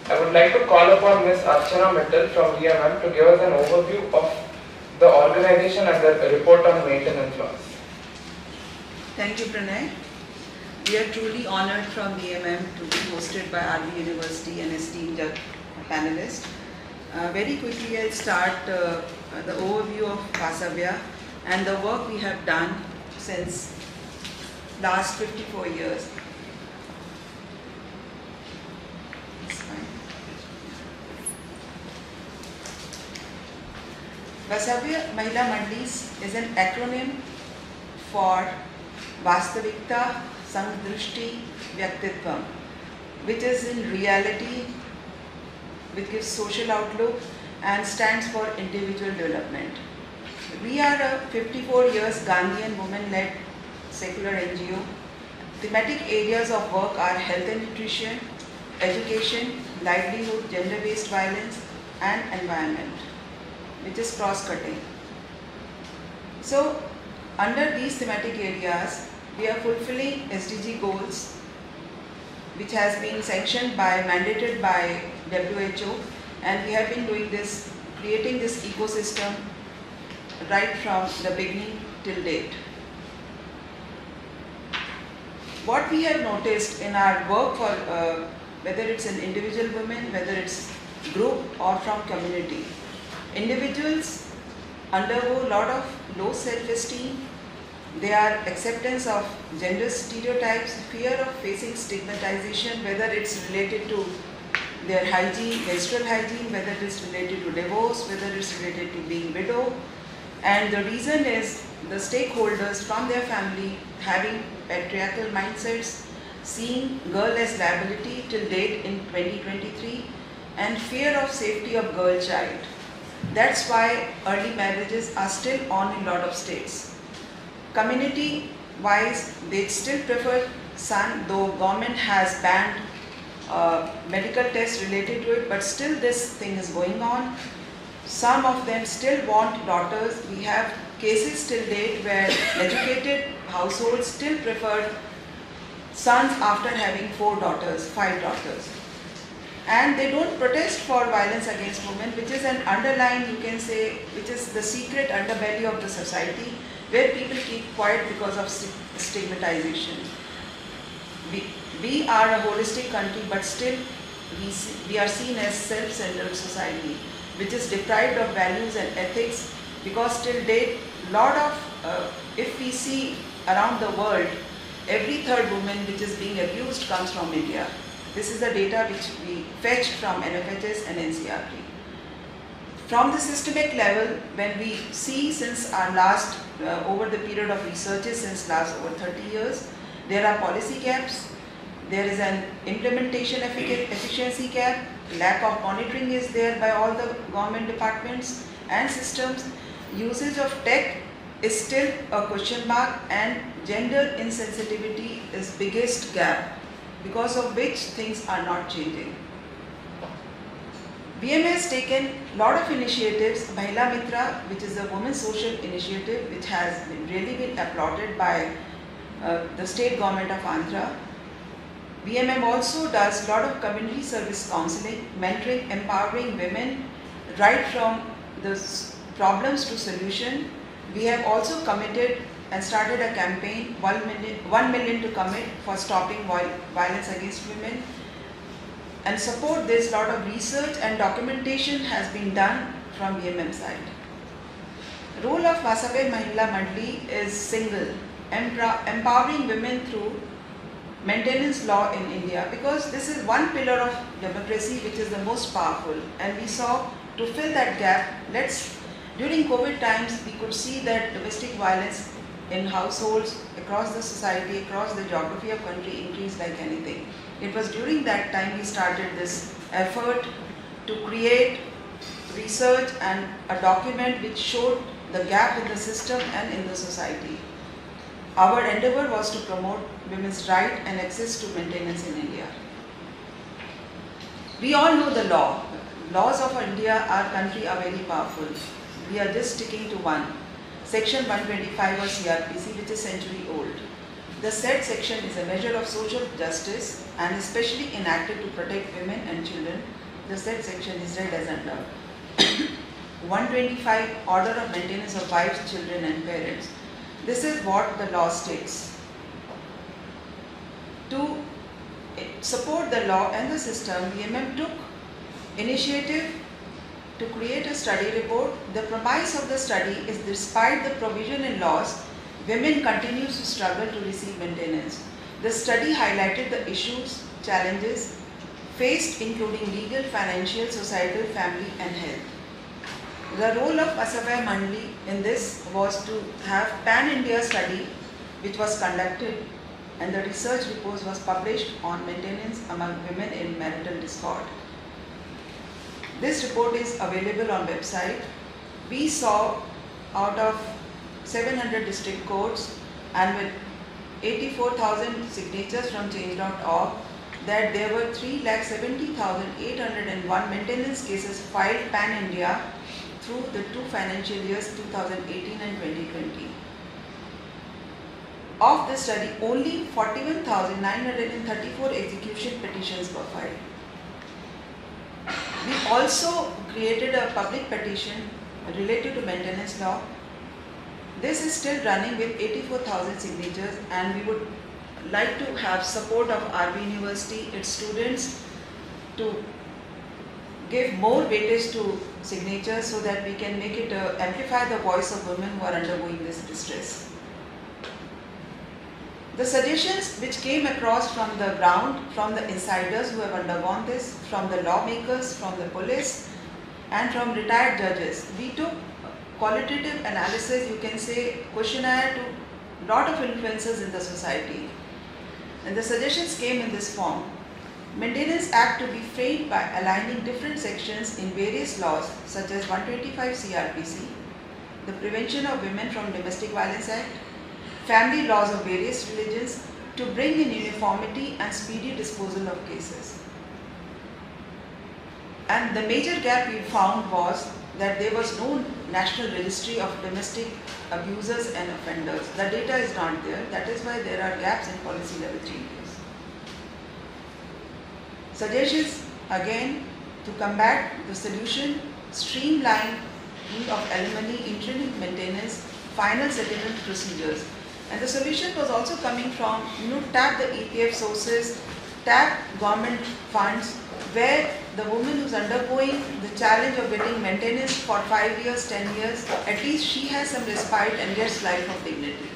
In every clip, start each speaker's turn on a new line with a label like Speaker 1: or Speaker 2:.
Speaker 1: I would like to call upon Ms. Archana Mittal from VMM to give us an overview of the organization and the report on maintenance laws.
Speaker 2: Thank you, Pranay. We are truly honored from VMM to be hosted by RV University and esteemed panelists. Very quickly, I'll start the overview of Vasavya and the work we have done since last 54 years. Vasavya Mahila Mandal is an acronym for Vastavikta Samdrishti Vyaktitvam, which is in reality, which gives social outlook and stands for individual development. We are a 54 years Gandhian women-led secular NGO. Thematic areas of work are health and nutrition, education, livelihood, gender-based violence, and environment, which is cross-cutting. So, under these thematic areas, we are fulfilling SDG goals, which has been sanctioned by, mandated by WHO, and we have been doing this, creating this ecosystem right from the beginning till date. What we have noticed in our work for, whether it's an individual woman, whether it's group or from community, individuals undergo a lot of low self-esteem. Their acceptance of gender stereotypes, fear of facing stigmatization, whether it's related to their hygiene, menstrual hygiene, whether it's related to divorce, whether it's related to being widow. And the reason is the stakeholders from their family having patriarchal mindsets, seeing girl as liability till date in 2023, and fear of safety of girl child. That's why early marriages are still on in a lot of states. Community-wise, they still prefer son, though government has banned medical tests related to it, but still this thing is going on. Some of them still want daughters. We have cases till date where educated households still prefer sons after having 4 daughters, 5 daughters. And they don't protest for violence against women, which is an underlying, you can say, which is the secret underbelly of the society, where people keep quiet because of stigmatization. We are a holistic country, but still we are seen as self-centered society, which is deprived of values and ethics, because till date, lot of, if we see around the world, every 3rd woman which is being abused comes from India. This is the data which we fetched from NFHS and NCRT. From the systemic level, when we see since our last, over the period of researches since last over 30 years, there are policy gaps, there is an implementation efficiency gap, lack of monitoring is there by all the government departments and systems, usage of tech is still a question mark, and gender insensitivity is biggest gap, because of which things are not changing. VMM has taken a lot of initiatives. Mahila Mitra, which is a women's social initiative, which has really been applauded by the state government of Andhra. VMM also does a lot of community service counseling, mentoring, empowering women right from the problems to solution. We have also committed and started a campaign, 1 million to commit for stopping violence against women. And support this, lot of research and documentation has been done from VMM side. Role of Vasavya Mahila Mandal is single, empowering women through maintenance law in India, because this is one pillar of democracy which is the most powerful, and we saw to fill that gap, during COVID times we could see that domestic violence in households across the society, across the geography of country increased like anything. It was during that time we started this effort to create research and a document which showed the gap in the system and in the society. Our endeavor was to promote women's right and access to maintenance in India. We all know the law. Laws of India, our country, are very powerful. We are just sticking to one. Section 125 of CRPC, which is century old. The said section is a measure of social justice and is specially enacted to protect women and children. The said section is read as under. 125 Order of Maintenance of Wives, Children and Parents. This is what the law states. To support the law and the system, VMM took initiative to create a study report. The premise of the study is, despite the provision in laws, women continue to struggle to receive maintenance. The study highlighted the issues, challenges faced, including legal, financial, societal, family and health. The role of Vasavya Mandali in this was to have pan-India study which was conducted, and the research report was published on maintenance among women in marital discord. This report is available on website. We saw out of 700 district courts and with 84,000 signatures from change.org that there were 3,70,801 maintenance cases filed pan-India through the two financial years 2018 and 2020. Of this study, only 41,934 execution petitions were filed. We also created a public petition related to maintenance law. This is still running with 84,000 signatures, and we would like to have support of RB University, its students, to give more weightage to signatures so that we can make it amplify the voice of women who are undergoing this distress. The suggestions which came across from the ground, from the insiders who have undergone this, from the lawmakers, from the police and from retired judges, we took qualitative analysis, you can say questionnaire to lot of influencers in the society. And the suggestions came in this form. Maintenance Act to be framed by aligning different sections in various laws such as 125 CRPC, the Prevention of Women from Domestic Violence Act, family laws of various religions to bring in uniformity and speedy disposal of cases. And the major gap we found was that there was no national registry of domestic abusers and offenders. The data is not there. That is why there are gaps in policy level changes. Suggestions again to combat the solution: streamline of alimony, interim maintenance, final settlement procedures. And the solution was also coming from, tap the EPF sources, tap government funds, where the woman who's undergoing the challenge of getting maintenance for 5 years, 10 years, at least she has some respite and gets life of dignity.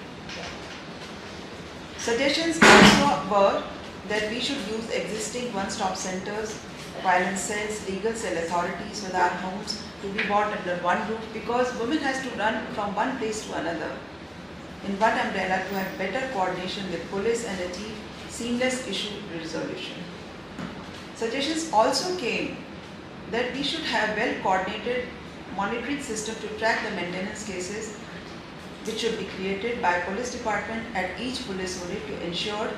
Speaker 2: Suggestions also were that we should use existing one-stop centers, violence cells, legal cell authorities with our homes to be brought under one roof, because women has to run from one place to another in one umbrella to have better coordination with police and achieve seamless issue resolution. Suggestions also came that we should have well-coordinated monitoring system to track the maintenance cases, which should be created by police department at each police unit to ensure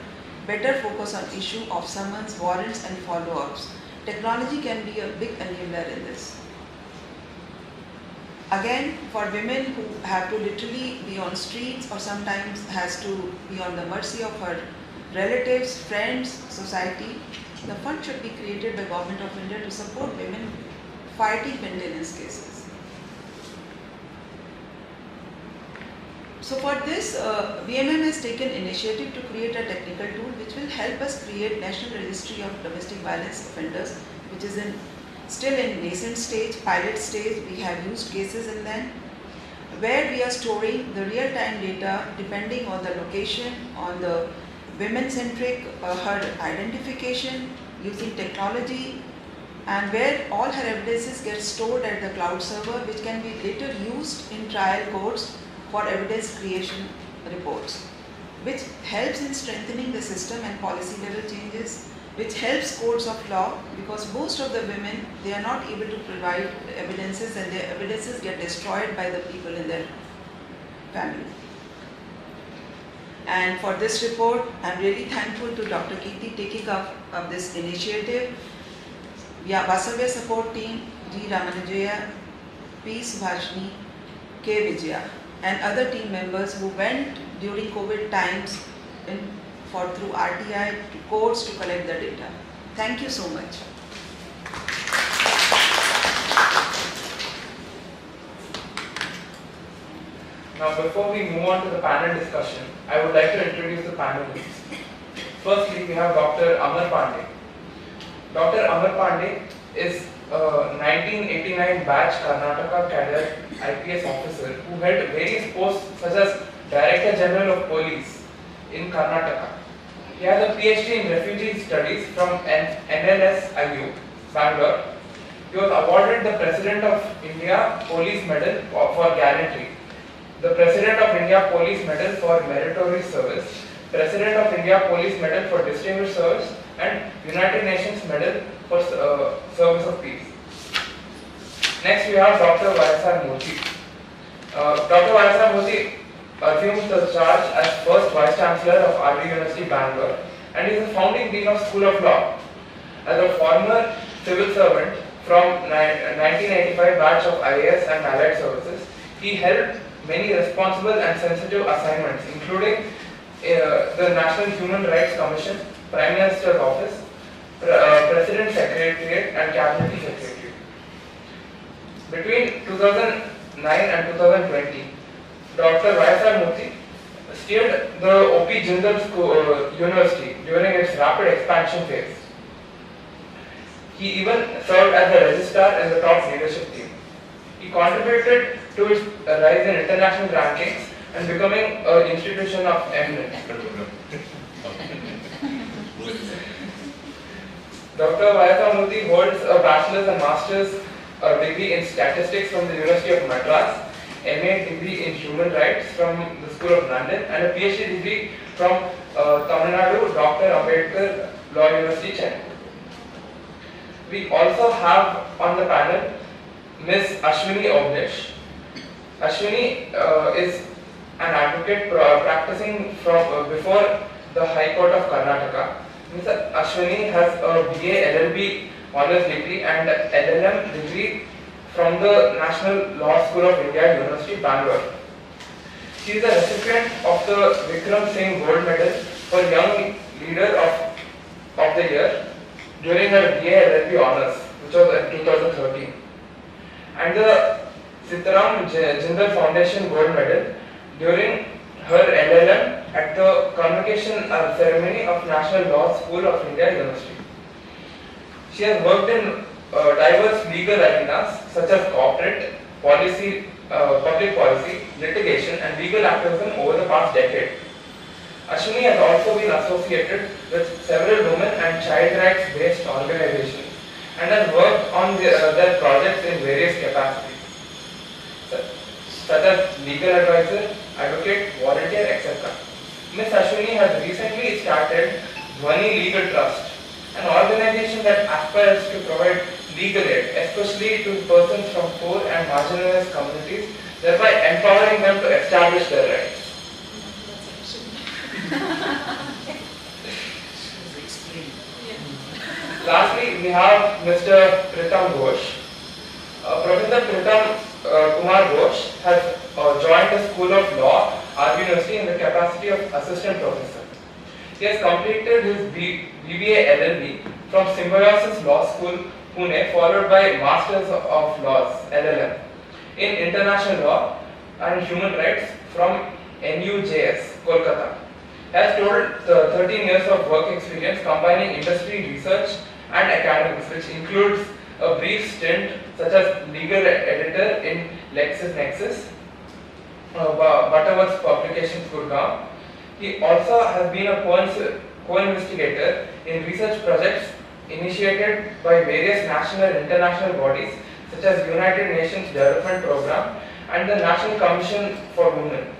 Speaker 2: better focus on issue of summons, warrants and follow-ups. Technology can be a big enabler in this. Again, for women who have to literally be on streets or sometimes has to be on the mercy of her relatives, friends, society, the fund should be created by Government of India to support women fighting maintenance cases. So for this, VMM has taken initiative to create a technical tool which will help us create National Registry of Domestic Violence Offenders, which is still in nascent stage, pilot stage. We have used cases in them, where we are storing the real-time data depending on the location, on the women-centric her identification using technology, and where all her evidences get stored at the cloud server, which can be later used in trial courts for evidence creation reports, which helps in strengthening the system and policy level changes, which helps courts of law, because most of the women, they are not able to provide evidences and their evidences get destroyed by the people in their family. And for this report, I am really thankful to Dr. Keerthi taking up this initiative. Vasavya support team, G. Ramanujaya, P. Subhashini, K. Vijaya, and other team members who went during COVID times through RTI to courts to collect the data. Thank you so much.
Speaker 1: Now, before we move on to the panel discussion, I would like to introduce the panelists. Firstly, we have Dr. Amar Pandey. Dr. Amar Pandey is a 1989 batch Karnataka cadet IPS officer who held various posts such as Director General of Police in Karnataka. He has a PhD in Refugee Studies from NLSIU, Bangalore. He was awarded the President of India Police Medal for Gallantry, the President of India Police Medal for Meritorious Service, President of India Police Medal for Distinguished Service, and United Nations Medal for Service of Peace. Next we have Dr. Y.S.R. Murthy. Dr. Y.S.R. Murthy assumed the charge as first Vice-Chancellor of RE University, Bangalore, and is the founding Dean of School of Law. As a former civil servant from 1985 batch of IAS and Allied Services, he held many responsible and sensitive assignments, including the National Human Rights Commission, Prime Minister's Office, President Secretariat, and Cabinet Secretary. Between 2009 and 2020, Dr. Y.S.R. Murthy steered the O.P. Jindal University during its rapid expansion phase. He even served as the registrar in the top leadership team. He contributed to its rise in international rankings and becoming an institution of eminence. Dr. Y.S.R. Murthy holds a bachelor's and master's degree in statistics from the University of Madras, MA degree in human rights from the School of London, and a PhD degree from Tamil Nadu Dr. Ambedkar Law University, Chennai. We also have on the panel Ms. Ashwini Obulesh. Ashwini is an advocate practicing from before the High Court of Karnataka. Ms. Ashwini has a BA LLB Honours degree and LLM degree from the National Law School of India, University, Bangalore. She is a recipient of the Vikram Singh Gold Medal for Young Leader of the Year during her BA LLB Honours, which was in 2013. And the Sitaram Jindal Foundation Gold Medal during her LLM at the convocation ceremony of National Law School of India, University. She has worked in diverse legal arenas such as corporate, policy, public policy, litigation, and legal activism over the past decade. Ashwini has also been associated with several women and child rights based organizations and has worked on their projects in various capacities, such as legal advisor, advocate, volunteer, etc. Ms. Ashwini has recently started Dhwani Legal Trust, an organization that aspires to provide legal aid, especially to persons from poor and marginalized communities, thereby empowering them to establish their rights. Lastly, we have Mr. Pritam Ghosh. Professor Pritam Kumar Ghosh has joined the School of Law, RE University, in the capacity of Assistant Professor. He has completed his BBA LLB from Symbiosis Law School, Pune, followed by Masters of Laws (LLM) in International Law and Human Rights from NUJS, Kolkata. He has total 13 years of work experience combining industry research and academics, which includes a brief stint such as legal editor in LexisNexis, Butterworth's Publications, Gurgaon. He also has been a co-investigator in research projects initiated by various national and international bodies such as United Nations Development Programme and the National Commission for Women.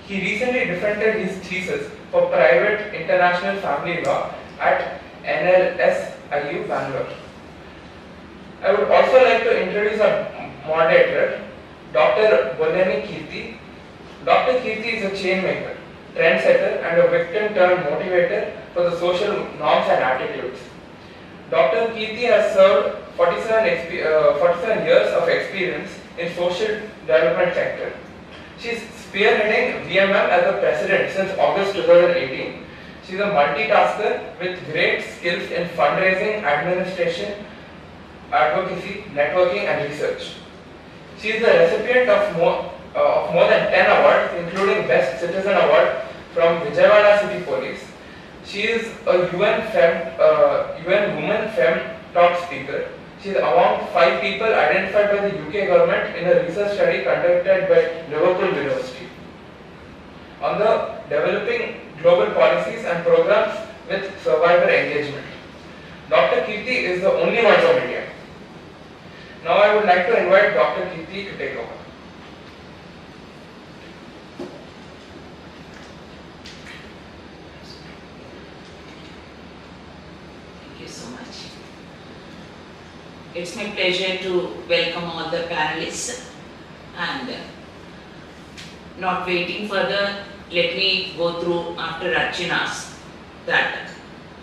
Speaker 1: He recently defended his thesis for private international family law at NLSIU, Bangalore. I would also like to introduce our moderator, Dr. Keerthi. Dr. Keerthi is a chain maker, trendsetter, and a victim-turned-motivator for the social norms and attitudes. Dr. Keerthi has served 47 years of experience in social development sector. She is spearheading VMM as a president since August 2018. She is a multitasker with great skills in fundraising, administration, advocacy, networking and research. She is the recipient of more than 10 awards, including Best Citizen Award from Vijayawada City Police. She is a UN Women Femme Top Speaker. She is among 5 people identified by the UK government in a research study conducted by Liverpool University on the developing global policies and programs with survivor engagement. Dr. Keerthi is the only one from India. Now I would like to invite Dr. Keerthi to take over.
Speaker 3: Thank you so much. It's my pleasure to welcome all the panelists, and not waiting further, let me go through after Archana's that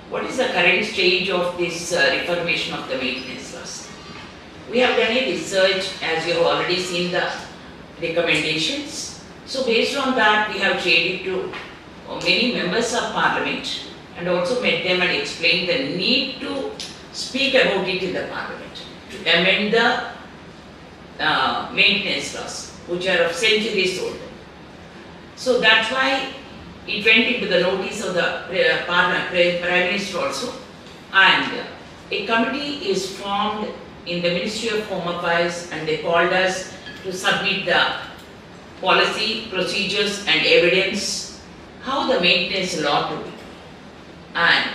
Speaker 3: what is the current stage of this reformation of the maintenance laws. We have done a research, as you have already seen the recommendations. So based on that, we have shared it to many members of parliament and also met them and explained the need to speak about it in the parliament, to amend the maintenance laws, which are of centuries old. So that's why it went into the notice of the Prime Minister also, and a committee is formed in the Ministry of Home Affairs, and they called us to submit the policy, procedures and evidence how the maintenance law to be. And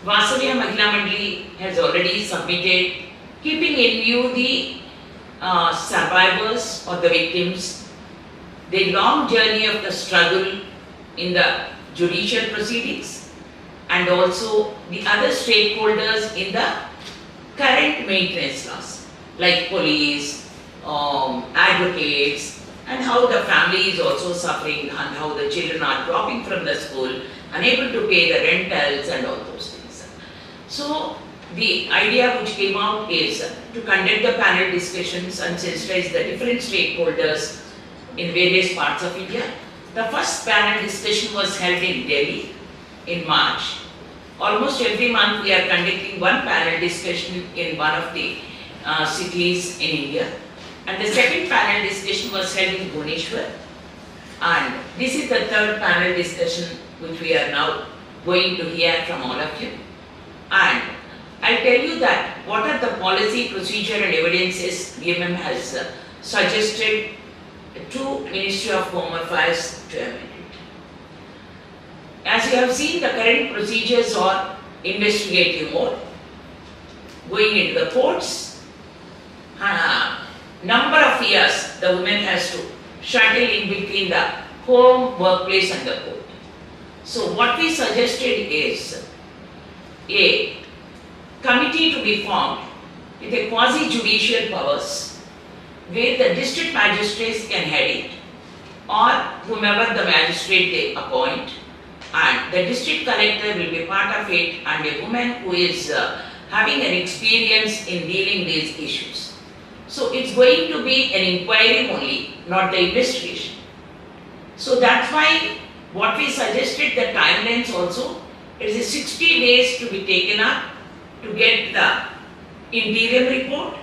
Speaker 3: Vasavya Mahila Mandal has already submitted, keeping in view the survivors or the victims, the long journey of the struggle in the judicial proceedings, and also the other stakeholders in the current maintenance laws, like police, advocates, and how the family is also suffering and how the children are dropping from the school, unable to pay the rentals and all those things. So the idea which came out is to conduct the panel discussions and sensitize the different stakeholders in various parts of India. The first panel discussion was held in Delhi in March. Almost every month we are conducting one panel discussion in one of the cities in India. And the second panel discussion was held in Bhubaneswar. And this is the third panel discussion which we are now going to hear from all of you. And I'll tell you that what are the policy, procedure and evidences VMM has suggested to Ministry of Home Affairs to amend it. As you have seen, the current procedures are investigative mode, going into the courts. Number of years the woman has to shuttle in between the home, workplace and the court. So what we suggested is a committee to be formed with a quasi-judicial powers, where the district magistrates can head it, or whomever the magistrate they appoint, and the district collector will be part of it, and a woman who is having an experience in dealing these issues. So it's going to be an inquiry only, not the investigation. So that's why what we suggested, the timelines also, it is 60 days to be taken up to get the interim report,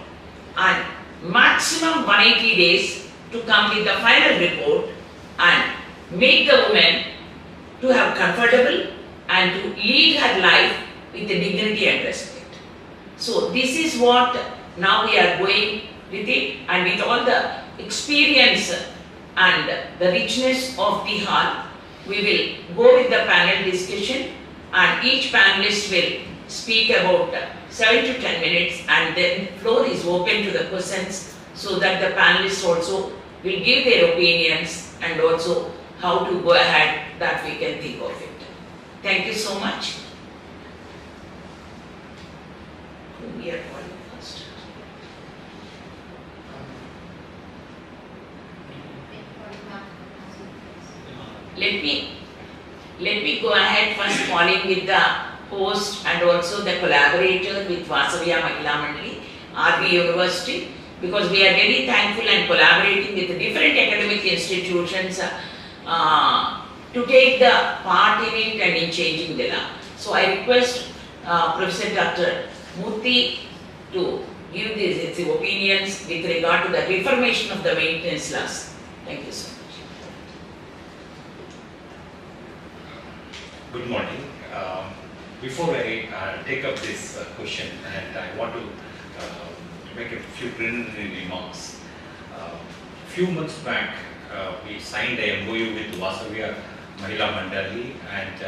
Speaker 3: and maximum 180 days to come with the final report and make the woman to have comfortable and to lead her life with the dignity and respect. So this is what now we are going with it, and with all the experience and the richness of the hall, we will go with the panel discussion, and each panelist will speak about 7 to 10 minutes, and then floor is open to the questions, so that the panelists also will give their opinions and also how to go ahead that we can think of it. Thank you so much. We are calling first. Let me go ahead first calling with the host and also the collaborator with Vasavya Mahila Mandal, RV University, because we are very thankful and collaborating with the different academic institutions to take the part in it and in changing the law. So I request Professor Dr. Murthy to give his opinions with regard to the reformation of the maintenance laws. Thank you so much.
Speaker 4: Good morning. Before I take up this question, and I want to make a few preliminary remarks. Few months back, we signed a MOU with Vasavya Mahila Mandal, and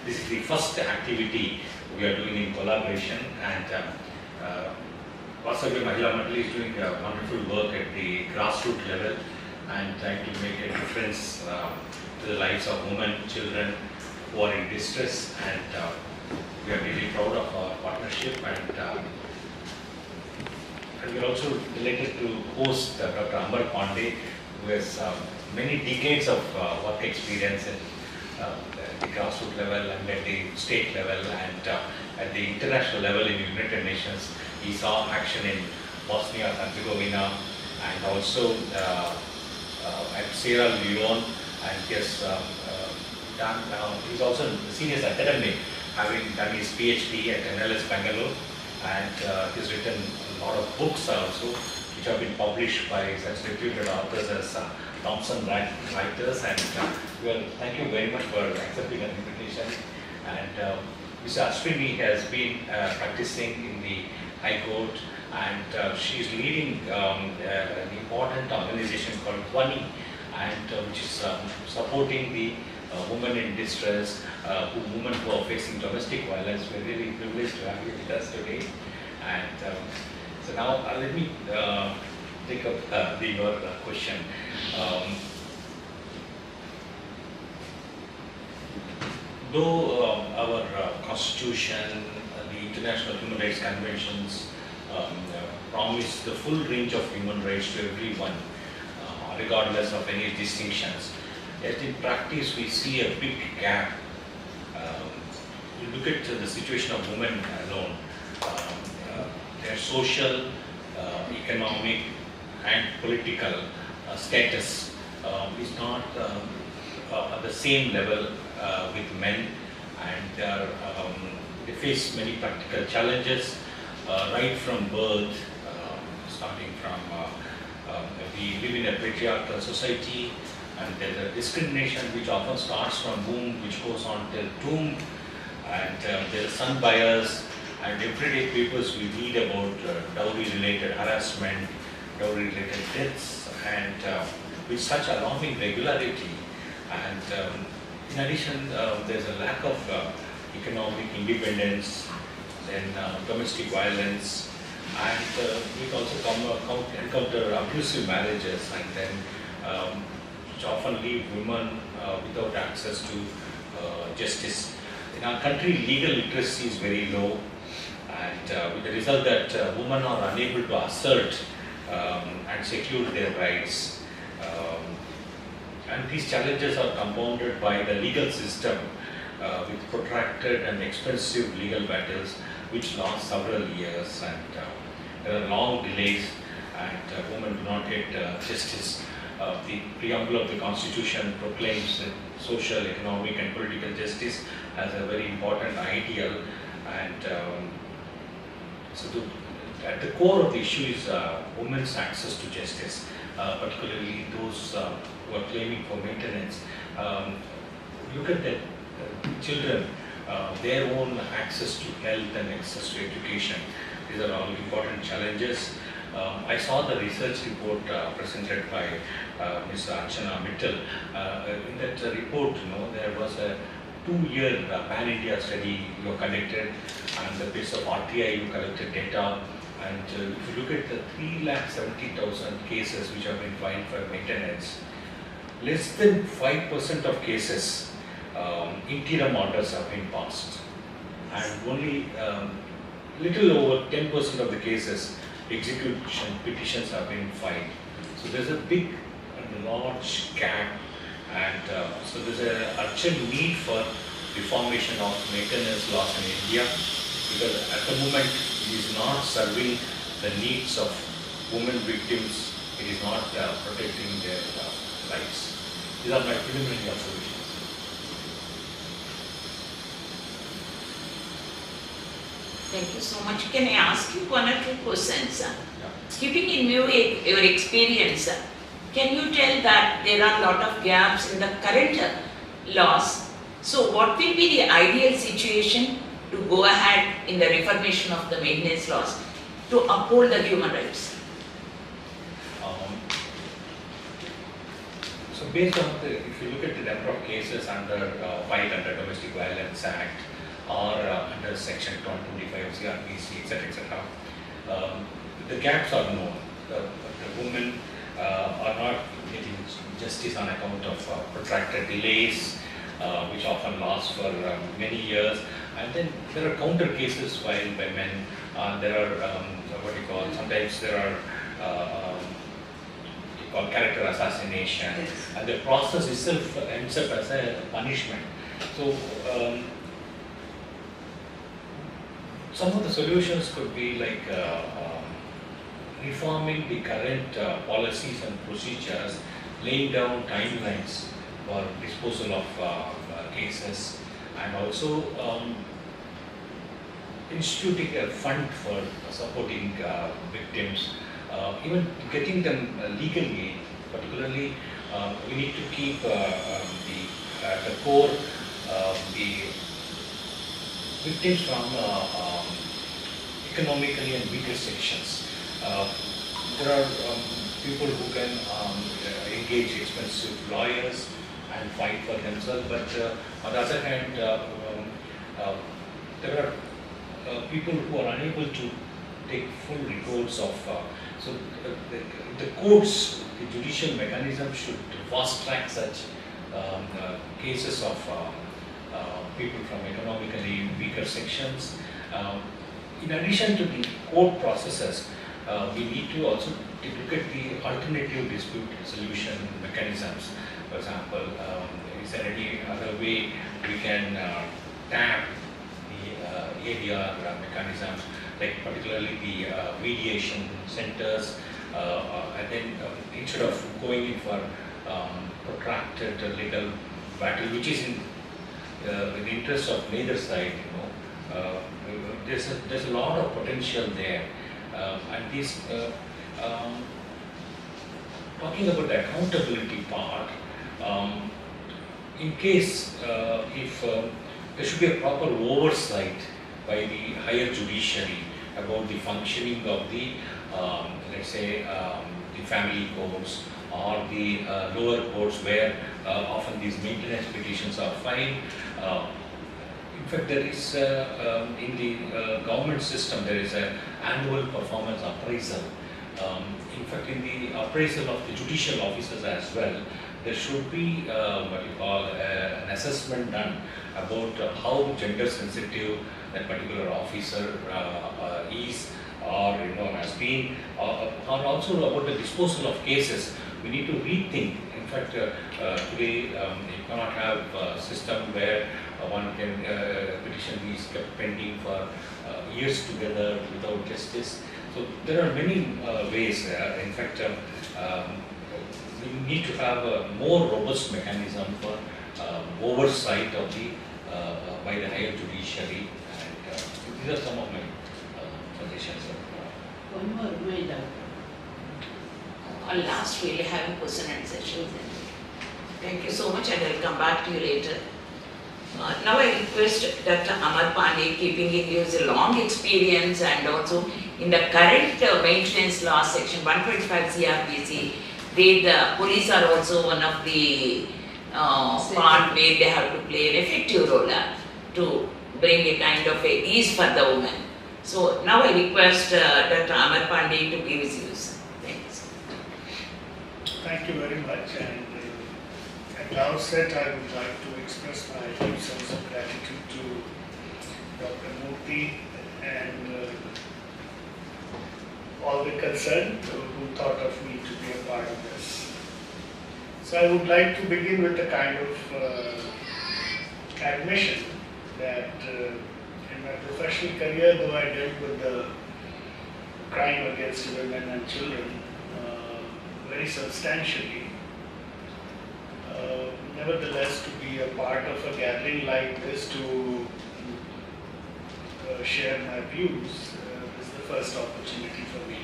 Speaker 4: this is the first activity we are doing in collaboration. And Vasavya Mahila Mandal is doing wonderful work at the grassroots level and trying to make a difference to the lives of women, children who are in distress, and we are really proud of our partnership, and we are also delighted to host Dr. Amar Pandey, who has many decades of work experience at the grassroots level and at the state level and at the international level in the United Nations. He saw action in Bosnia and Herzegovina and also at Sierra Leone, and he has he's also a senior academic, having done his PhD at NLS Bangalore, and he's written a lot of books also, which have been published by such reputed authors as Thomson Writers, and thank you very much for accepting an invitation. And Mr. Ashwini has been practicing in the High Court, and she is leading an important organization called Wani, and which is supporting the women in distress, women who are facing domestic violence. We're really privileged to have you with us today. And so now let me take up your question. Though our Constitution, the International Human Rights Conventions promise the full range of human rights to everyone, regardless of any distinctions, yet in practice we see a big gap. You look at the situation of women alone, their social, economic and political status is not at the same level with men, and they face many practical challenges right from birth, starting from we live in a patriarchal society, and there's a discrimination which often starts from womb, which goes on till tomb, and there's son bias, and everyday papers we read about dowry-related harassment, dowry-related deaths, and with such alarming regularity. And in addition, there's a lack of economic independence, then domestic violence, and we also encounter abusive marriages, and then which often leave women without access to justice. In our country, legal literacy is very low, and with the result that women are unable to assert and secure their rights. And these challenges are compounded by the legal system with protracted and expensive legal battles which last several years, and there are long delays, and women do not get justice. The preamble of the Constitution proclaims that social, economic and political justice as a very important ideal, and so at the core of the issue is women's access to justice, particularly those who are claiming for maintenance. Look at the children, their own access to health and access to education. These are all important challenges. I saw the research report presented by Ms. Archana Mittal. In that report, there was a 2-year pan-India study you conducted, and the base of RTI you collected data. And if you look at the 370,000 cases which have been filed for maintenance, less than 5% of cases interim orders have been passed, and only little over 10% of the cases execution petitions have been filed. So there's a big and large gap, and so there's an urgent need for reformation of maintenance laws in India, because at the moment it is not serving the needs of women victims, it is not protecting their lives. These are my preliminary observations.
Speaker 3: Thank you so much. Can I ask you one or two questions?
Speaker 4: Yeah.
Speaker 3: Keeping in view your experience, can you tell that there are a lot of gaps in the current laws? So what will be the ideal situation to go ahead in the reformation of the maintenance laws to uphold the human rights?
Speaker 4: So based on if you look at the number of cases under filed under Domestic Violence Act or under Section 125 of CRPC, etc., the gaps are known. The women are not getting justice on account of protracted delays, which often last for many years. And then there are counter cases filed by men. There are sometimes there are character assassination,
Speaker 2: Yes.
Speaker 4: and the process itself ends up as a punishment. So some of the solutions could be like reforming the current policies and procedures, laying down timelines for disposal of cases, and also instituting a fund for supporting victims, even getting them legal aid. Particularly, we need to keep the core the victims from economically and weaker sections. There are people who can engage expensive lawyers and fight for themselves, but on the other hand, there are people who are unable to take full records of. So the courts, the judicial mechanism should fast track such cases of people from economically weaker sections. In addition to the court processes, we need to also look at the alternative dispute resolution mechanisms. For example, is there any other way we can tap the ADR mechanisms, like particularly the mediation centers, and then instead of going in for protracted legal battle, which is in the interest of neither side, there's a lot of potential there, and this talking about the accountability part, in case if there should be a proper oversight by the higher judiciary about the functioning of the let's say the family courts or the lower courts, where often these maintenance petitions are filed. In fact, there is in the government system there is an annual performance appraisal. In fact, in the appraisal of the judicial officers as well, there should be what you call an assessment done about how gender sensitive that particular officer is, or has been, or also about the disposal of cases. We need to rethink. In fact, today you cannot have a system where one can petition is kept pending for years together without justice. So there are many ways. In fact, we need to have a more robust mechanism for oversight of the by the higher judiciary. And these are some of my suggestions.
Speaker 5: One more way.
Speaker 3: Last we'll have a question and session. Thank you so much, and I'll come back to you later. Now I request Dr. Amar Pandey, keeping in view his long experience and also in the current maintenance law section 125 CRPC, where the police are also one of the part where they have to play an effective role to bring a kind of a ease for the women. So now I request Dr. Amar Pandey to give his views. Thanks.
Speaker 6: Thank you very much, and at the outset I would like to express my deep sense of gratitude to Dr. Murthy and all the concerned who thought of me to be a part of this. So I would like to begin with a kind of admission that in my professional career, though I dealt with the crime against women and children very substantially, nevertheless, to be a part of a gathering like this to share my views is the first opportunity for me.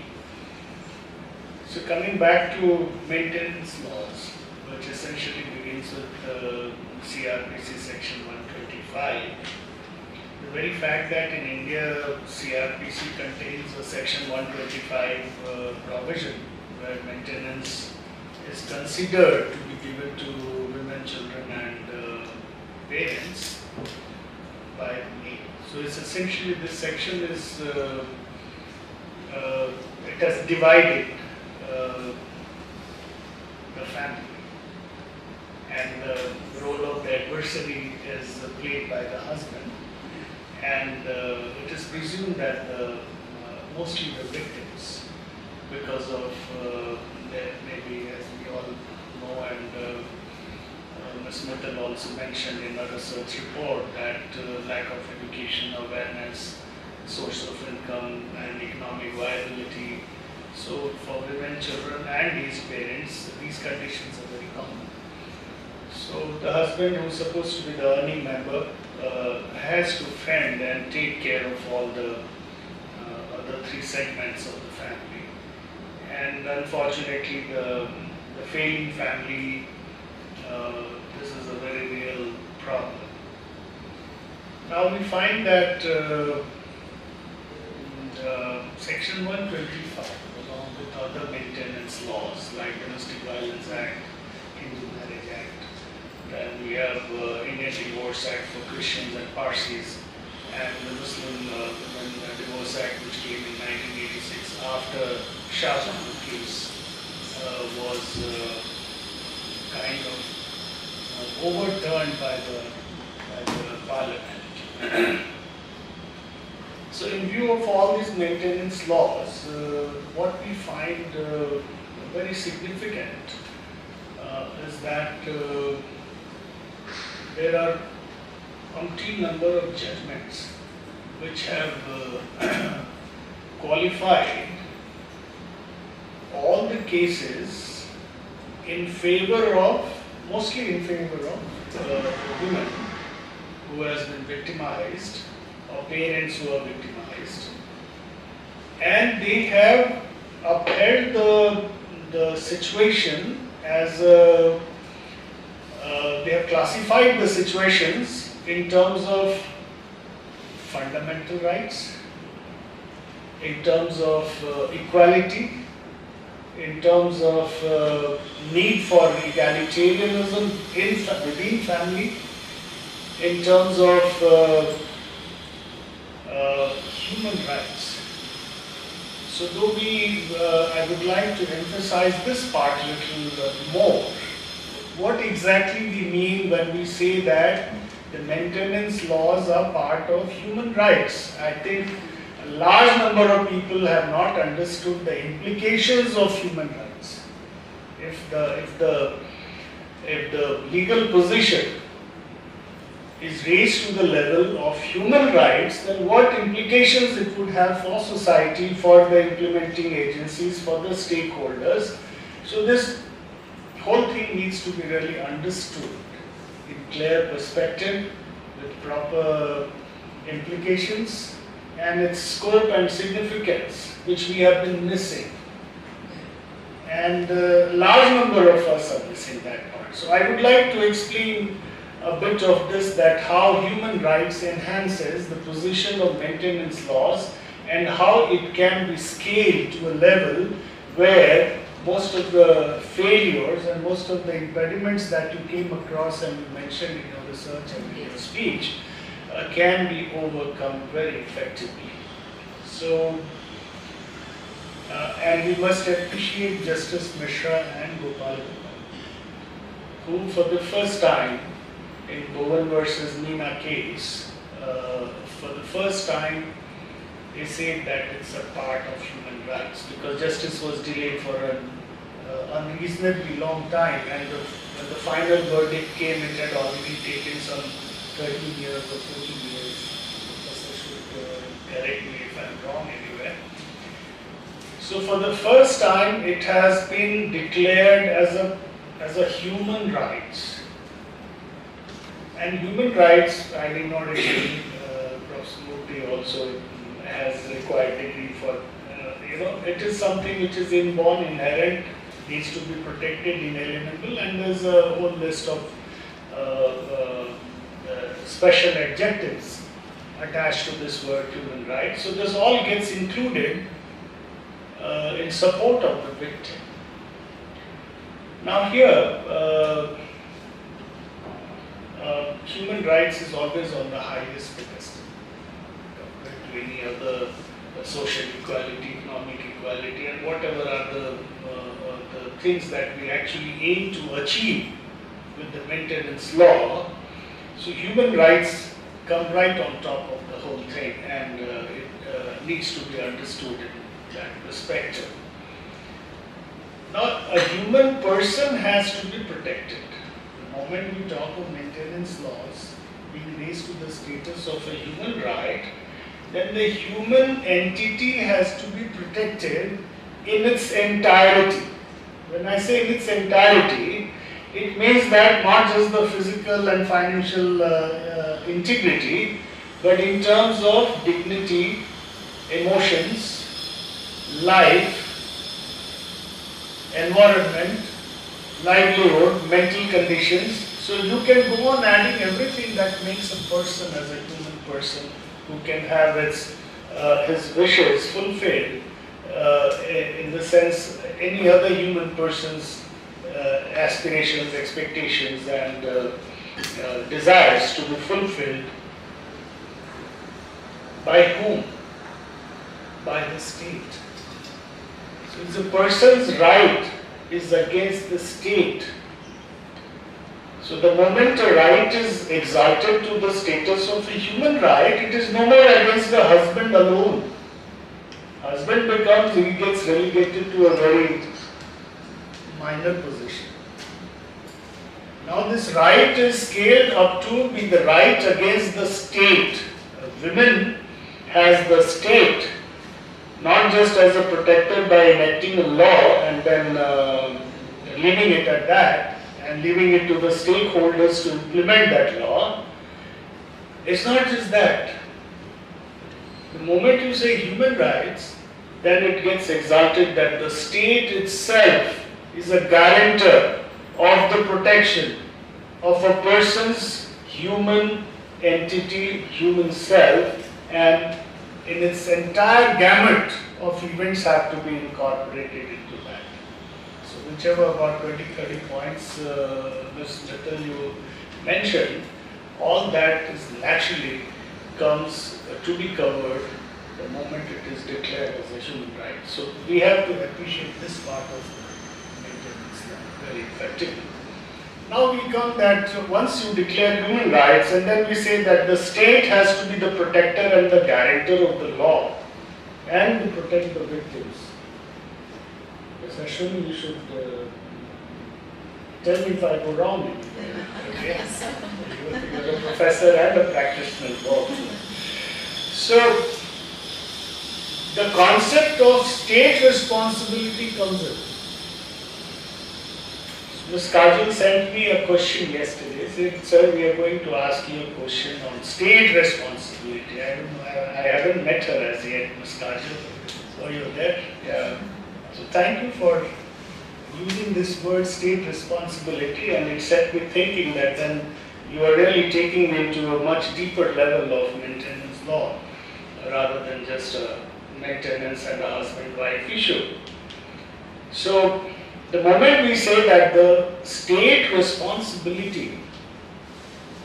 Speaker 6: So coming back to maintenance laws, which essentially begins with CRPC section 125, the very fact that in India CRPC contains a section 125 provision where maintenance is considered to be given to women, children and parents by the male. So it's essentially, this section is, it has divided the family, and the role of the adversary is played by the husband, and it is presumed that mostly the victims, because of maybe, as we all know, and Ms. Murthy also mentioned in a research report, that lack of education, awareness, source of income and economic viability. So for women, children and these parents, these conditions are very common. So the husband, who is supposed to be the earning member, has to fend and take care of all the other three segments of the family. And unfortunately, the failing family, this is a very real problem. Now we find that section 125, along with other maintenance laws like Domestic Violence Act, Hindu Marriage Act, then we have Indian Divorce Act for Christians and Parsis, and the Muslim Divorce Act, which came in 1986 after Shah Jahan case was kind of overturned by the parliament. So in view of all these maintenance laws, what we find very significant is that there are umpteen number of judgments which have qualified all the cases in favor of, mostly in favor of the women who has been victimized, or parents who are victimized, and they have upheld the situation as they have classified the situations in terms of fundamental rights, in terms of equality, in terms of need for egalitarianism within family, in terms of human rights. So though I would like to emphasize this part a little more. What exactly we mean when we say that the maintenance laws are part of human rights? I think a large number of people have not understood the implications of human rights. If the legal position is raised to the level of human rights, then what implications it would have for society, for the implementing agencies, for the stakeholders. So this whole thing needs to be really understood in clear perspective, with proper implications and its scope and significance, which we have been missing. And a large number of us are missing that part. So I would like to explain a bit of this, that how human rights enhances the position of maintenance laws and how it can be scaled to a level where most of the failures and most of the impediments that you came across and you mentioned in your research and in your speech can be overcome very effectively. So, and we must appreciate Justice Mishra and Gopal, who for the first time in Bowen versus Meena case, for the first time they said that it's a part of human rights, because justice was delayed for an unreasonably long time, and when the final verdict came, it had already taken some 13 years or 14 years. Professor should correct me if I'm wrong anywhere. So for the first time, it has been declared as a human right And human rights, I will not explain, Prof. Murthy also has required degree for, it is something which is inborn, inherent, needs to be protected, inalienable, and there's a whole list of special adjectives attached to this word human rights. So this all gets included in support of the victim. Now here, human rights is always on the highest pedestal compared to any other social equality, economic equality, and whatever are the things that we actually aim to achieve with the maintenance law. So human rights come right on top of the whole thing, and it needs to be understood in that perspective. Now, a human person has to be protected. The moment we talk of maintenance laws being raised to the status of a human right, then the human entity has to be protected in its entirety. When I say in its entirety, it means that not just the physical and financial integrity, but in terms of dignity, emotions, life, environment, livelihood, mental conditions. So you can go on adding everything that makes a person as a human person who can have his wishes fulfilled in the sense any other human person's aspirations, expectations, and desires to be fulfilled. By whom? By the state. So if the person's right is against the state, so the moment a right is exalted to the status of a human right, it is no more against the husband alone. Husband he gets relegated to a very minor position. Now this right is scaled up to be the right against the state. Women has the state not just as a protector by enacting a law and then leaving it at that and leaving it to the stakeholders to implement that law. It's not just that. The moment you say human rights, then it gets exalted that the state itself is a guarantor of the protection of a person's human entity, human self, and in its entire gamut of events have to be incorporated into that. So whichever about 20-30 points Ms. Mittal you mentioned, all that is naturally comes to be covered the moment it is declared as a human right. So we have to appreciate this part of maintenance very effectively. Now we come that once you declare human rights and then we say that the state has to be the protector and the guarantor of the law and to protect the victims. Yes, Ashwini, you should tell me if I go wrong. Okay? You're a professor and a practitioner both. So the concept of state responsibility comes in. Ms. Kajal sent me a question yesterday. She said, sir, we are going to ask you a question on state responsibility. I haven't met her as yet, Ms. Kajal. So you're there. Yeah. So thank you for using this word state responsibility, and it set me thinking that then you are really taking me into a much deeper level of maintenance law rather than just a maintenance and a husband-wife issue. So the moment we say that the state responsibility,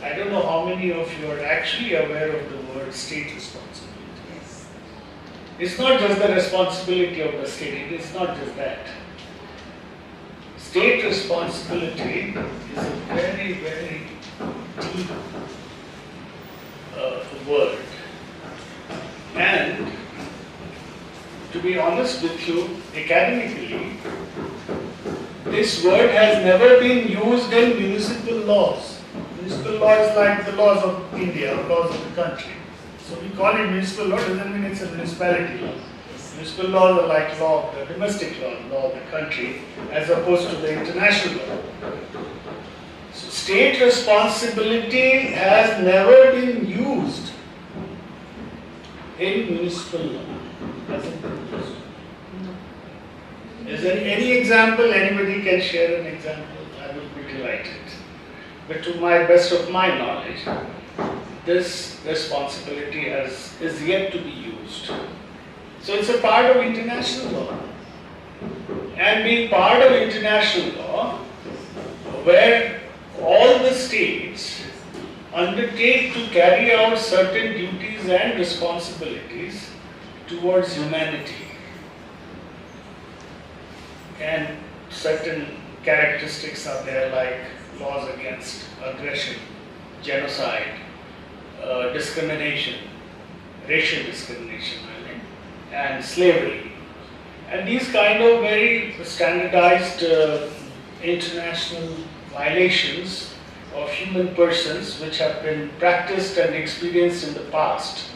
Speaker 6: I don't know how many of you are actually aware of the word state responsibility.
Speaker 2: Yes.
Speaker 6: It's not just the responsibility of the state, it is not just that. State responsibility is a very, very deep word. And to be honest with you, academically, this word has never been used in municipal laws. Municipal law is like the laws of India, or laws of the country. So we call it municipal law, doesn't mean it's a municipality law. Municipal laws are like law of the domestic law, law of the country, as opposed to the international law. So state responsibility has never been used in municipal law. Hasn't been used. Is there any example? Anybody can share an example? I will be delighted. But to my best of my knowledge, this responsibility is yet to be used. So it's a part of international law. And being part of international law, where all the states undertake to carry out certain duties and responsibilities towards humanity. And certain characteristics are there, like laws against aggression, genocide, discrimination, racial discrimination, and slavery. And these kind of very standardized international violations of human persons which have been practiced and experienced in the past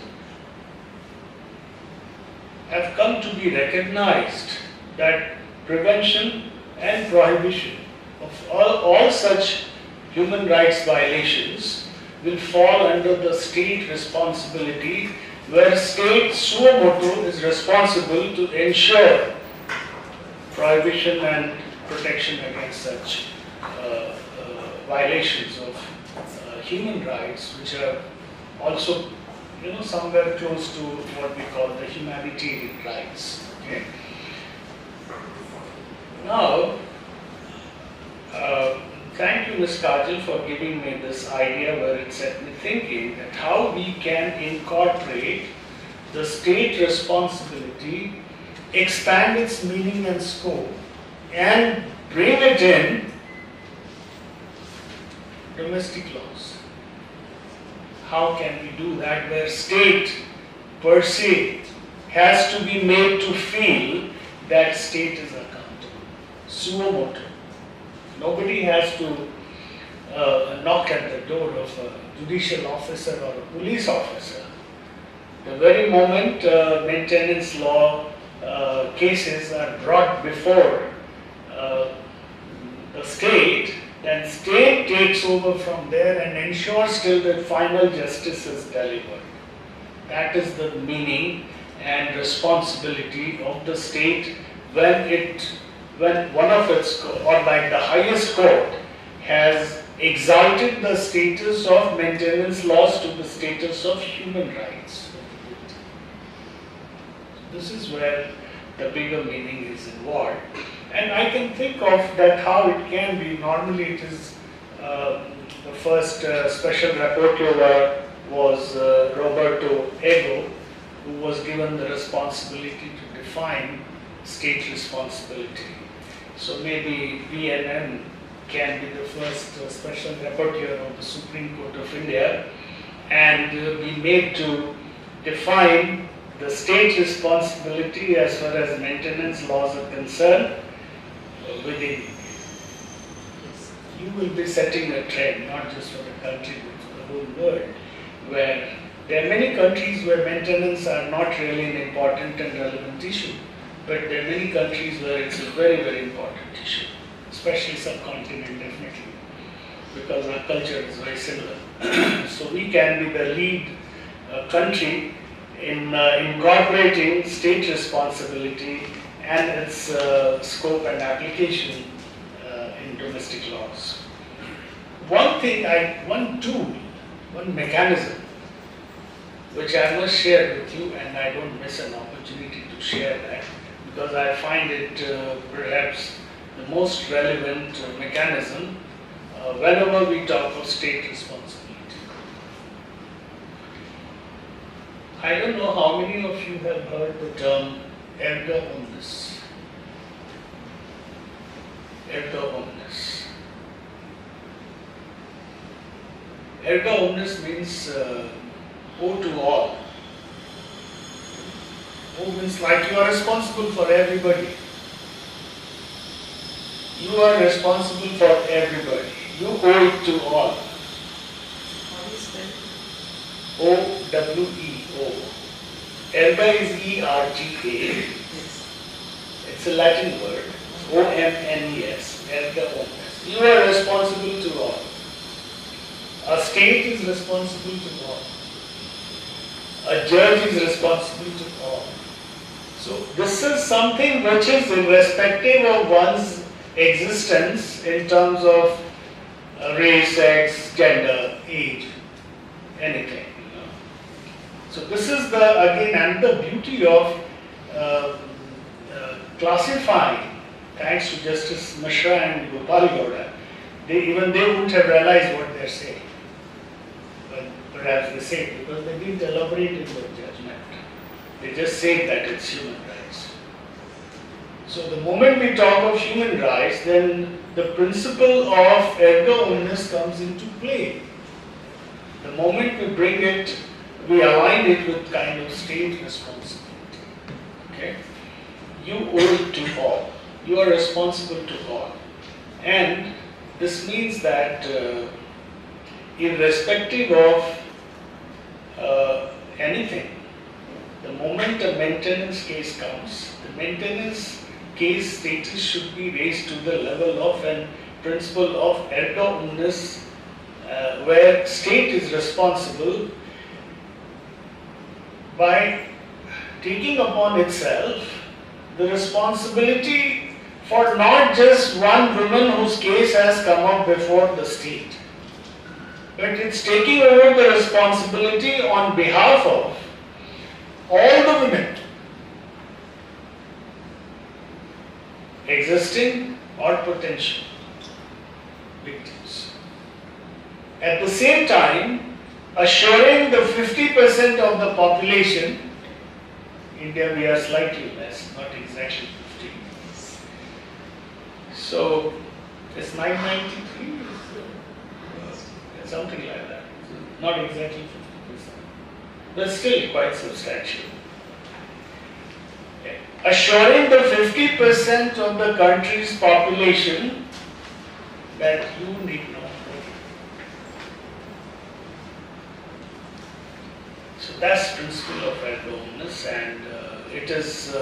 Speaker 6: have come to be recognized that prevention and prohibition of all such human rights violations will fall under the state responsibility, where state suo motu is responsible to ensure prohibition and protection against such violations of human rights, which are also, somewhere close to what we call the humanitarian rights. Okay. Now, thank you, Ms. Kajal, for giving me this idea where it set me thinking that how we can incorporate the state responsibility, expand its meaning and scope, and bring it in domestic laws. How can we do that where state per se has to be made to feel that state is accountable? Suo motu. Nobody has to knock at the door of a judicial officer or a police officer. The very moment maintenance law cases are brought before the state, then state takes over from there and ensures till that final justice is delivered. That is the meaning and responsibility of the state when one of its, or like the highest court, has exalted the status of maintenance laws to the status of human rights. This is where the bigger meaning is involved. And I can think of that how it can be. Normally it is the first special rapporteur was Roberto Ego, who was given the responsibility to define state responsibility. So maybe VMM can be the first special rapporteur of the Supreme Court of India and be made to define the state responsibility as far as maintenance laws are concerned within. You will be setting a trend, not just for the country but for the whole world, where there are many countries where maintenance are not really an important and relevant issue, but there are many countries where it's a very, very important issue, especially subcontinent definitely, because our culture is very similar. So we can be the lead country in incorporating state responsibility and its scope and application in domestic laws. One tool, one mechanism, which I must share with you, and I don't miss an opportunity to share that, because I find it perhaps the most relevant mechanism whenever we talk of state responsibility. I don't know how many of you have heard the term erga omnes. Erga omnes. Erga omnes means O to all. O means like you are responsible for everybody. You are responsible for everybody. You owe it to all.
Speaker 2: How do you spell?
Speaker 6: O-W-E-O. Erga is E-R-G-A.
Speaker 2: Yes.
Speaker 6: It's a Latin word. O-M-N-E-S. Erga omnes. You are responsible to all. A state is responsible to God. A judge is responsible to God. So this is something which is irrespective of one's existence in terms of race, sex, gender, age, anything. So this is the beauty of classifying, thanks to Justice Mishra and Gopal Gowda. Even they wouldn't have realized what they're saying. But perhaps they say it because they didn't elaborate in their judgment. They just say that it's human rights. So the moment we talk of human rights, then the principle of erga omnes comes into play. The moment we bring it, we align it with kind of state responsibility. Okay? You owe it to all. You are responsible to all. And this means that irrespective of anything, the moment a maintenance case comes, the maintenance case status should be raised to the level of a principle of erga omnes, where state is responsible by taking upon itself the responsibility for not just one woman whose case has come up before the state, but it's taking over the responsibility on behalf of all the women, existing or potential victims. At the same time, assuring the 50% of the population, India we are slightly less, not exactly 50. So it's 993, something like that. Not exactly 50%, but still quite substantial. Okay. Assuring the 50% of the country's population that you need not worry. So that's principle of erga omnes, and it is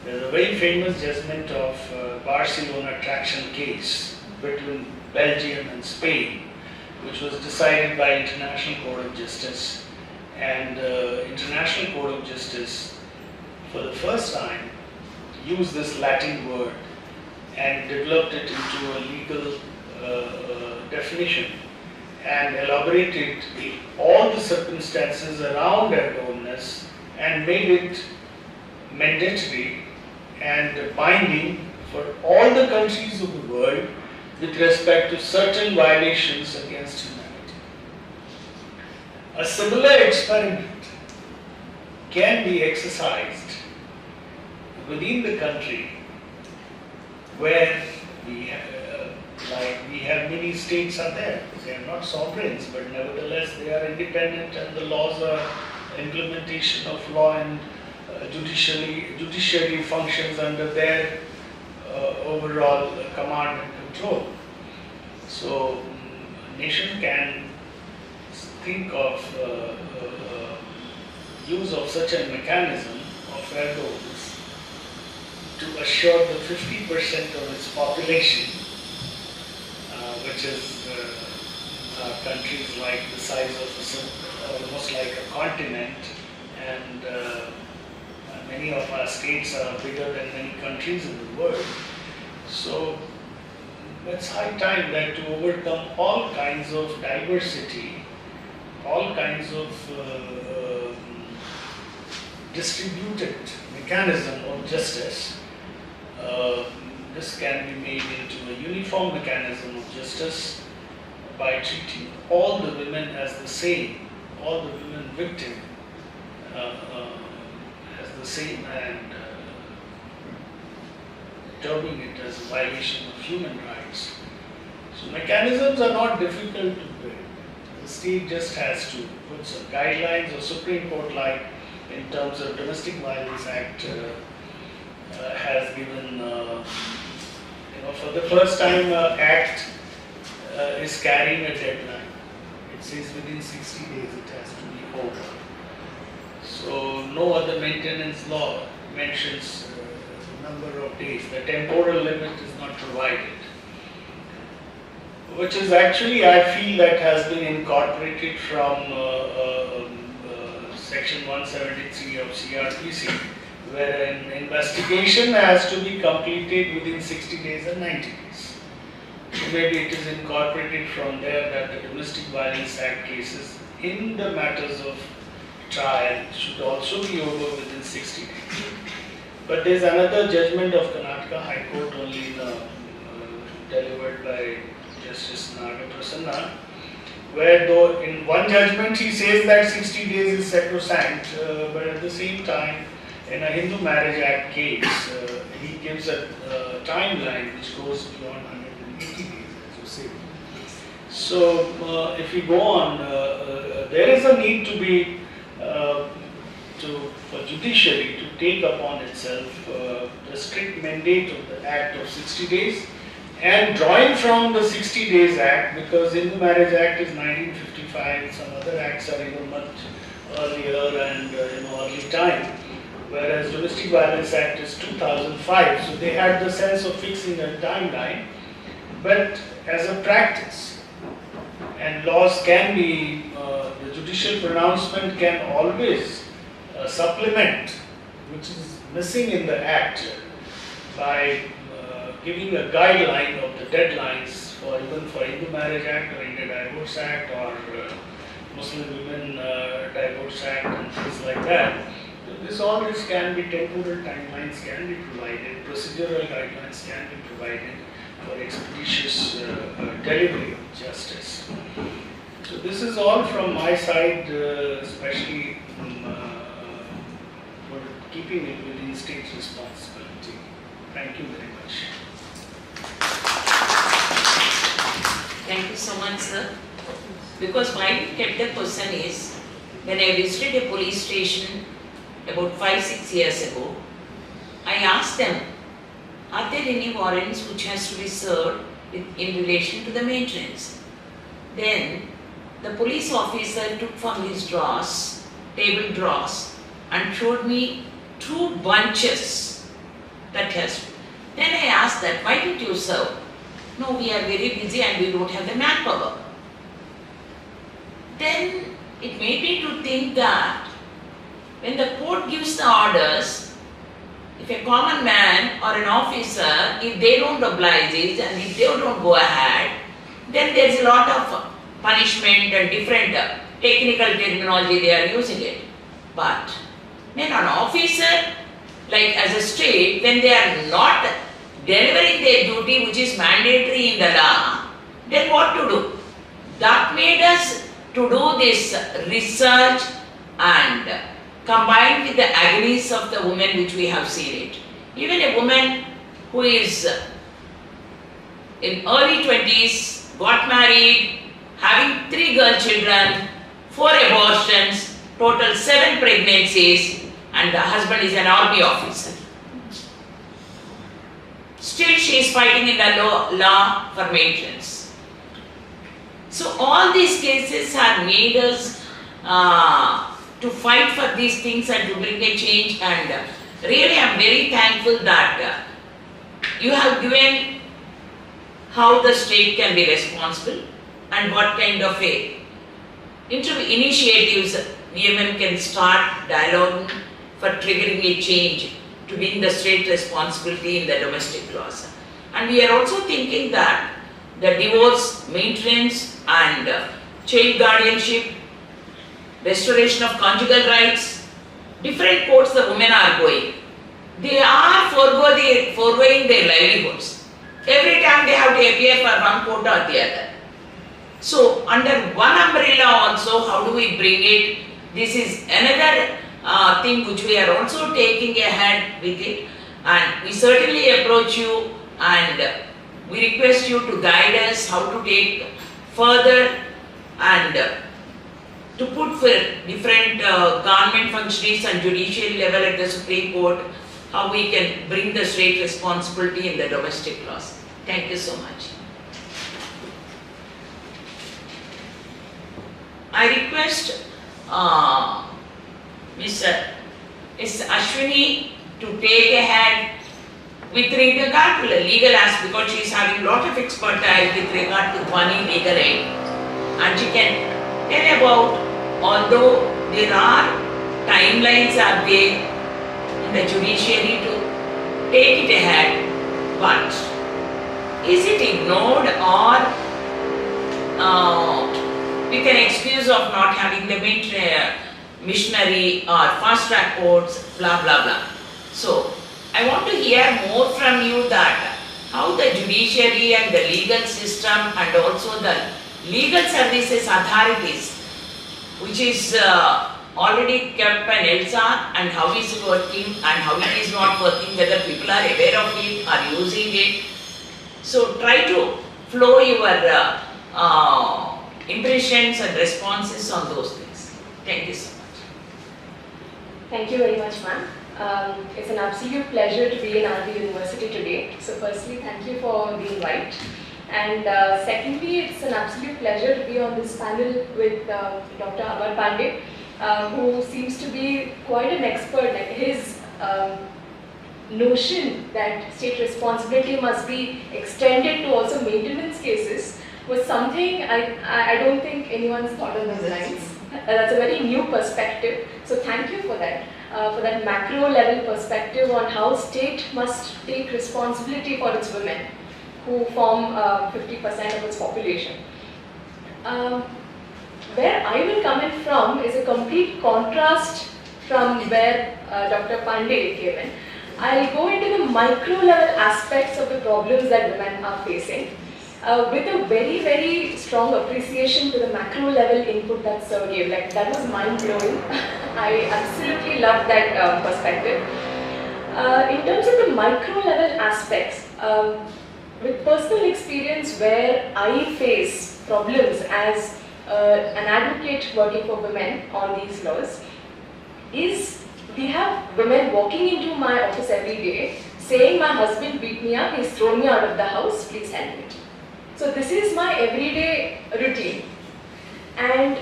Speaker 6: there's a very famous judgment of Barcelona traction case between Belgium and Spain, which was decided by International Court of Justice. And International Court of Justice, for the first time, used this Latin word and developed it into a legal definition and elaborated all the circumstances around erga omnes and made it mandatory and binding for all the countries of the world with respect to certain violations against humanity. A similar experiment can be exercised within the country where we have many states are there. They are not sovereigns, but nevertheless they are independent, and the laws are implementation of law, and judiciary functions under their overall command and control. So a nation can think of use of such a mechanism of erga omnes to assure the 50% of its population, which is countries like the size of almost like a continent, and many of our states are bigger than many countries in the world. So it's high time that to overcome all kinds of diversity, all kinds of distributed mechanism of justice, this can be made into a uniform mechanism of justice by treating all the women as the same, all the women victim as the same, and terming it as a violation of human rights. So mechanisms are not difficult to build. The state just has to put some guidelines, or Supreme Court, like in terms of Domestic Violence Act, has given, for the first time Act is carrying a deadline. It says within 60 days it has to be over. So no other maintenance law mentions the number of days. The temporal limit is not provided. which is actually, I feel, that has been incorporated from section 173 of CRPC, where an investigation has to be completed within 60 days and 90 days. So maybe it is incorporated from there that the Domestic Violence Act cases in the matters of trial should also be over within 60 days. But there is another judgment of Karnataka High Court only delivered by Justice Naga Prasanna, where though in one judgment he says that 60 days is sacrosanct, but at the same time in a Hindu Marriage Act case, he gives a timeline which goes beyond 180 days, as you say. So if we go on, there is a need to be for judiciary to take upon itself the strict mandate of the Act of 60 days, and drawing from the 60 Days Act, because Hindu Marriage Act is 1955, some other acts are even much earlier and early time, whereas Domestic Violence Act is 2005, so they had the sense of fixing a timeline, but as a practice, and laws can be, the judicial pronouncement can always supplement, which is missing in the Act, by giving a guideline of the deadlines for even for Hindu Marriage Act or India Divorce Act or Muslim Women Divorce Act and things like that. All this can be, temporal timelines can be provided, procedural guidelines can be provided for expeditious delivery of justice. So this is all from my side, especially for keeping it within state's responsibility. Thank you very much.
Speaker 3: Thank you so much, sir. Because why we kept the question is, when I visited a police station about 5-6 years ago, I asked them, are there any warrants which has to be served in relation to the maintenance? Then the police officer took from his drawers, table drawers, and showed me 2 bunches that has to. Then I asked that, why did you serve? No, we are very busy and we don't have the manpower. Then it made me to think that when the court gives the orders, if a common man or an officer, if they don't oblige it and if they don't go ahead, then there is a lot of punishment and different technical terminology they are using it. But when an officer, like as a state, when they are not delivering their duty which is mandatory in the law, then what to do? That made us to do this research and combined with the agonies of the woman which we have seen it. Even a woman who is in early 20s, got married, having 3 girl children, 4 abortions, total 7 pregnancies, and the husband is an army officer. Still she is fighting in the law for maintenance. So all these cases have made us to fight for these things and to bring a change, and really I am very thankful that you have given how the state can be responsible and what kind of initiatives VMM can start dialogue for triggering a change to win the state responsibility in the domestic laws. And we are also thinking that the divorce, maintenance and child guardianship, restoration of conjugal rights, different courts the women are going. They are foregoing their livelihoods. Every time they have to appear for one court or the other. So under one umbrella also, how do we bring it? This is another thing which we are also taking ahead with it, and we certainly approach you and we request you to guide us how to take further and to put for different government functionaries and judicial level at the Supreme Court, how we can bring the state responsibility in the domestic laws. Thank you so much. I request Ms. Ashwini to take ahead with regard to the legal aspect, because she is having lot of expertise with regard to Dhwani legal aid, and she can tell about, although there are timelines are there in the judiciary to take it ahead, but is it ignored or with an excuse of not having the missionary or fast track courts, blah blah blah. So I want to hear more from you that how the judiciary and the legal system and also the legal services authorities, which is already kept an LSR, and how is it working and how it is not working, whether people are aware of it, are using it. So try to flow your impressions and responses on those things. Thank you so much.
Speaker 7: Thank you very much, ma'am. It's an absolute pleasure to be in RV University today. So firstly, thank you for the invite. And secondly, it's an absolute pleasure to be on this panel with Dr. Amar Pandey, who seems to be quite an expert. Like his notion that state responsibility must be extended to also maintenance cases was something I don't think anyone's thought on those lines. That's a very new perspective. So thank you for that macro level perspective on how state must take responsibility for its women, who form 50% of its population. Where I will come in from is a complete contrast from where Dr. Pandey came in. I'll go into the micro level aspects of the problems that women are facing with a very, very strong appreciation to the macro level input that Sir gave. Like, that was mind-blowing. I absolutely love that perspective. In terms of the micro level aspects, with personal experience where I face problems as an advocate working for women on these laws, is we have women walking into my office every day saying, my husband beat me up, he's thrown me out of the house, please help me. So this is my everyday routine. And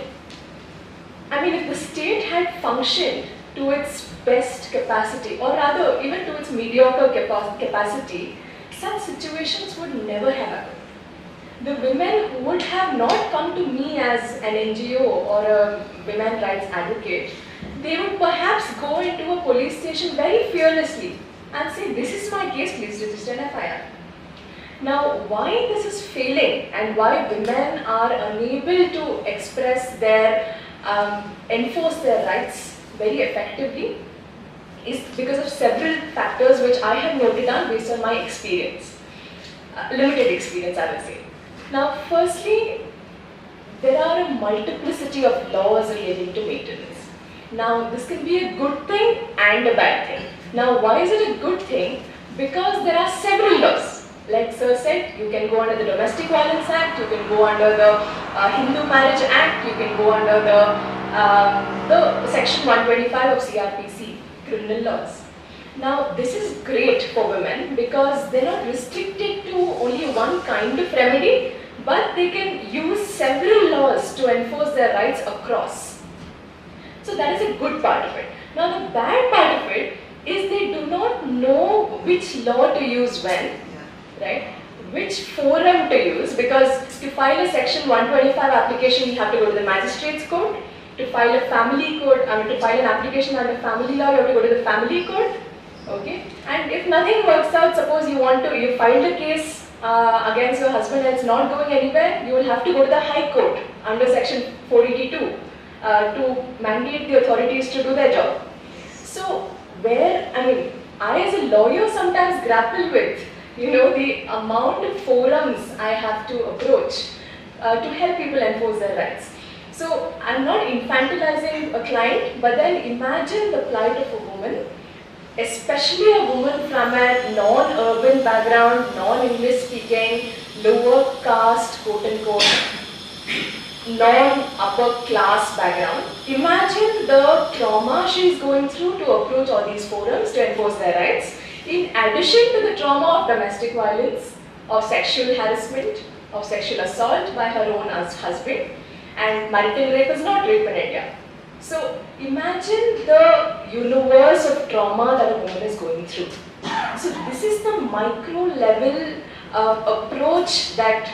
Speaker 7: I mean, if the state had functioned to its best capacity, or rather even to its mediocre capacity, such situations would never have happened. The women would have not come to me as an NGO or a women's rights advocate. They would perhaps go into a police station very fearlessly and say, this is my case, please register an FIR. Now, why this is failing and why women are unable to express their, enforce their rights very effectively is because of several factors which I have noted down based on my experience, limited experience I will say. Now, firstly, there are a multiplicity of laws relating to maintenance. Now, this can be a good thing and a bad thing. Now, why is it a good thing? Because there are several laws. Like Sir said, you can go under the Domestic Violence Act, you can go under the Hindu Marriage Act, you can go under the Section 125 of CRPC, criminal laws. Now, this is great for women because they're not restricted to only one kind of remedy, but they can use several laws to enforce their rights across. So that is a good part of it. Now, the bad part of it is they do not know which law to use when, right? Which forum to use, because to file a Section 125 application, you have to go to the Magistrates Court. To file a family court, to file an application under family law, you have to go to the family court. Okay, and if nothing works out, suppose you filed a case against your husband and it's not going anywhere, you will have to go to the High Court under Section 482 to mandate the authorities to do their job. So, I as a lawyer sometimes grapple with, the amount of forums I have to approach to help people enforce their rights. So, I'm not infantilizing a client, but then imagine the plight of a woman, especially a woman from a non-urban background, non-English speaking, lower caste, quote unquote, non-upper class background. Imagine the trauma she is going through to approach all these forums to enforce their rights, in addition to the trauma of domestic violence, of sexual harassment, of sexual assault by her own husband, and marital rape is not rape in India. So imagine the universe of trauma that a woman is going through. So this is the micro level approach that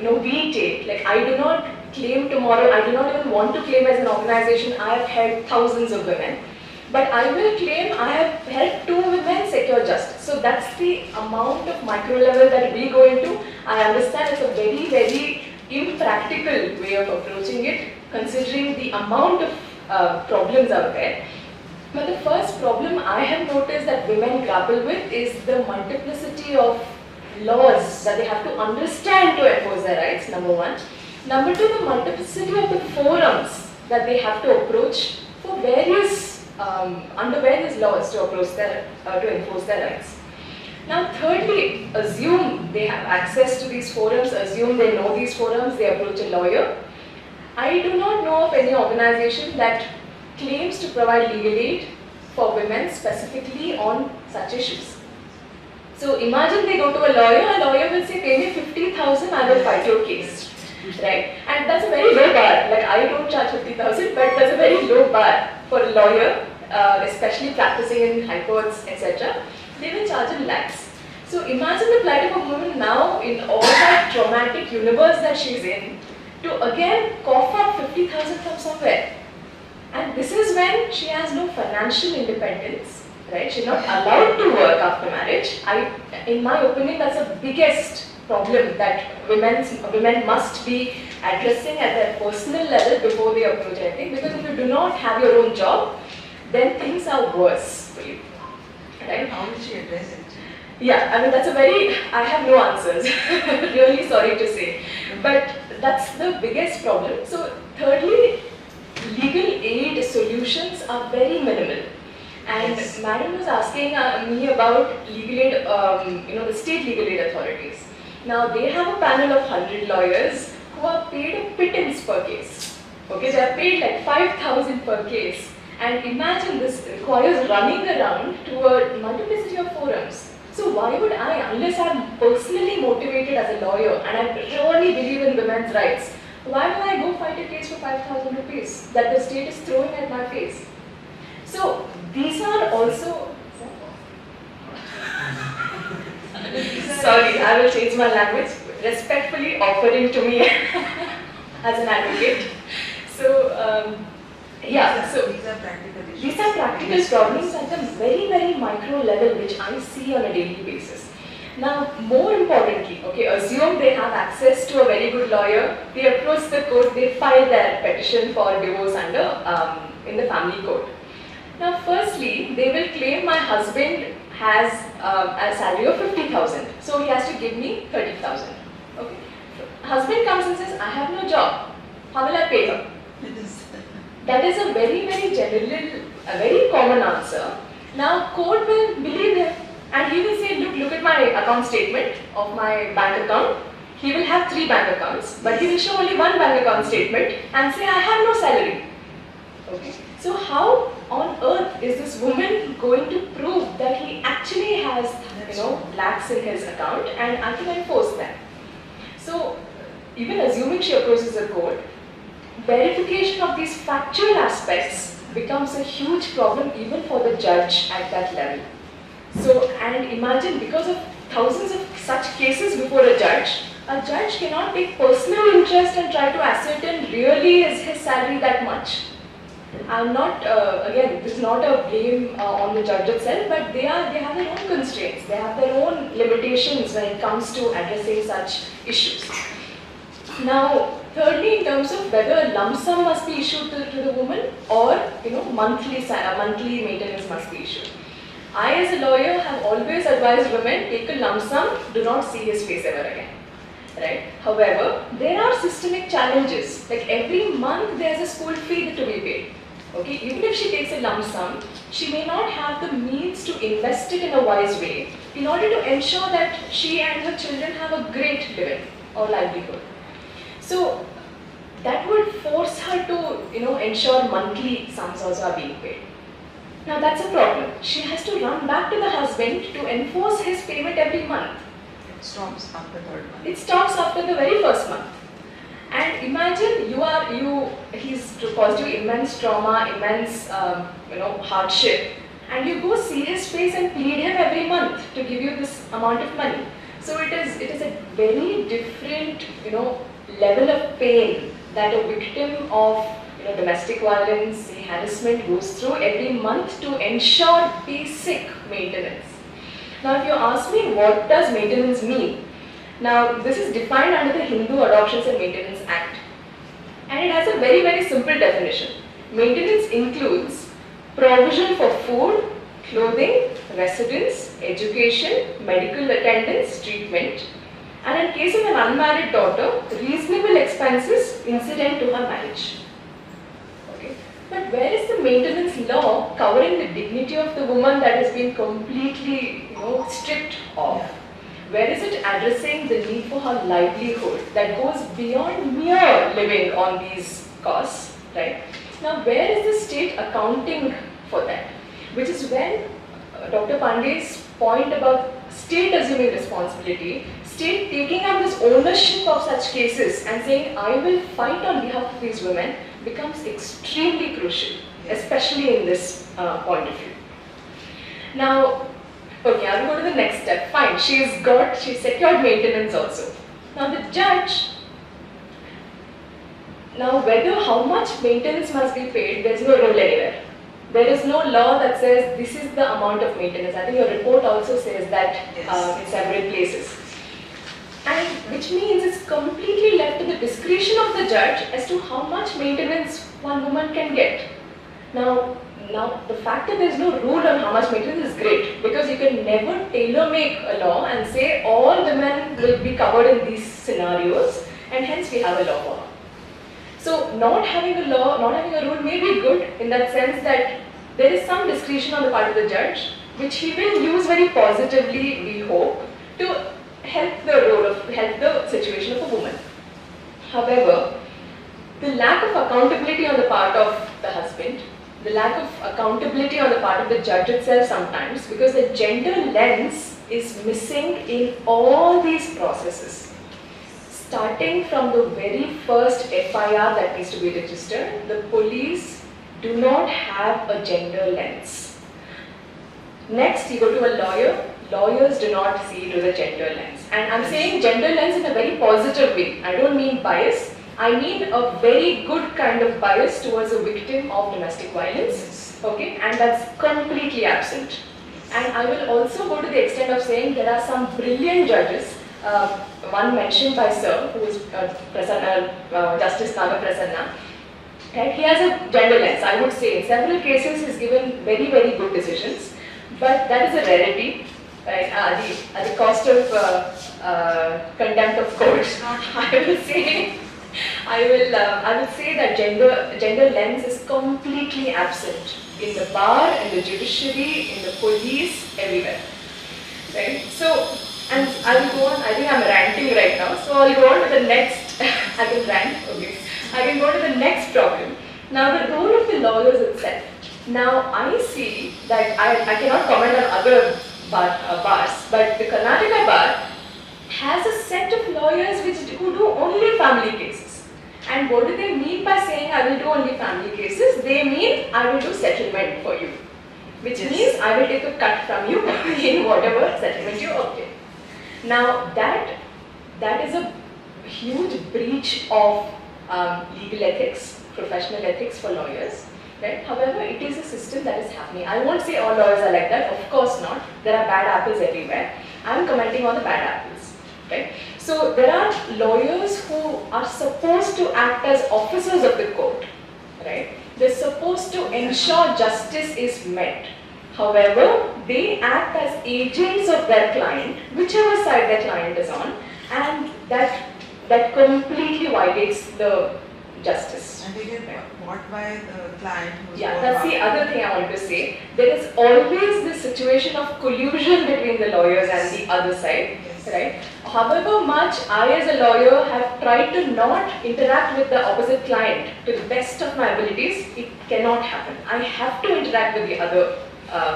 Speaker 7: we take. Like, I do not claim tomorrow, I do not even want to claim as an organization I have helped thousands of women, but I will claim I have helped 2 women secure justice. So that's the amount of micro level that we go into. I understand it's a very, very impractical way of approaching it, considering the amount of problems out there. But the first problem I have noticed that women grapple with is the multiplicity of laws that they have to understand to enforce their rights, number one. Number two, the multiplicity of the forums that they have to approach for various, under various laws to approach to enforce their rights. Now thirdly, assume they have access to these forums, assume they know these forums, they approach a lawyer. I do not know of any organization that claims to provide legal aid for women specifically on such issues. So imagine they go to a lawyer will say, pay me 50,000, I will fight your case, right? And that's a very low bar. Like, I don't charge 50,000, but that's a very low bar for a lawyer, especially practicing in high courts, etc. They will charge in lakhs. So imagine the plight of a woman now in all that traumatic universe that she's in, to again cough up 50,000 from somewhere. And this is when she has no financial independence, right? She's not allowed to work after marriage. In my opinion, that's the biggest problem that women must be addressing at their personal level before they approach anything. Because if you do not have your own job, then things are worse for you, right?
Speaker 2: How will she address it?
Speaker 7: Yeah, I mean, that's a very, I have no answers, really sorry to say. But that's the biggest problem. So thirdly, legal aid solutions are very minimal. And
Speaker 2: Yes.
Speaker 7: Madam was asking me about legal aid, the state legal aid authorities. Now they have a panel of 100 lawyers who are paid a pittance per case. Okay, they are paid like 5,000 per case. And imagine this requires running around to a multiplicity of forums. So why would I, unless I'm personally motivated as a lawyer and I really believe in women's rights, why will I go fight a case for 5,000 rupees that the state is throwing at my face? So these are also, sorry, I will change my language, respectfully offering to me as an advocate. So yeah, so
Speaker 2: these are practical issues.
Speaker 7: these are practical problems at a very, very micro level which I see on a daily basis. Now, more importantly, okay, assume they have access to a very good lawyer, they approach the court, they file their petition for divorce under in the family court. Now, firstly, they will claim my husband has a salary of 50,000, so he has to give me 30,000. Okay, husband comes and says, I have no job. How will I pay her? That is a very, very general, a very common answer. Now, court will believe him and he will say, look at my account statement of my bank account. He will have 3 bank accounts, but he will show only 1 bank account statement and say, I have no salary. Okay. So how on earth is this woman going to prove that he actually has, lakhs in his account and I can enforce that? So, even assuming she approaches a court, verification of these factual aspects becomes a huge problem even for the judge at that level. So, and imagine, because of thousands of such cases before a judge cannot take personal interest and try to ascertain really is his salary that much. I'm not, again, this is not a blame on the judge itself, but they have their own constraints, they have their own limitations when it comes to addressing such issues. Now, thirdly, in terms of whether a lump sum must be issued to the woman or monthly maintenance must be issued. I, as a lawyer, have always advised women, take a lump sum, do not see his face ever again. Right? However, there are systemic challenges. Like every month, there is a school fee to be paid. Okay, even if she takes a lump sum, she may not have the means to invest it in a wise way in order to ensure that she and her children have a great living or livelihood. So that would force her to, ensure monthly sums also are being paid. Now that's a problem. She has to run back to the husband to enforce his payment every month.
Speaker 2: It stops after 3rd month.
Speaker 7: It stops after the very first month. And imagine he's caused you immense trauma, immense, hardship. and you go see his face and plead him every month to give you this amount of money. So it is a very different, level of pain that a victim of domestic violence, harassment goes through every month to ensure basic maintenance. Now, if you ask me what does maintenance mean, now this is defined under the Hindu Adoptions and Maintenance Act, and it has a very, very simple definition. Maintenance includes provision for food, clothing, residence, education, medical attendance, treatment, and in case of an unmarried daughter, reasonable expenses incident to her marriage. Okay. But where is the maintenance law covering the dignity of the woman that has been completely, stripped off? Where is it addressing the need for her livelihood that goes beyond mere living on these costs, right? Now, where is the state accounting for that? Which is when Dr. Pandey's point about state assuming responsibility, state taking up this ownership of such cases and saying, I will fight on behalf of these women, becomes extremely crucial, especially in this point of view. Now, okay, I will go to the next step. Fine, she's secured maintenance also. Now the judge, how much maintenance must be paid, there's no rule anywhere. There is no law that says this is the amount of maintenance. I think your report also says that in several places. And which means it's completely left to the discretion of the judge as to how much maintenance one woman can get. Now the fact that there is no rule on how much maintenance is great, because you can never tailor-make a law and say all women will be covered in these scenarios, and hence we have a law for her. So not having a law, not having a rule may be good in that sense that there is some discretion on the part of the judge, which he will use very positively, we hope, to help the situation of a woman. However, the lack of accountability on the part of the husband, the lack of accountability on the part of the judge itself sometimes, because the gender lens is missing in all these processes. Starting from the very first FIR that needs to be registered, the police do not have a gender lens. Next, you go to a lawyer, lawyers do not see to the gender lens. And I'm saying gender lens in a very positive way. I don't mean bias. I mean a very good kind of bias towards a victim of domestic violence, okay, and that's completely absent. And I will also go to the extent of saying there are some brilliant judges, one mentioned by Sir, who is Justice Naga Prasanna, and he has a gender lens. I would say in several cases he's given very, very good decisions, but that is a rarity, right, at the cost of contempt of court. I will say that gender lens is completely absent in the bar, in the judiciary, in the police, everywhere. Right? So, and I will go on. I think I'm ranting right now. So I'll go on to the next. I can rant. Okay. I can go to the next problem. Now the role of the lawyers itself. Now I see that I cannot comment on other bars, but the Karnataka bar has a set of lawyers who do only family cases. And what do they mean by saying I will do only family cases? They mean I will do settlement for you. Which means I will take a cut from you in whatever settlement you obtain. Now that is a huge breach of legal ethics, professional ethics for lawyers. Right? However, it is a system that is happening. I won't say all lawyers are like that, of course not. There are bad apples everywhere. I am commenting on the bad apples. Right? So there are lawyers who are supposed to act as officers of the court. Right? They're supposed to ensure justice is met. However, they act as agents of their client, whichever side their client is on, and that completely violates the justice.
Speaker 2: And they get bought by the client who's
Speaker 7: that's the other thing I want to say. There is always this situation of collusion between the lawyers and the other side, right? However much I as a lawyer have tried to not interact with the opposite client to the best of my abilities, it cannot happen. I have to interact with the other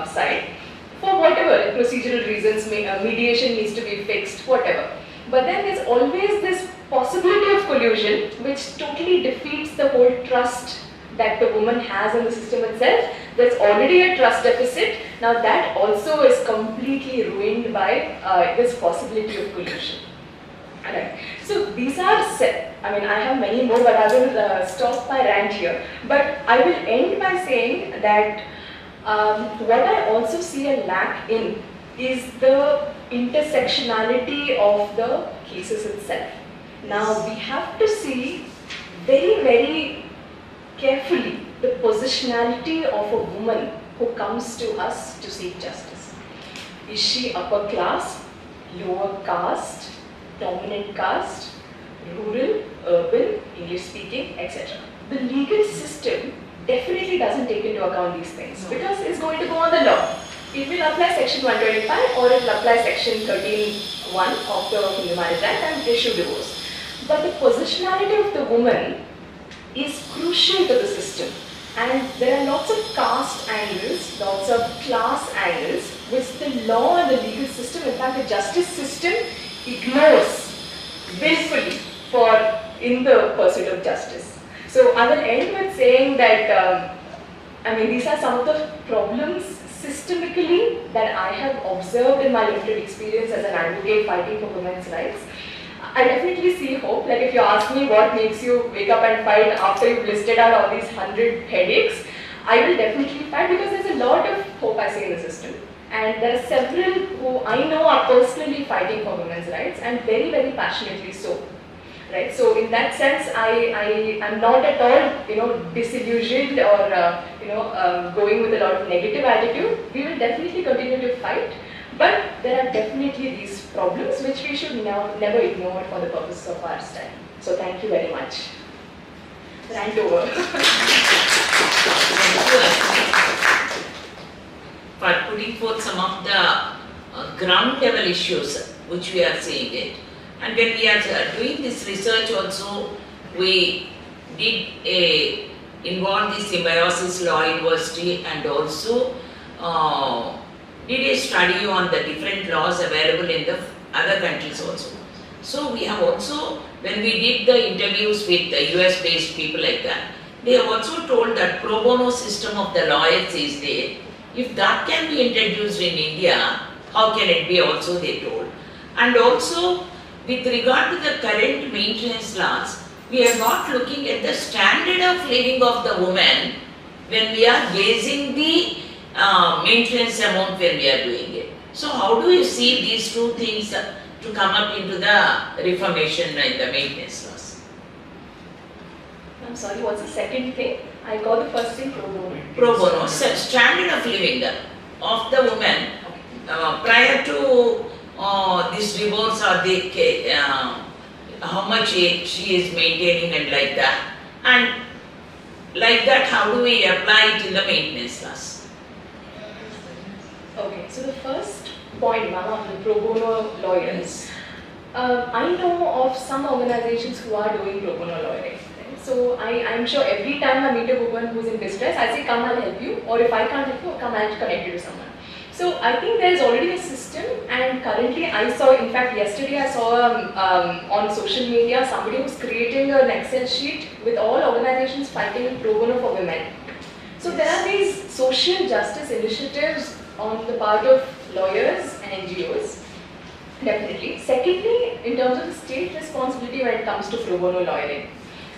Speaker 7: side for whatever procedural reasons, mediation needs to be fixed, whatever. But then there's always this possibility of collusion which totally defeats the whole trust that the woman has in the system itself. There's already a trust deficit. Now that also is completely ruined by this possibility of collusion. Alright. So these are set. I mean, I have many more, but I will stop my rant here. But I will end by saying that what I also see a lack in is the intersectionality of the cases itself. Now we have to see very, very carefully the positionality of a woman who comes to us to seek justice. Is she upper class, lower caste, dominant caste, rural, urban, English speaking, etc. The legal system definitely doesn't take into account these things because it's going to go on the law. It will apply section 125 or it will apply section 13(1) of the Hindu Marriage Act and issue divorce. But the positionality of the woman is crucial to the system, and there are lots of caste angles, lots of class angles which the law and the legal system, in fact the justice system, ignores willfully in the pursuit of justice. So I will end with saying that I mean, these are some of the problems systemically that I have observed in my limited experience as an advocate fighting for women's rights. I definitely see hope. Like if you ask me what makes you wake up and fight after you've listed out all these 100 headaches, I will definitely fight because there's a lot of hope I see in the system. And there are several who I know are personally fighting for women's rights and very, very passionately so. Right? So in that sense, I am not at all, disillusioned or, going with a lot of negative attitude. We will definitely continue to fight. But there are definitely these problems which we should never ignore for the purpose of our study. So thank you very much. Rant over.
Speaker 3: For putting forth some of the ground level issues which we are seeing it. And when we are doing this research also, we did involve the Symbiosis Law University and also did a study on the different laws available in the other countries also. So we have also, when we did the interviews with the US based people like that, they have also told that pro bono system of the lawyers is there. If that can be introduced in India, how can it be also, they told. And also, with regard to the current maintenance laws, we are not looking at the standard of living of the woman when we are raising the maintenance amount when we are doing it. So how do you see these two things to come up into the reformation and the maintenance laws?
Speaker 7: I'm sorry, what's the second thing? I got the first thing, pro bono.
Speaker 3: Pro bono, standard of living of the woman prior to this divorce or the how much she is maintaining and like that. And like that, how do we apply it in the maintenance laws?
Speaker 7: Okay, so the first point, ma'am, on the pro bono lawyers. I know of some organizations who are doing pro bono lawyering. So I'm sure every time I meet a woman who's in distress, I say, come, I'll help you. Or if I can't help you, come, I'll connect you to someone. So I think there's already a system, and currently I saw, in fact yesterday I saw on social media somebody who's creating an Excel sheet with all organizations fighting pro bono for women. So there are these social justice initiatives on the part of lawyers and NGOs, definitely. Secondly, in terms of the state responsibility when it comes to pro bono lawyering,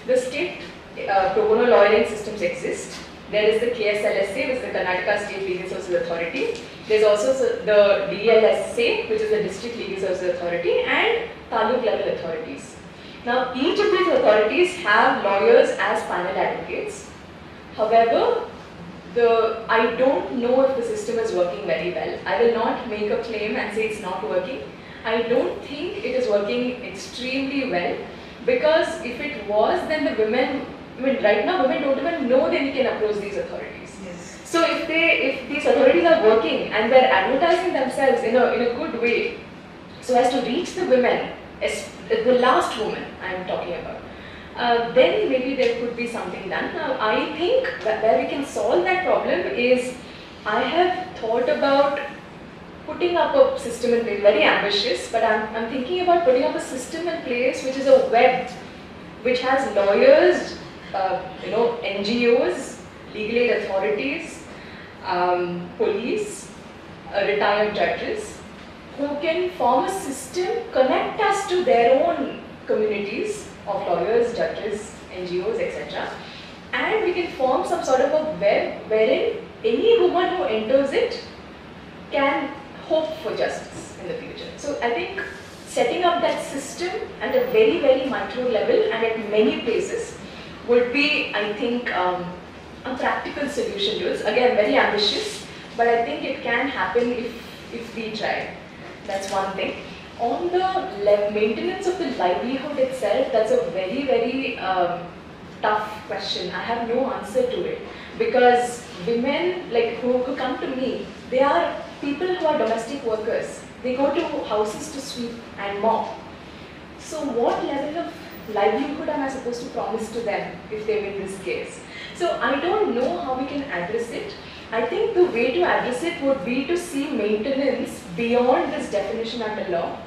Speaker 7: the state pro bono lawyering systems exist. There is the KSLSA, which is the Karnataka State Legal Services Authority. There's also the DLSA, which is the District Legal Services Authority, and Taluk level authorities. Now, each of these authorities have lawyers as panel advocates. However, I don't know if the system is working very well. I will not make a claim and say it's not working. I don't think it is working extremely well, because if it was, then the women, right now women don't even know that we can approach these authorities.
Speaker 2: Yes.
Speaker 7: So if these authorities are working and they're advertising themselves in a good way, so as to reach the women, the last woman I am talking about, then maybe there could be something done. Now I think that where we can solve that problem is, I have thought about putting up a system in place, very ambitious, but I'm thinking about putting up a system in place which is a web, which has lawyers NGOs, legal aid authorities, police, retired judges, who can form a system, connect us to their own communities of lawyers, judges, NGOs, etc. And we can form some sort of a web wherein any woman who enters it can hope for justice in the future. So I think setting up that system at a very, very micro level and at many places would be, I think, a practical solution to this. Again, very ambitious, but I think it can happen if we try. That's one thing. On the maintenance of the livelihood itself, that's a very, very tough question. I have no answer to it, because women like who come to me, they are people who are domestic workers. They go to houses to sweep and mop. So what level of livelihood am I supposed to promise to them if they win this case? So I don't know how we can address it. I think the way to address it would be to see maintenance beyond this definition under law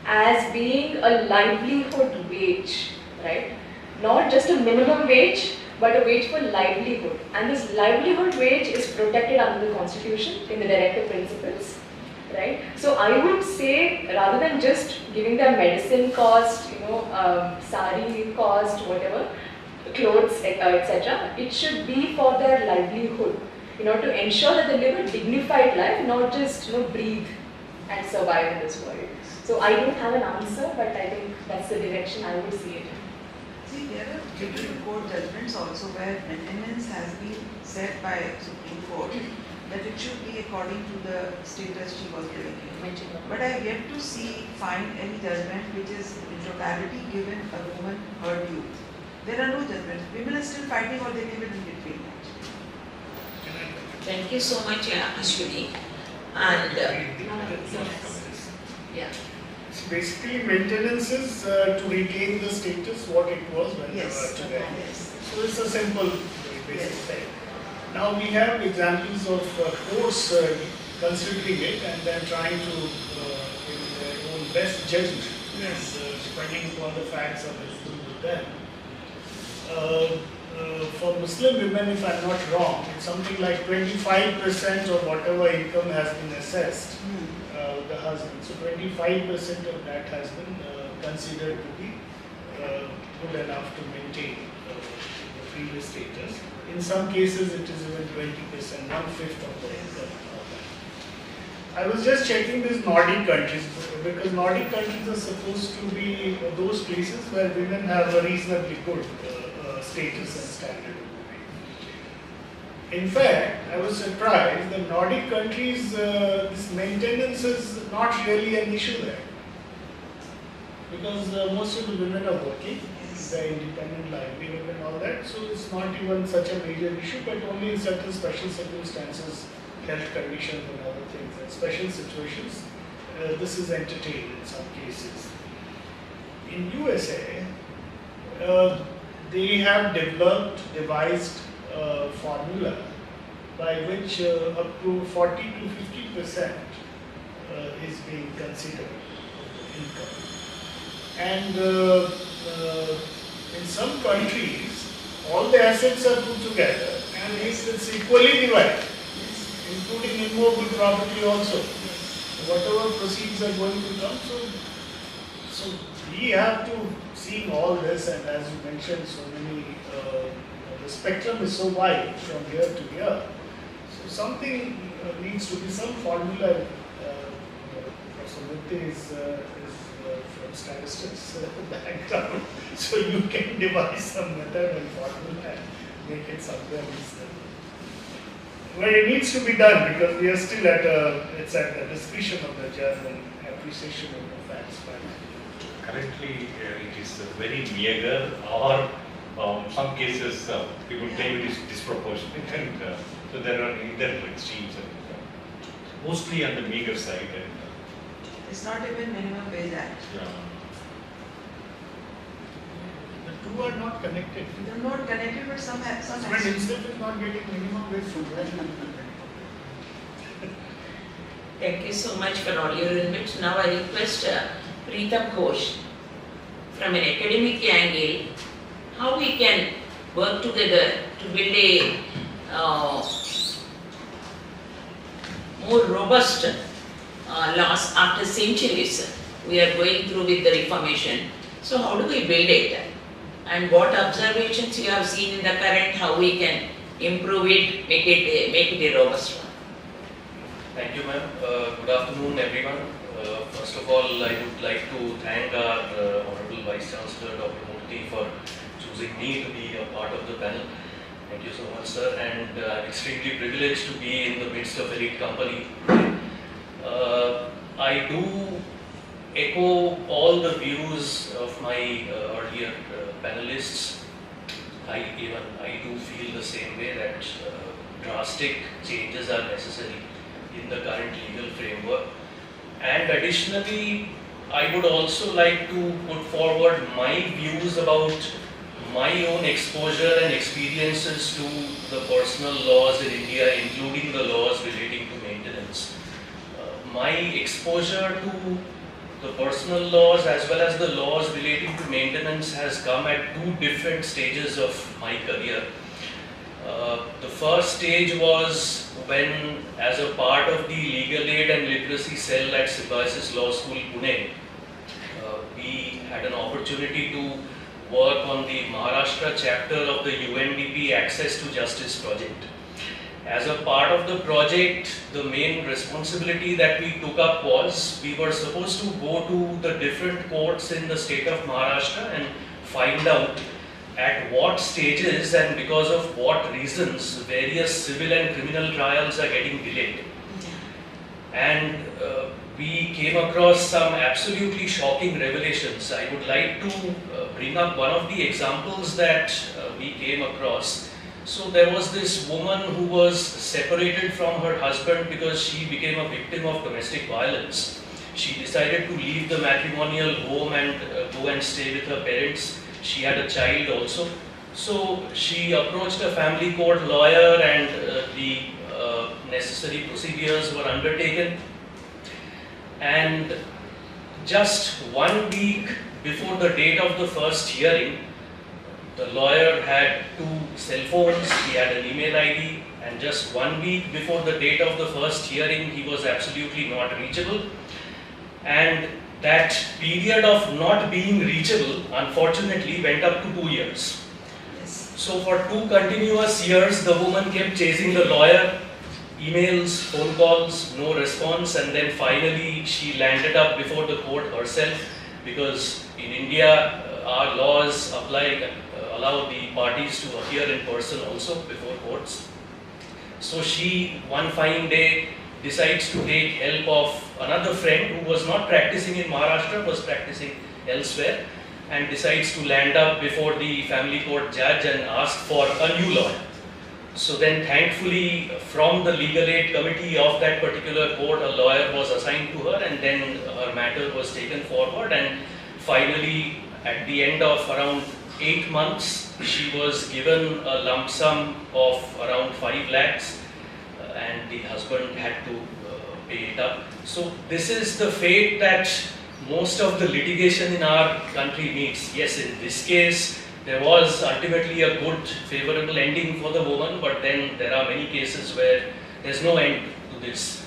Speaker 7: as being a livelihood wage, right? Not just a minimum wage, but a wage for livelihood. And this livelihood wage is protected under the Constitution in the Directive Principles, right? So I would say, rather than just giving them medicine cost, sari cost, whatever, clothes, etc., it should be for their livelihood, to ensure that they live a dignified life, not just breathe and survive in this world. So I don't have an answer, but I think that's the direction I would see it.
Speaker 2: See, there are different court judgments also where maintenance has been said by Supreme Court that it should be according to the status she was living in. But I have yet to find any judgment which is in totality given a woman her due. There are no judgments. Women are still fighting or they live in between.
Speaker 3: Thank you so much, Ashwini. And yeah.
Speaker 6: So basically, maintenance is to regain the status what it was when they were together.
Speaker 2: Yes.
Speaker 6: So it's a simple, basic thing. Now we have examples of courts considering it and then trying to, in their own best judgment, depending upon the facts available with them. For Muslim women, if I'm not wrong, it's something like 25% of whatever income has been assessed the husband. So 25% of that has been considered to be good enough to maintain the previous status. In some cases, it is even 20%, 1/5 of the income. I was just checking these Nordic countries because Nordic countries are supposed to be those places where women have a reasonably good status and standard of living. In fact, I was surprised that Nordic countries, this maintenance is not really an issue there because most of the women are working, they're independent livelihood and all that, so it's not even such a major issue, but only in certain special circumstances, health conditions and other things, and special situations, this is entertained in some cases. In USA, they have devised a formula by which up to 40 to 50% is being considered income. And in some countries, all the assets are put together and it's equally divided, including immobile property also. Whatever proceeds are going to come, so we have to see all this, and as you mentioned, so many, the spectrum is so wide from here to here. So something needs to be some formula. Professor Murthy is from statistics background, so you can devise some method and formula and make it somewhere reasonable. Well, it needs to be done because we are still it's at the discretion of the judge and appreciation of the facts.
Speaker 4: Currently, it is very meager, or some cases people claim it is disproportionate, and so there are either extremes, and mostly on the meager side. And,
Speaker 2: it's not even minimum wage act.
Speaker 6: The two are not connected.
Speaker 2: They're not connected, but some
Speaker 6: Husband himself is not getting minimum wage food.
Speaker 3: thank you so much for all your inputs. Now I request Pritam Ghosh, from an academic angle, how we can work together to build a more robust laws after centuries we are going through with the reformation. So how do we build it? And what observations you have seen in the current, how we can improve it, make it a robust one?
Speaker 8: Thank you, ma'am. Good afternoon, everyone. First of all, I would like to thank our Honorable Vice-Chancellor, Dr. Murthy, for choosing me to be a part of the panel. Thank you so much, sir. And I'm extremely privileged to be in the midst of elite company. I do echo all the views of my earlier panelists. I do feel the same way that drastic changes are necessary in the current legal framework. And additionally, I would also like to put forward my views about my own exposure and experiences to the personal laws in India, including the laws relating to maintenance. My exposure to the personal laws as well as the laws relating to maintenance has come at two different stages of my career. The first stage was when, as a part of the Legal Aid and Literacy Cell at Symbiosis Law School, Pune, we had an opportunity to work on the Maharashtra chapter of the UNDP Access to Justice project. As a part of the project, the main responsibility that we took up was we were supposed to go to the different courts in the state of Maharashtra and find out at what stages and because of what reasons various civil and criminal trials are getting delayed. And we came across some absolutely shocking revelations. I would like to bring up one of the examples that we came across. So there was this woman who was separated from her husband because she became a victim of domestic violence. She decided to leave the matrimonial home and go and stay with her parents. She had a child also. So she approached a family court lawyer and the necessary procedures were undertaken. And just 1 week before the date of the first hearing, the lawyer had 2 cell phones, he had an email ID, and just 1 week before the date of the first hearing, he was absolutely not reachable. And that period of not being reachable, unfortunately, went up to 2 years.
Speaker 2: Yes.
Speaker 8: So for 2 continuous years, the woman kept chasing the lawyer, emails, phone calls, no response, and then finally she landed up before the court herself, because in India, our laws allow the parties to appear in person also before courts. So she, one fine day, decides to take help of another friend who was not practicing in Maharashtra, was practicing elsewhere, and decides to land up before the family court judge and ask for a new lawyer. So then thankfully from the legal aid committee of that particular court, a lawyer was assigned to her, and then her matter was taken forward, and finally at the end of around 8 months, she was given a lump sum of around 5 lakhs and the husband had to pay it up. So this is the fate that most of the litigation in our country meets. Yes, in this case, there was ultimately a good, favorable ending for the woman, but then there are many cases where there's no end to this.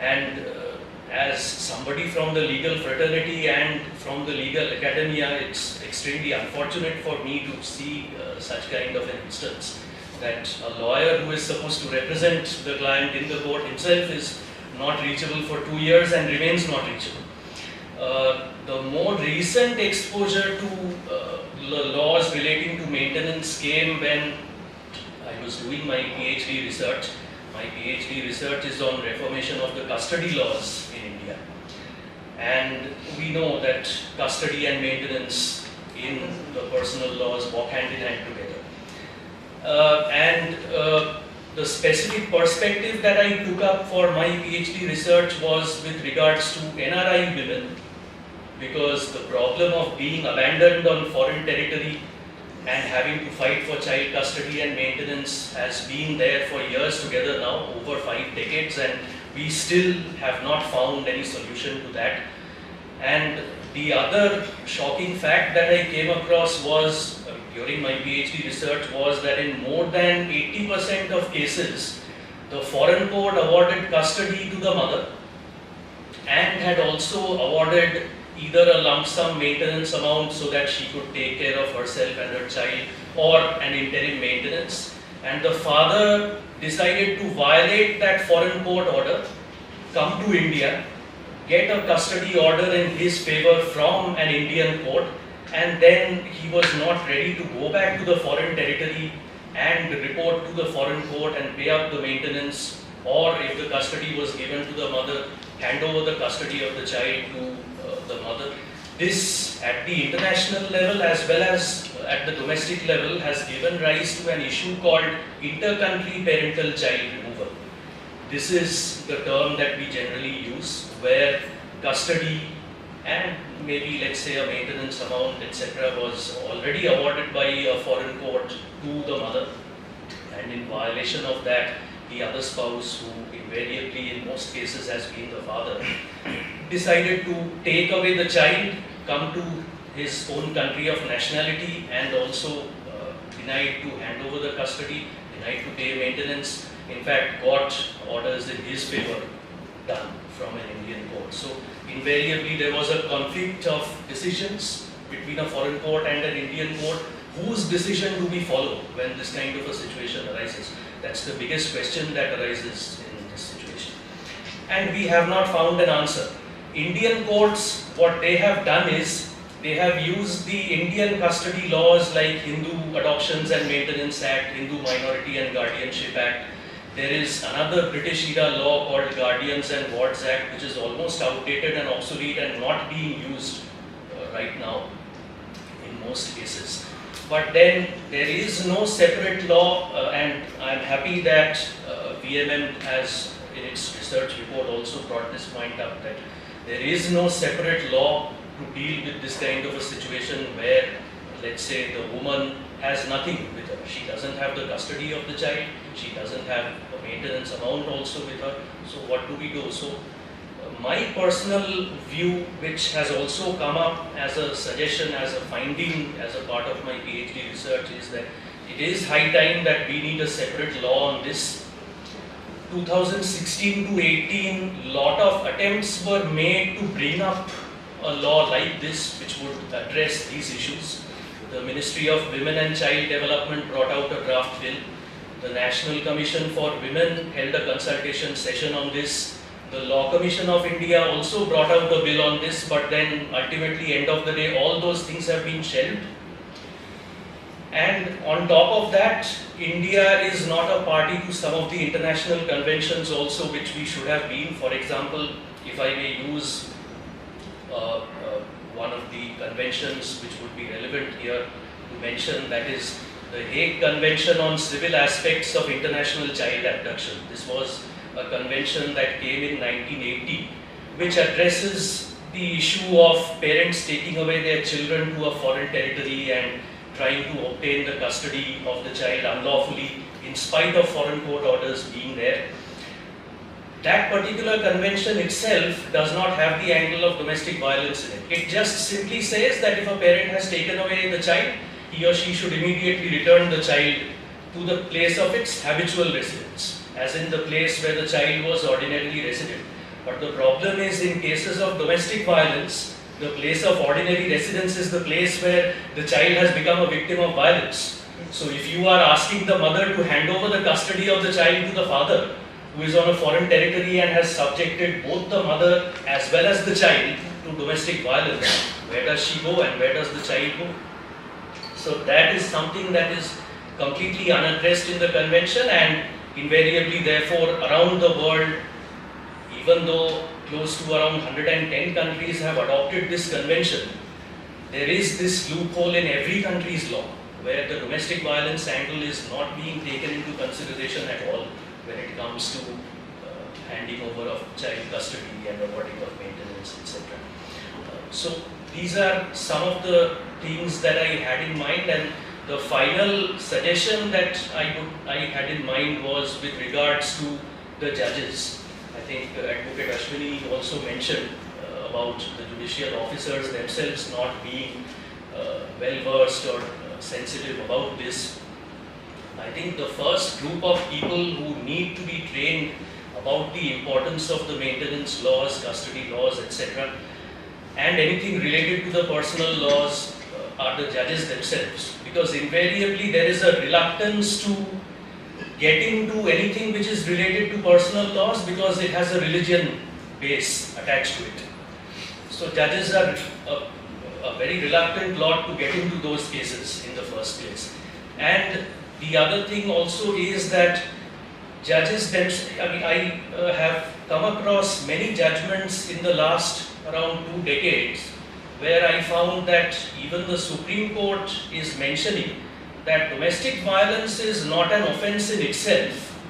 Speaker 8: And as somebody from the legal fraternity and from the legal academia, it's extremely unfortunate for me to see such kind of an instance, that a lawyer who is supposed to represent the client in the court himself is not reachable for 2 years and remains not reachable. The more recent exposure to laws relating to maintenance came when I was doing my PhD research. My PhD research is on reformation of the custody laws in India. And we know that custody and maintenance in the personal laws walk hand in hand together. The specific perspective that I took up for my PhD research was with regards to NRI women, because the problem of being abandoned on foreign territory and having to fight for child custody and maintenance has been there for years together now, over 5 decades, and we still have not found any solution to that. And the other shocking fact that I came across was during my PhD research was that in more than 80% of cases, the foreign court awarded custody to the mother and had also awarded either a lump sum maintenance amount so that she could take care of herself and her child, or an interim maintenance. And the father decided to violate that foreign court order, come to India, get a custody order in his favor from an Indian court, and then he was not ready to go back to the foreign territory and report to the foreign court and pay up the maintenance, or if the custody was given to the mother, hand over the custody of the child to the mother. This, at the international level as well as at the domestic level, has given rise to an issue called inter-country parental child removal. This is the term that we generally use, where custody and maybe, let's say, a maintenance amount, etc., was already awarded by a foreign court to the mother, and in violation of that, the other spouse, who invariably in most cases has been the father, decided to take away the child, come to his own country of nationality, and also denied to hand over the custody, denied to pay maintenance, in fact got orders in his favor done from an Indian court. So invariably there was a conflict of decisions between a foreign court and an Indian court. Whose decision do we follow when this kind of a situation arises? That's the biggest question that arises in this situation. And we have not found an answer. Indian courts, what they have done is, they have used the Indian custody laws like Hindu Adoptions and Maintenance Act, Hindu Minority and Guardianship Act. There is another British era law called Guardians and Wards Act, which is almost outdated and obsolete and not being used right now in most cases. But then there is no separate law, and I'm happy that VMM has in its research report also brought this point up, that there is no separate law to deal with this kind of a situation where, let's say, the woman has nothing with her. She doesn't have the custody of the child, she doesn't have a maintenance amount also with her. So what do we do? So my personal view, which has also come up as a suggestion, as a finding, as a part of my PhD research, is that it is high time that we need a separate law on this. 2016 to 18, lot of attempts were made to bring up a law like this which would address these issues. The Ministry of Women and Child Development brought out a draft bill. The National Commission for Women held a consultation session on this. The Law Commission of India also brought out a bill on this, but then ultimately, end of the day, all those things have been shelved. And on top of that, India is not a party to some of the international conventions also, which we should have been. For example, if I may use one of the conventions which would be relevant here to mention, that is the Hague Convention on Civil Aspects of International Child Abduction. This was a convention that came in 1980, which addresses the issue of parents taking away their children to a foreign territory and trying to obtain the custody of the child unlawfully in spite of foreign court orders being there. That particular convention itself does not have the angle of domestic violence in it. It just simply says that if a parent has taken away the child, he or she should immediately return the child to the place of its habitual residence, as in the place where the child was ordinarily resident. But the problem is, in cases of domestic violence, the place of ordinary residence is the place where the child has become a victim of violence. So if you are asking the mother to hand over the custody of the child to the father, who is on a foreign territory and has subjected both the mother as well as the child to domestic violence, where does she go and where does the child go? So that is something that is completely unaddressed in the convention, and invariably therefore around the world, even though close to around 110 countries have adopted this convention, there is this loophole in every country's law where the domestic violence angle is not being taken into consideration at all when it comes to handing over of child custody and awarding of maintenance, etc. So these are some of the things that I had in mind, and the final suggestion that I had in mind was with regards to the judges. I think Advocate Ashwini also mentioned about the judicial officers themselves not being well versed or sensitive about this. I think the first group of people who need to be trained about the importance of the maintenance laws, custody laws, etc., and anything related to the personal laws are the judges themselves, because invariably there is a reluctance to get into anything which is related to personal laws because it has a religion base attached to it. So judges are a very reluctant lot to get into those cases in the first place. And the other thing also is that judges themselves, I have come across many judgments in the last around 2 decades where I found that even the Supreme Court is mentioning that domestic violence is not an offense in itself.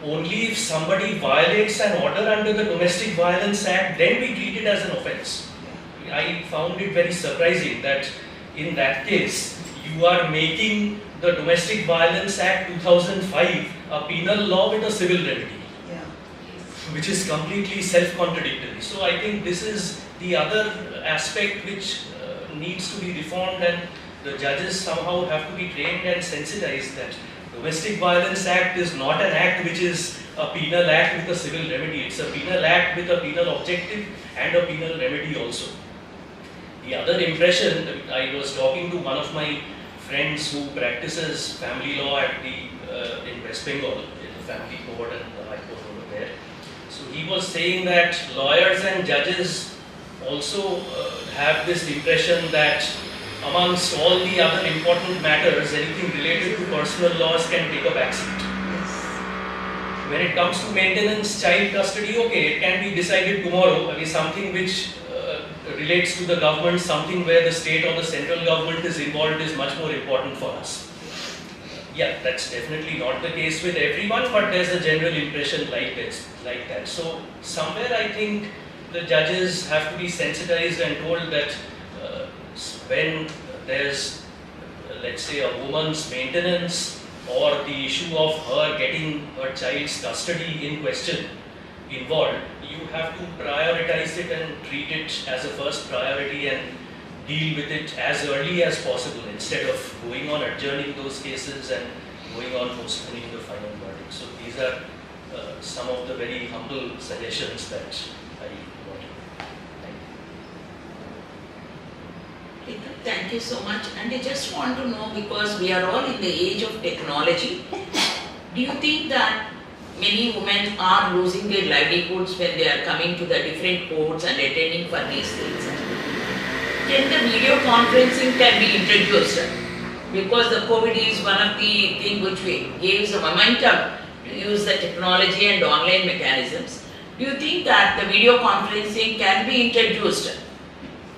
Speaker 8: Only if somebody violates an order under the Domestic Violence Act, then we treat it as an offense. I found it very surprising that in that case, you are making the Domestic Violence Act 2005 a penal law with a civil remedy,
Speaker 2: Yeah.
Speaker 8: which is completely self-contradictory. So I think this is the other aspect which needs to be reformed, and the judges somehow have to be trained and sensitized that Domestic Violence Act is not an act which is a penal act with a civil remedy. It's a penal act with a penal objective and a penal remedy also. The other impression, I was talking to one of my friends who practices family law at the in West Bengal, in the family court and the high court over there. So he was saying that lawyers and judges also have this impression that amongst all the other important matters, anything related to personal laws can take a backseat. When it comes to maintenance, child custody, okay, it can be decided tomorrow. I mean, something which relates to the government, something where the state or the central government is involved is much more important for us. Yeah, that's definitely not the case with everyone, but there's a general impression like that. So somewhere I think the judges have to be sensitized and told that when there's, let's say, a woman's maintenance or the issue of her getting her child's custody in question involved, you have to prioritize it and treat it as a first priority and deal with it as early as possible instead of going on adjourning those cases and going on postponing the final verdict. So these are some of the very humble suggestions that I wanted. Thank you.
Speaker 3: Thank you so much. And I just want to know, because we are all in the age of technology, do you think that many women are losing their livelihoods when they are coming to the different courts and attending for these things? Can the video conferencing can be introduced? Because the COVID is one of the things which gives a momentum to use the technology and online mechanisms. Do you think that the video conferencing can be introduced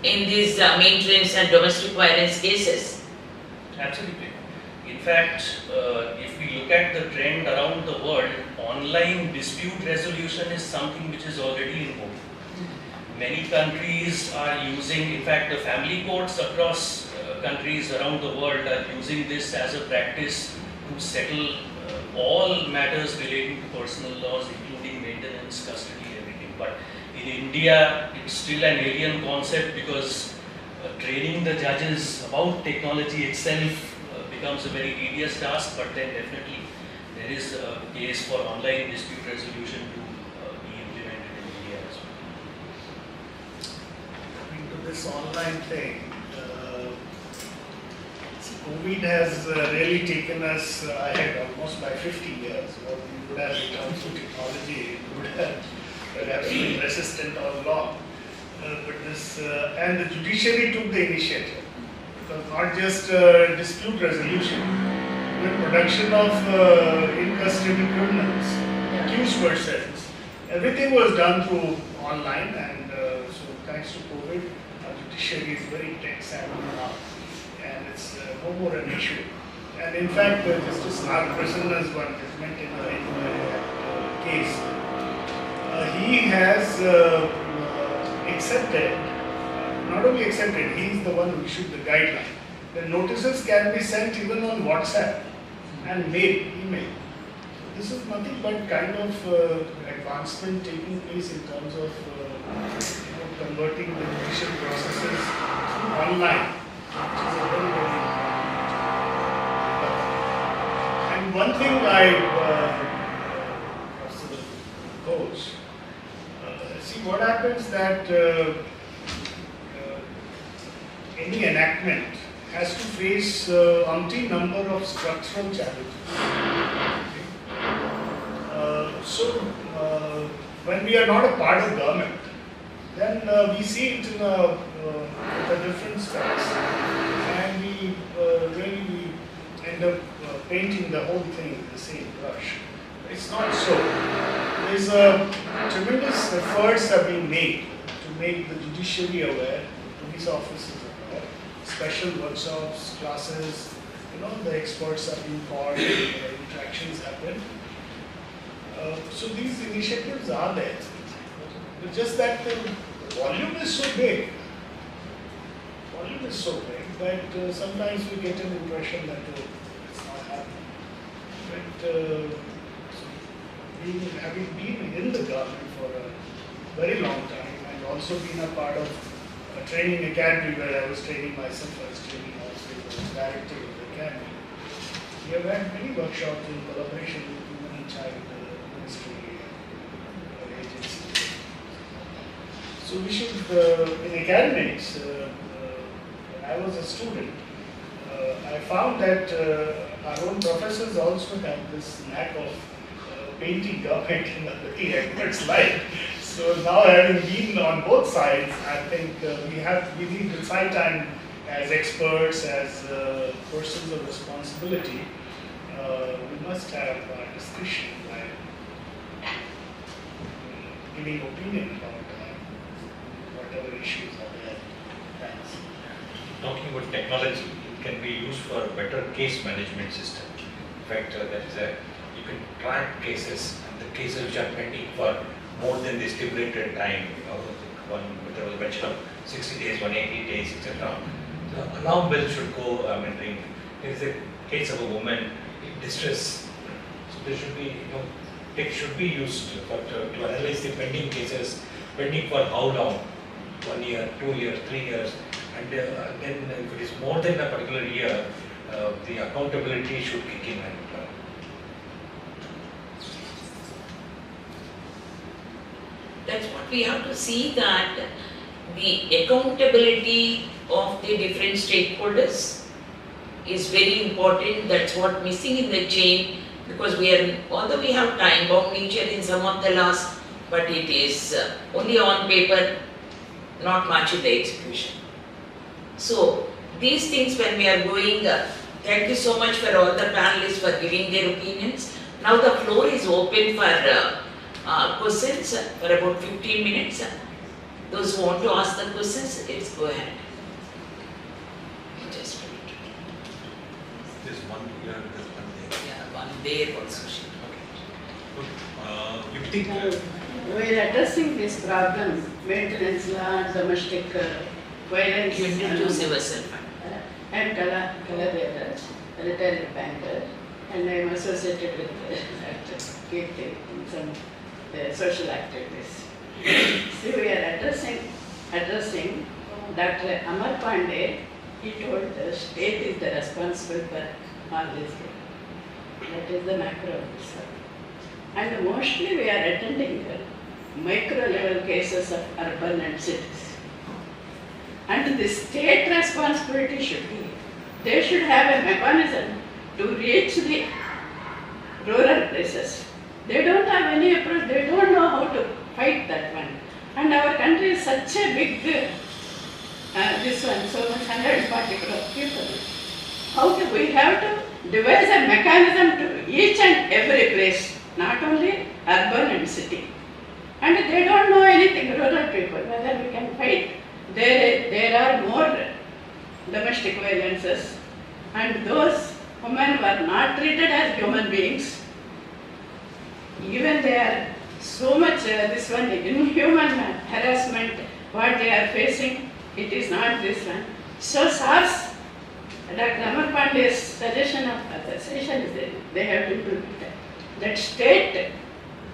Speaker 3: in these maintenance and domestic violence cases?
Speaker 8: Absolutely. In fact, if we look at the trend around the world, online dispute resolution is something which is already in vogue. Many countries are using, in fact, the family courts across countries around the world are using this as a practice to settle all matters relating to personal laws, including maintenance, custody, everything. But in India, it's still an alien concept because training the judges about technology itself becomes a very tedious task, but then definitely there is a case for online dispute resolution to be implemented in India as well.
Speaker 6: Coming to this online thing, COVID has really taken us ahead almost by 50 years. What we would have in terms of technology, it would have perhaps been resistant all along. But this, and the judiciary took the initiative. Because not just dispute resolution, but production of in-custody criminals, accused persons, everything was done through online, and so thanks to COVID, our judiciary is very tech-savvy now, and it's no more an issue. And in fact, Justice R. Prasanna's one judgment in the case, he has accepted. Not only accepted, he is the one who issued the guideline. The notices can be sent even on WhatsApp and email. This is nothing but kind of advancement taking place in terms of converting the judicial processes online, which is a very, very one thing I Ghosh, see what happens that any enactment has to face umpteen number of structural challenges. When we are not a part of government, then we see it in a different space, and we really end up painting the whole thing with the same brush. It's not so. There's tremendous efforts have been made to make the judiciary aware, police officers aware, special workshops, classes, the experts are being called, interactions happen. So these initiatives are there. It's just that the volume is so big. Volume is so big that sometimes we get an impression that it's not happening. But having been in the government for a very long time and also been a part of a training academy where I was training myself, I was training also as director of the academy. We have had many workshops in collaboration with Women and Child Ministry and agencies. So we should, in academics, when I was a student, I found that our own professors also have this knack of painting government in a very expert's light. So now, having been on both sides, I think we need to side time as experts, as persons of responsibility. We must have a discussion by giving opinion about whatever issues are there. Thanks.
Speaker 4: Talking about technology, it can be used for a better case management system. In fact, you can track cases, and the cases which are pending for more than the stipulated time, there was mention of 60 days, 180 days, etc. The alarm bell should go, ring. There is a case of a woman in distress, so there should be, tech should be used to analyze the pending cases, pending for how long, 1 year, 2 years, 3 years, and then if it is more than a particular year, the accountability should kick in.
Speaker 3: That's what we have to see, that the accountability of the different stakeholders is very important. That's what missing in the chain, because although we have time-bound nature in some of the laws, but it is only on paper, not much in the execution. So these things when we are going, thank you so much for all the panelists for giving their opinions. Now the floor is open for questions for about 15 minutes. Those who want to ask the questions, let's go ahead. Just wait.
Speaker 4: There's one here, there's one there.
Speaker 3: Yeah, one there also.
Speaker 4: Okay. You think
Speaker 5: While addressing this problem, maintenance law, domestic violence,
Speaker 3: You introduce yourself.
Speaker 5: I am Kala Devraj, a retired banker, and I am associated with Keerthi in some social activities. So we are addressing Dr. Amar Pandey. He told the state is the responsible for all this. That is the macro of this. And mostly we are attending micro level cases of urban and cities. And the state responsibility should be, they should have a mechanism to reach the rural places. They don't have any approach, they don't know how to fight that one. And our country is such a big, this one, so much 140 crore people. We have to devise a mechanism to each and every place, not only urban and city. And they don't know anything, rural people, whether we can fight. There are more domestic violences, and those women were not treated as human beings. Even they are so much, this one, inhuman harassment, what they are facing, it is not this one. So SARS, Dr. Amar Pandey's suggestion of the session is they have to implement that state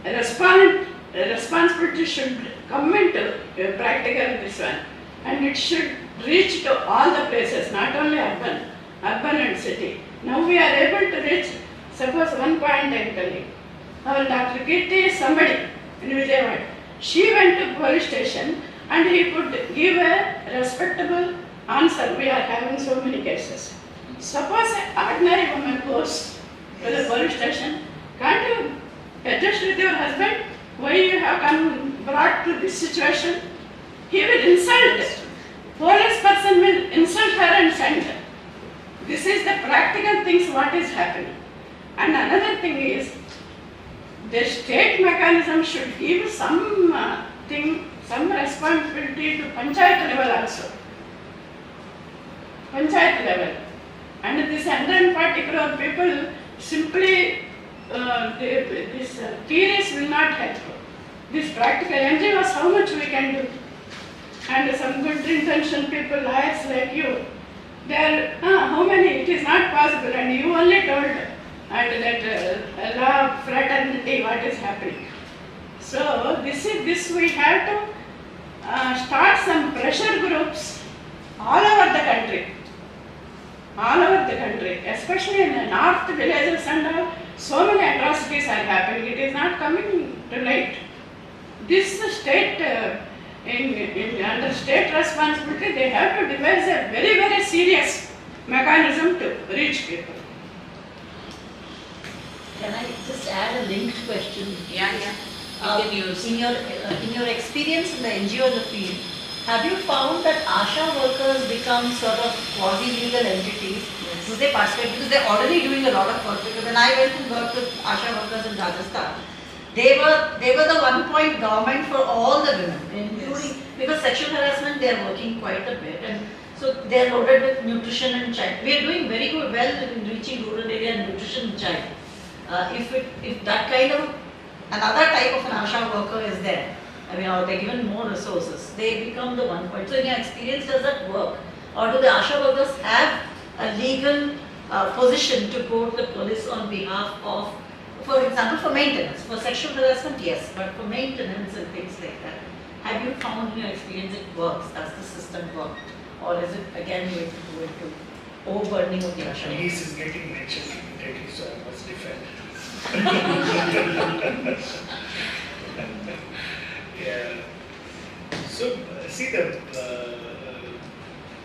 Speaker 5: responsibility should come into practical this one, and it should reach to all the places, not only urban and city. Now we are able to reach Suppose one point I am telling. Our Dr. Keerthi is somebody in Vijayawada. She went to police station and he could give a respectable answer. We are having so many cases. Suppose an ordinary woman goes to the police station, can't you adjust with your husband? Why you have come brought to this situation? He will insult. Police person will insult her and send her. This is the practical things what is happening. And another thing is, the state mechanism should give some some responsibility to panchayat level also. Panchayat level. And this 140 crore people simply, this theories will not help. This practical NGOs, how much we can do? And some good intention people, lawyers like you, they are, how many? It is not possible, and you only told, and that law of fraternity, what is happening. So this we have to start some pressure groups all over the country. All over the country, especially in the north villages and all, so many atrocities are happening. It is not coming to light. This state, under state responsibility, they have to devise a very, very serious mechanism to reach people.
Speaker 9: Can I just add a linked question?
Speaker 3: Yeah. You can use.
Speaker 9: In your experience in the NGO field, have you found that ASHA workers become sort of quasi-legal entities? Yes. Do they participate? Because they're already doing a lot of work. Because when I went to work with ASHA workers in Rajasthan, they were the one-point government for all the women, including, because sexual harassment they are working quite a bit, and so they are loaded with nutrition and child. We are doing very well in reaching rural area and nutrition and child. If that kind of another type of an ASHA worker is there, I mean, or they're given more resources, they become the one point. So in your experience, does that work? Or do the ASHA workers have a legal position to go to the police on behalf of, for example, for maintenance? For sexual harassment, yes, but for maintenance and things like that, have you found in your experience it works? Does the system work? Or is it again going to go into overburdening of the ASHA?
Speaker 6: Police is getting mentioned immediately, so I must defend. Yeah. So, see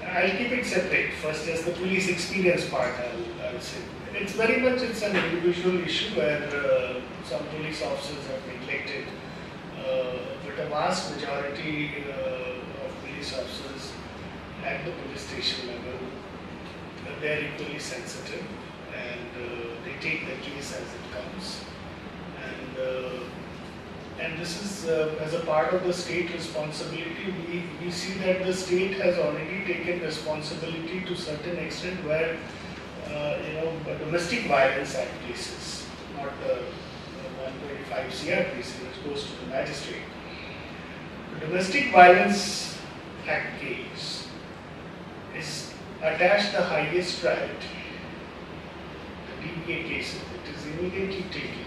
Speaker 6: I'll keep it separate. First, just the police experience part, I'll say. It's very much, it's an individual issue where some police officers have neglected, but a vast majority of police officers at the police station level, they are equally sensitive and they take the case as it comes. And this is as a part of the state responsibility, we see that the state has already taken responsibility to a certain extent where domestic violence act cases, not the 125 CR cases, which goes to the magistrate. The domestic violence act case is attached the highest priority. The DPA cases, it is immediately taken.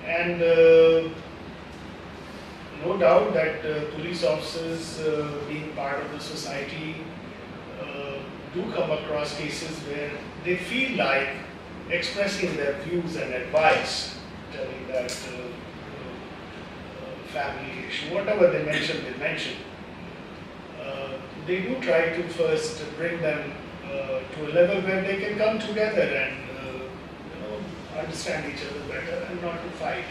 Speaker 6: And no doubt that police officers, being part of the society, do come across cases where they feel like expressing their views and advice, telling that family issue, whatever they mention. They do try to first bring them to a level where they can come together and understand each other better and not to fight.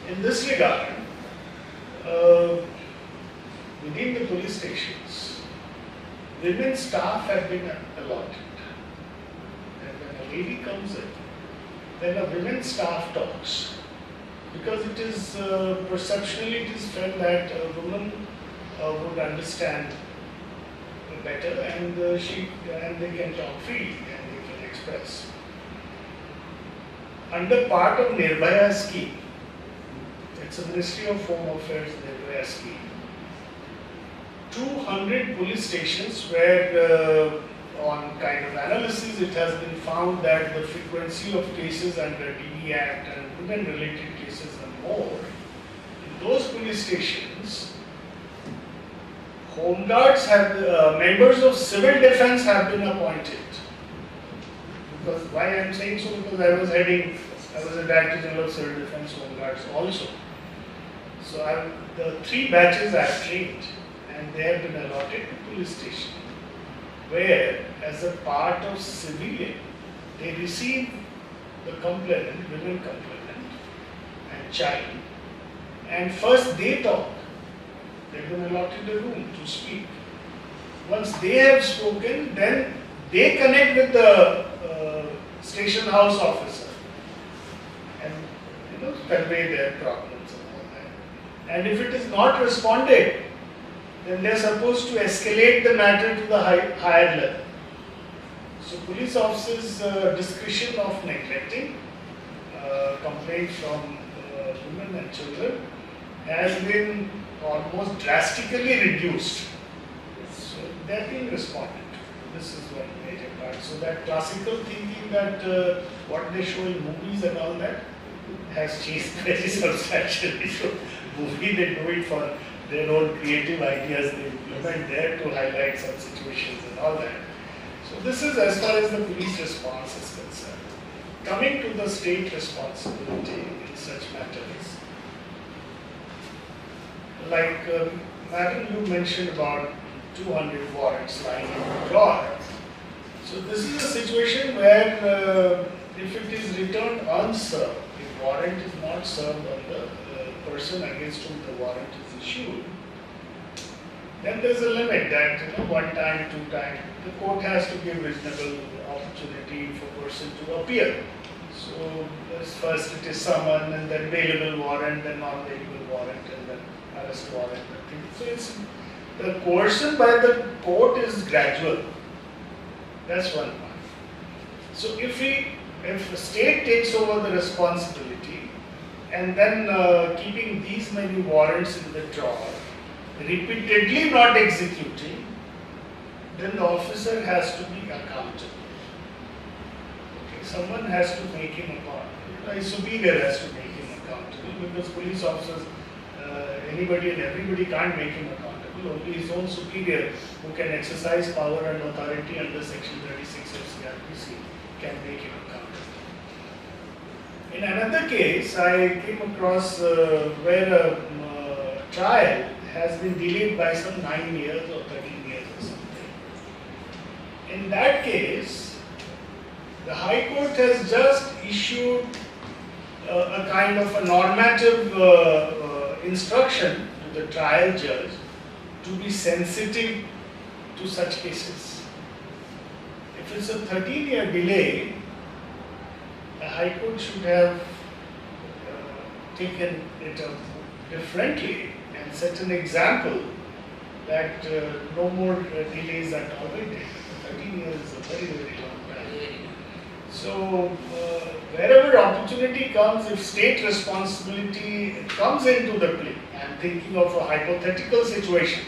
Speaker 6: In this regard, within the police stations, women staff have been allotted. And when a lady comes in, then a women staff talks. Because it is perceptually it is felt that a woman would understand better and they can talk freely and they can express. Under part of Nirbhaya scheme, it's a Ministry of Home Affairs Nirbhaya scheme, 200 police stations where on kind of analysis it has been found that the frequency of cases under DD Act and women related cases are more. In those police stations, home guards have, members of civil defense have been appointed. Because why I am saying so? Because I was a Director General of Civil Defence Home Guards also. So the 3 batches I have trained, and they have been allotted to police station, where as a part of civilian, they receive the complainant, women complainant and child, and first they talk. They've been allotted a room to speak. Once they have spoken, then they connect with the station house officer and convey their problems and all that. And if it is not responded, then they are supposed to escalate the matter to the higher level. So police officers' discretion of neglecting complaint from women and children has been almost drastically reduced. So they are being responded to. This is one major part. So that classical thinking that what they show in movies and all that has changed very substantially. So movie, they do it for their own creative ideas, they implement there to highlight some situations and all that. So this is as far as the police response is concerned. Coming to the state responsibility in such matters, like Madam, you mentioned about 200 warrants lying in the drawer. So this is a situation where if it is returned unserved, if warrant is not served on the person against whom the warrant is issued, then there is a limit that 1 time, 2 times, the court has to give reasonable opportunity for person to appear. So first it is summon, and then bailable warrant, then non-bailable warrant, and then arrest warrant. So it's the coercion by the court is gradual. That's one point. So if the state takes over the responsibility and then keeping these many warrants in the drawer, repeatedly not executing, then the officer has to be accountable. Okay, someone has to make him accountable. A superior has to make him accountable, because police officers, anybody and everybody can't make him accountable. Only his own superior, who can exercise power and authority under Section 36 of CRPC, can make him accountable. In another case, I came across where a trial has been delayed by some 9 years or 13 years or something. In that case, the High Court has just issued a kind of a normative instruction to the trial judge to be sensitive to such cases. If it's a 13-year delay, the High Court should have taken it up differently and set an example that no more delays are tolerated. 13 years is a very, very long time. So wherever opportunity comes, if state responsibility comes into the play, I'm thinking of a hypothetical situation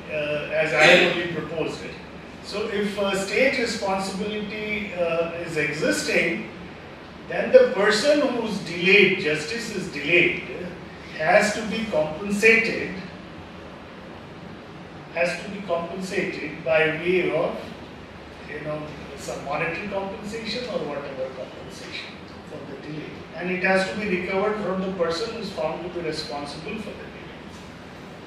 Speaker 6: as I have only proposed it. So if state responsibility is existing, then the person who's delayed, justice is delayed, has to be compensated by way of some monetary compensation or whatever compensation for the delay, and it has to be recovered from the person who is found to be responsible for the delay.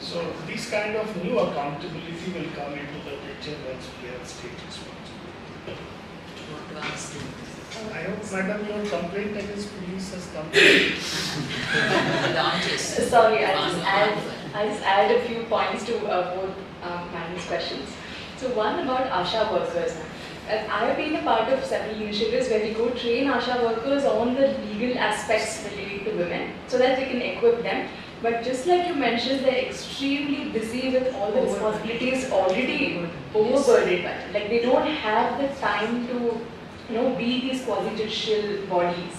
Speaker 6: So this kind of new accountability will come into the picture once we have state responsibility. I hope, Madam, your complaint against police has come to
Speaker 7: Sorry, I just add a few points to both Madam's questions. So one about ASHA workers. I have been a part of several initiatives where we go train ASHA workers on the legal aspects related to women so that we can equip them. But just like you mentioned, they're extremely busy with all the responsibilities already overburdened by it. Like they don't have the time to be these quasi-judicial bodies.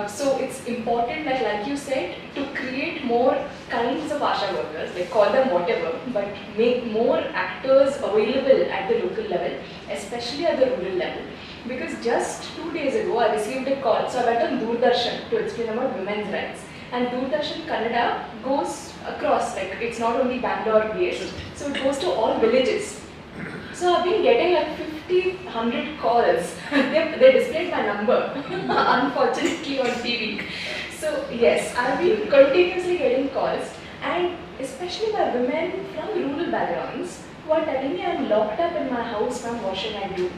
Speaker 7: So it's important that, like you said, to create more kinds of ASHA workers, like call them whatever, but make more actors available at the local level, especially at the rural level. Because just 2 days ago, I received a call, so I went on Doordarshan to explain about women's rights. And Doordarshan Kannada goes across, like it's not only Bangalore based, so it goes to all villages. So I've been getting like 50, 100 calls. They displayed my number, unfortunately, on TV. So yes, I've been continuously getting calls, and especially by women from rural backgrounds who are telling me I'm locked up in my house, ma'am, what should I do?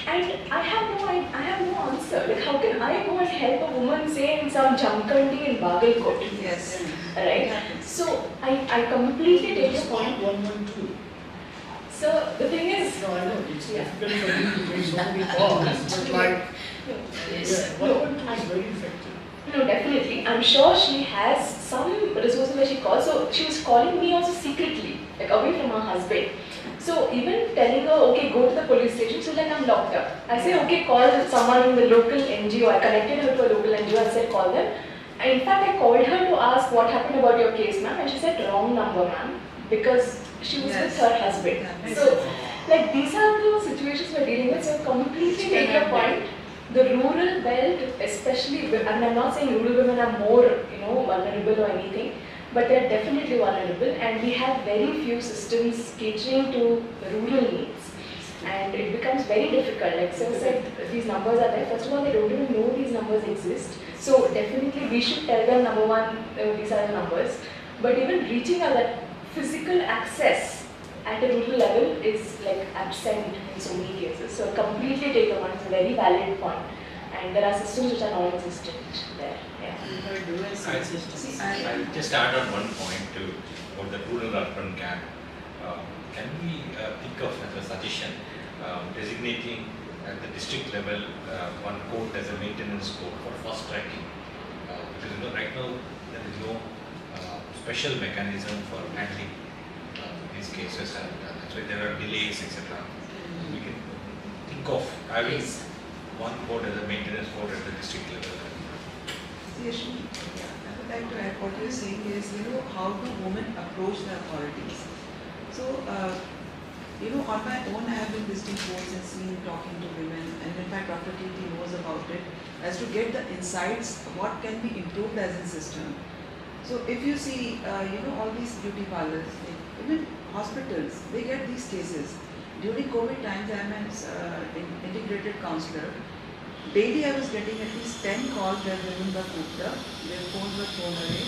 Speaker 7: And I have no answer. Like, how can I go and help a woman, say, in some Jamkandi in Bagalkot?
Speaker 2: Yes.
Speaker 7: Right? So I completely take your point.
Speaker 6: 112.
Speaker 7: So the thing is,
Speaker 6: No, I know, it's
Speaker 7: Yeah.
Speaker 6: difficult for you to make so many calls, but like,
Speaker 3: Yes.
Speaker 6: yeah, 112 is very effective.
Speaker 7: no, definitely. I'm sure she has some resources where she calls. So she was calling me also secretly, like away from her husband. So even telling her, okay, go to the police station, she's like, I'm locked up. I say, okay, call someone in the local NGO. I connected her to a local NGO. I said, call them. And in fact, I called her to ask what happened about your case, ma'am. And she said, wrong number, ma'am, because she was with her husband. So, like, these are the situations we're dealing with. So, completely take your point. The rural belt, especially, and I'm not saying rural women are more, vulnerable or anything, but they're definitely vulnerable, and we have very few systems catering to rural needs, and it becomes very difficult. Like Sir said, these numbers are there. First of all, they don't even know these numbers exist. So definitely we should tell them, number one, these are the numbers. But even reaching out, that physical access at a rural level is like absent in so many cases. So completely take your point. It's a very valid point. And there are systems which are non-existent there. Yeah.
Speaker 4: I'll just add on one point to about the rural-urban gap. Can we think of as a suggestion designating at the district level one code as a maintenance code for fast tracking? Because right now there is no special mechanism for handling these cases, and that's why there are delays, etc. We can think of having one code as a maintenance code at the district level.
Speaker 2: Yes, I would like to add what you're saying is, how do women approach the authorities? So, on my own, I have been visiting courts and seen, talking to women, and in fact, Dr. Keerthi knows about it, as to get the insights, what can be improved as a system. So, if you see, all these beauty parlors, even hospitals, they get these cases. During COVID times, I am an integrated counselor. Daily I was getting at least 10 calls where women were cooped up, their phones were thrown away,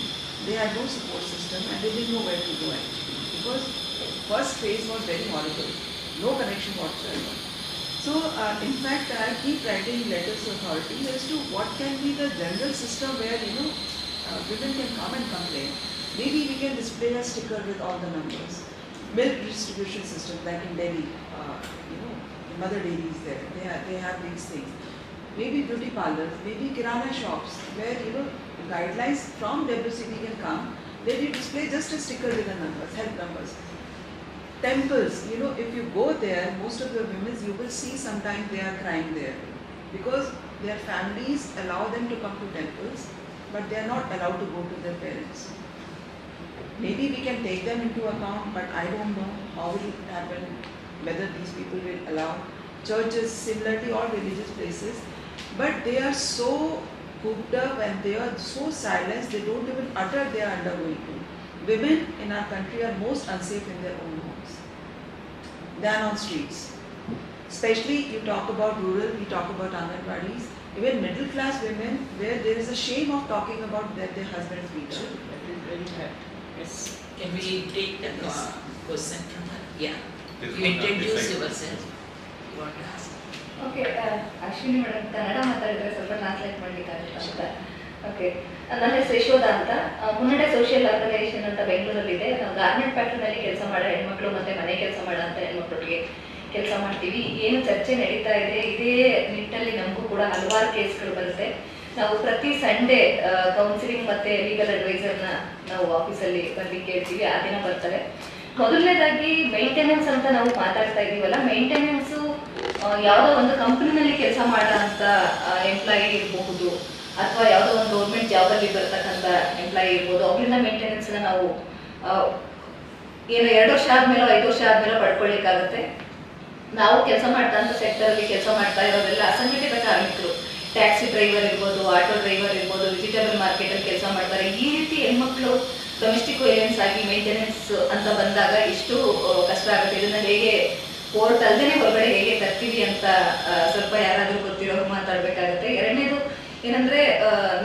Speaker 2: they had no support system and they didn't know where to go actually. Because first phase was very horrible, no connection whatsoever. So in fact I keep writing letters to authorities as to what can be the general system where women can come and complain. Maybe we can display a sticker with all the numbers. Milk distribution system like in Delhi, the mother dairies there, they have these things. Maybe beauty parlors, maybe kirana shops where guidelines from WCB can come. They will display just a sticker with the numbers, health numbers. Temples, if you go there, most of the women you will see sometimes they are crying there because their families allow them to come to temples, but they are not allowed to go to their parents. Maybe we can take them into account, but I don't know how it will happen, whether these people will allow. Churches, similarly, all religious places, but they are so cooped up and they are so silenced, they don't even utter they are undergoing to. Women in our country are most unsafe in their own homes than on streets. Especially you talk about rural, we talk about Anganwadis, even middle class women where there is a shame of talking about their husband's beat up.
Speaker 5: That is very bad. Yes.
Speaker 3: Can we take the
Speaker 2: Yes.
Speaker 3: question from her? Yeah.
Speaker 4: This
Speaker 3: You
Speaker 4: one,
Speaker 3: introduce
Speaker 4: this side.
Speaker 3: yourself. You want to ask?
Speaker 7: Okay Ashwini madam Kannada ಮಾತಾಡಿದ್ರೆ ಸ್ವಲ್ಪ translate ಮಾಡಲಿಕ್ಕಾಗುತ್ತೆ ಅಂತ. Okay, ನನ್ನ ಹೆಸರು ಯಶೋಧ ಅಂತ. ಮುನ್ನಡೆ social organisation ಅಂತ ಬೆಂಗಳೂರಲ್ಲಿದೆ. ನಾವು garment ಫ್ಯಾಕ್ಟ್ರಿನಲ್ಲಿ ಕೆಲಸ ಮಾಡೋ ಹೆಣ್ಮಕ್ಳು ಮತ್ತು ಮನೆ ಕೆಲಸ ಮಾಡೋ ಅಂತ ಹೆಣ್ಮಕ್ಳಿಗೆ ಕೆಲಸ ಮಾಡ್ತೀವಿ. ಏನು ಚರ್ಚೆ ನಡೀತಾ ಇದೆ, ಇದೇ ನಿಟ್ಟಲ್ಲಿ ನಮಗೂ ಕೂಡ ಹಲವಾರು ಕೇಸ್ಗಳು ಬರುತ್ತೆ. ನಾವು ಪ್ರತಿ ಸಂಡೇ ಕೌನ್ಸಿಲಿಂಗ್ ಮತ್ತು ಲೀಗಲ್ ಅಡ್ವೈಸರ್ನ ನಾವು ಆಫೀಸಲ್ಲಿ ಬರ್ಲಿಕ್ಕೆ ಹೇಳ್ತೀವಿ, ಆ ದಿನ ಬರ್ತಾರೆ. ಮೊದಲನೇದಾಗಿ ಮೇಂಟೆನೆನ್ಸ್ ಅಂತ ನಾವು ಮಾತಾಡ್ತಾ ಇದೀವಲ್ಲ, ಮೇಂಟೆನೆನ್ಸು ಯಾವುದೋ ಒಂದು ಕಂಪ್ನಿನಲ್ಲಿ ಕೆಲಸ ಮಾಡೋ ಅಂತ ಎಂಪ್ಲಾಯಿ ಇರಬಹುದು, ಅಥವಾ ಯಾವುದೋ ಒಂದು ಗೌರ್ಮೆಂಟ್ ಜಾಬಲ್ಲಿ ಬರ್ತಕ್ಕಂಥ ಎಂಪ್ಲಾಯಿ ಇರ್ಬೋದು. ಅವರಿಂದ ಮೇಂಟೆನೆನ್ಸ್ನ ನಾವು ಏನು 2 ವರ್ಷ ಆದಮೇಲೆ 5 ವರ್ಷ ಆದಮೇಲೆ ಪಡ್ಕೊಳ್ಳಿಕ್ಕಾಗುತ್ತೆ. ನಾವು ಕೆಲಸ ಮಾಡ್ತಾ ಸೆಕ್ಟರಲ್ಲಿ ಕೆಲಸ ಮಾಡ್ತಾ ಇರೋರೆಲ್ಲ ಅಸಂಘಟಿತ ಕಾರ್ಮಿಕರು, ಟ್ಯಾಕ್ಸಿ ಡ್ರೈವರ್ ಇರ್ಬೋದು, ಆಟೋ ಡ್ರೈವರ್ ಇರ್ಬೋದು, ವೆಜಿಟೇಬಲ್ ಮಾರ್ಕೆಟಲ್ಲಿ ಕೆಲಸ ಮಾಡ್ತಾರೆ. ಈ ರೀತಿ ಹೆಣ್ಮಕ್ಳು ಡೊಮೆಸ್ಟಿಕ್ ವೈಲೆನ್ಸ್ ಆಗಿ ಮೇಂಟೆನೆನ್ಸ್ ಅಂತ ಬಂದಾಗ ಎಷ್ಟು ಕಷ್ಟ ಆಗುತ್ತೆ. ಇದನ್ನ ಹೇಗೆ
Speaker 9: ಕೋರ್ಟ್ ಅಲ್ಲದೆ ಹೊರಗಡೆ ಹೇಗೆ ತರ್ತೀವಿ ಅಂತ ಸ್ವಲ್ಪ ಯಾರಾದರೂ ಗೊತ್ತಿರೋರು ಮಾತಾಡಬೇಕಾಗುತ್ತೆ. ಎರಡನೇದು ಏನಂದ್ರೆ,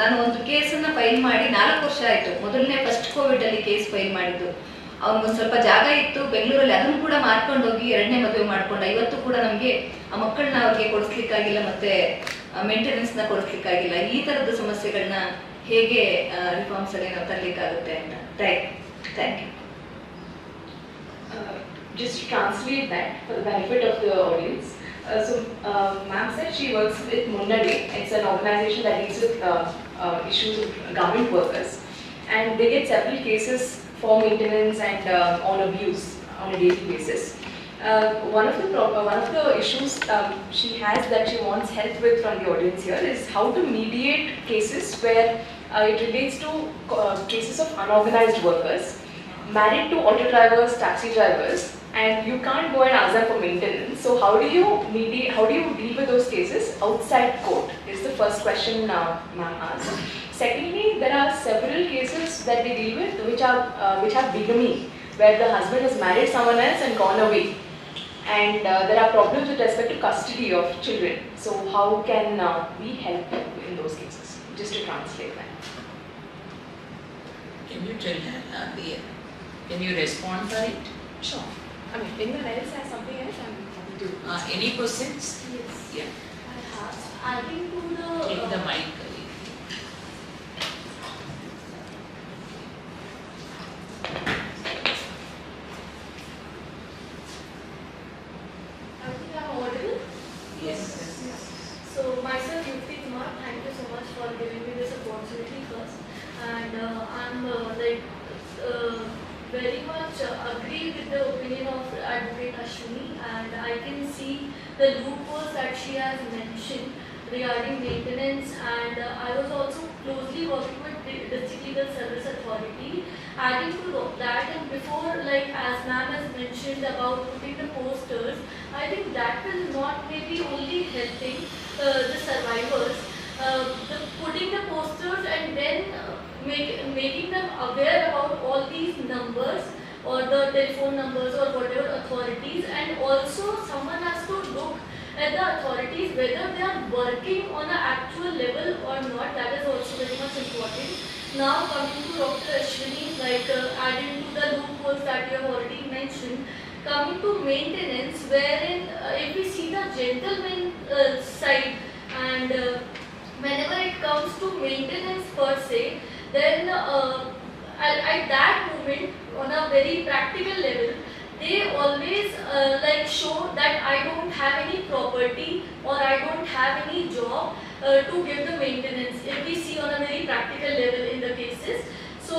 Speaker 9: ನಾನು ಒಂದು ಕೇಸನ್ನು ಫೈಲ್ ಮಾಡಿ 4 ವರ್ಷ ಆಯಿತು. ಮೊದಲನೇ ಫಸ್ಟ್ ಕೋವಿಡಲ್ಲಿ ಕೇಸ್ ಫೈಲ್ ಮಾಡಿದ್ದು. ಅವ್ನಿಗೊಂದು ಸ್ವಲ್ಪ ಜಾಗ ಇತ್ತು ಬೆಂಗಳೂರಲ್ಲಿ, ಅದನ್ನು ಕೂಡ ಮಾರ್ಕೊಂಡು ಹೋಗಿ 2ನೇ ಮದುವೆ ಮಾಡ್ಕೊಂಡ. ಇವತ್ತು ಕೂಡ ನಮಗೆ ಆ ಮಕ್ಕಳನ್ನ ಅವ್ರಿಗೆ ಕೊಡಿಸ್ಲಿಕ್ಕಾಗಿಲ್ಲ, ಮತ್ತೆ ಮೇಂಟೆನೆನ್ಸ್ನ ಕೊಡಿಸ್ಲಿಕ್ಕಾಗಿಲ್ಲ. ಈ ಥರದ ಸಮಸ್ಯೆಗಳನ್ನ ಹೇಗೆ ರಿಫಾರ್ಮ್ಸಲ್ಲಿ ನಾವು ತರಲಿಕ್ಕಾಗುತ್ತೆ ಅಂತ. Thank you.
Speaker 7: Just to translate that for the benefit of the audience. Ma'am said she works with Mandali. It's an organization that deals with issues of government workers, and they get several cases for maintenance and on abuse on a daily basis. One of the issues she has that she wants help with from the audience here is how to mediate cases where it relates to cases of unorganized workers married to auto drivers, taxi drivers, and you can't go and ask them for maintenance. So how do you deal with those cases outside court is the first question ma'am asked. Secondly, there are several cases that they deal with which have bigamy, where the husband has married someone else and gone away, and there are problems with respect to custody of children. So how can we help in those cases? Just to translate that.
Speaker 3: Can you tell her can you respond for it?
Speaker 7: Sure. I mean, anyone else has something else, I'm happy to.
Speaker 3: Any questions?
Speaker 10: Yes.
Speaker 3: Yeah.
Speaker 10: I have. Adding to
Speaker 3: Take the
Speaker 10: the
Speaker 3: mic.
Speaker 10: I think I'm audible.
Speaker 3: Yes.
Speaker 10: So myself, Keerthi, thank you so much for giving me this opportunity first, and I'm very much agree with the opinion of Advocate Ashwini, and I can see the loopholes that she has mentioned regarding maintenance, and I was also closely working with the District Legal Service Authority. Adding to that, and before, like as ma'am has mentioned about putting the posters, I think that will not maybe only helping the survivors, putting the posters and then making them aware about all these numbers or the telephone numbers or whatever authorities, and also someone has to look at the authorities whether they are working on an actual level or not. That is also very much important. Now coming to Dr. Ashwini, adding to the loopholes that you have already mentioned, coming to maintenance, wherein if we see the gentleman side, and whenever it comes to maintenance per se, then at that moment, on a very practical level, they always show that I don't have any property or I don't have any job to give the maintenance, if we see on a very practical level in the cases. So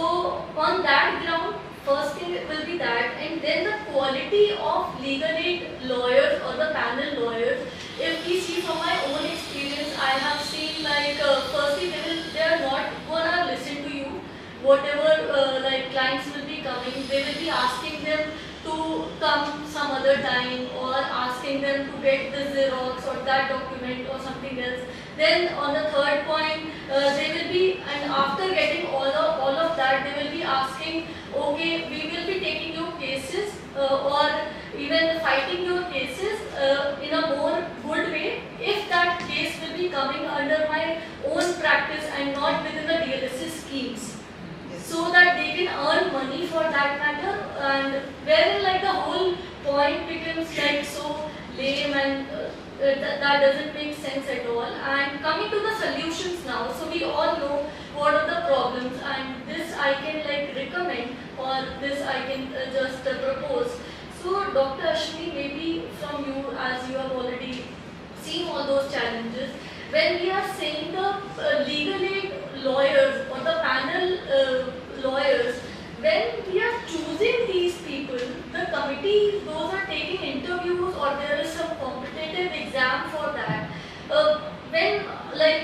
Speaker 10: on that ground, first thing will be that, and then the quality of legal aid lawyers or the panel lawyers. If we see from my own experience, I have seen firstly they are not gonna listen to you. Whatever clients will be coming, they will be asking them to come some other time, or asking them to get the Xerox or that document or something else. Then on the third point, they will be, and after getting all of that, they will be asking, okay, we will be taking your cases or even fighting your cases in a more good way if that case will be coming under my own practice and not within the DLSS schemes. So that they can earn money for that matter, and wherein the whole point becomes so lame, and that doesn't make sense at all. And coming to the solutions now, so we all know what are the problems, and this I can recommend, or this I can just propose. So Dr. Ashwini, maybe from you, as you have already seen all those challenges, when we are saying the legal aid lawyers or the panel lawyers, when we are choosing these people, the committee, those are taking interviews or there is some competitive exam for that. When,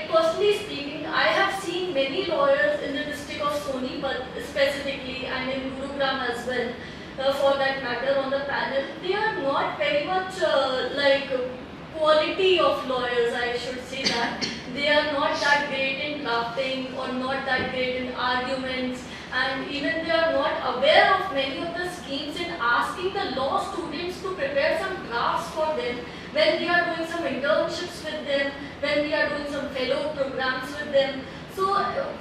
Speaker 10: personally speaking, I have seen many lawyers in the district of Sonipat specifically, and in Gurugram as well, for that matter, on the panel. They are not very much quality of lawyers, I should say that. They are not that great in drafting or not that great in arguments, and even they are not aware of many of the schemes, and asking the law students to prepare some drafts for them when we are doing some internships with them, when we are doing some fellow programs with them. So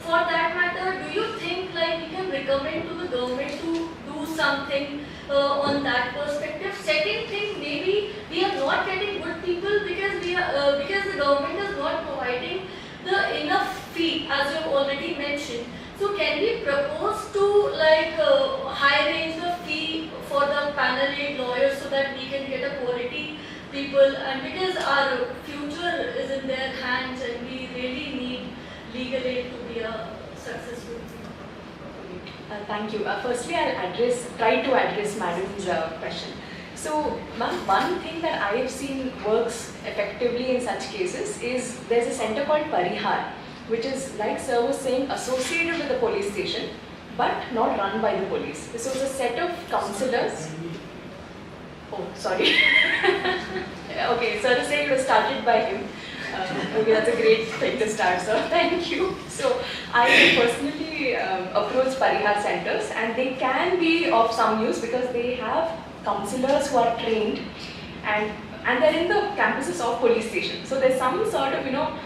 Speaker 10: for that matter, do you think like we can recommend to the government to do something on that perspective? Second thing, maybe we are not getting good people because because the government is not providing the enough fee, as you have already mentioned. So can we propose to like high range the fee for the panel aid lawyers so that we can get a quality people, and because our future is in their hands and we really need legal aid to be a successful.
Speaker 7: Thank you. Firstly, I'll try to address Madam's question. So, ma'am, one thing that I have seen works effectively in such cases is there's a center called Parihar, which is, like sir was saying, associated with the police station, but not run by the police. So it's a set of counsellors. Oh, sorry. Okay, sir is saying it was started by him. Okay, that's a great thing to start, sir. Thank you. So I personally approach Parihar centers, and they can be of some use because they have counsellors who are trained, and they're in the campuses of police stations. So there's some sort of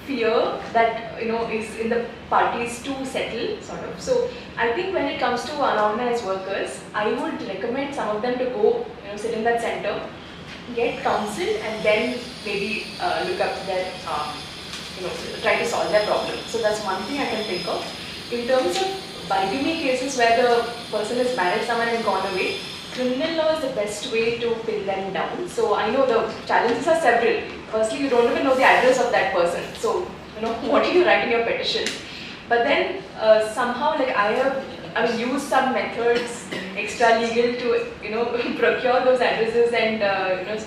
Speaker 7: fear that is in the parties to settle sort of. So I think when it comes to unorganized workers, I would recommend some of them to go sit in that center, get counsel, and then maybe look up their try to solve their problem. So that's one thing I can think of. In terms of bigamy cases where the person has married someone and gone away, criminal law is the best way to pin them down. So I know the challenges are several. Firstly, you don't even know the address of that person. So what do you write in your petition? But then somehow I have used some methods extra legal to procure those addresses and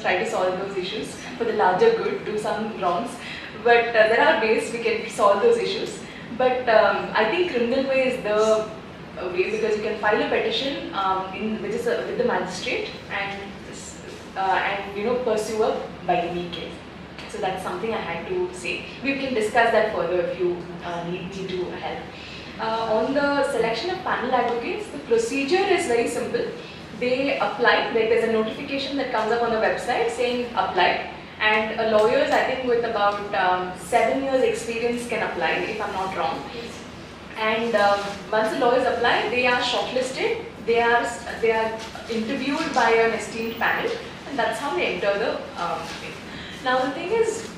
Speaker 7: try to solve those issues for the larger good, do some wrongs. But there are ways we can solve those issues. But I think criminal way is the way, because you can file a petition with the magistrate and pursue a bigamy case. So that's something I had to say. We can discuss that further if you need me to help. On the selection of panel advocates, the procedure is very simple. They apply, there's a notification that comes up on the website saying apply, and lawyers, I think with about 7 years experience can apply, if I'm not wrong. And once the lawyers apply, they are shortlisted, they are interviewed by an esteemed panel, and that's how they enter the thing. Now the thing is,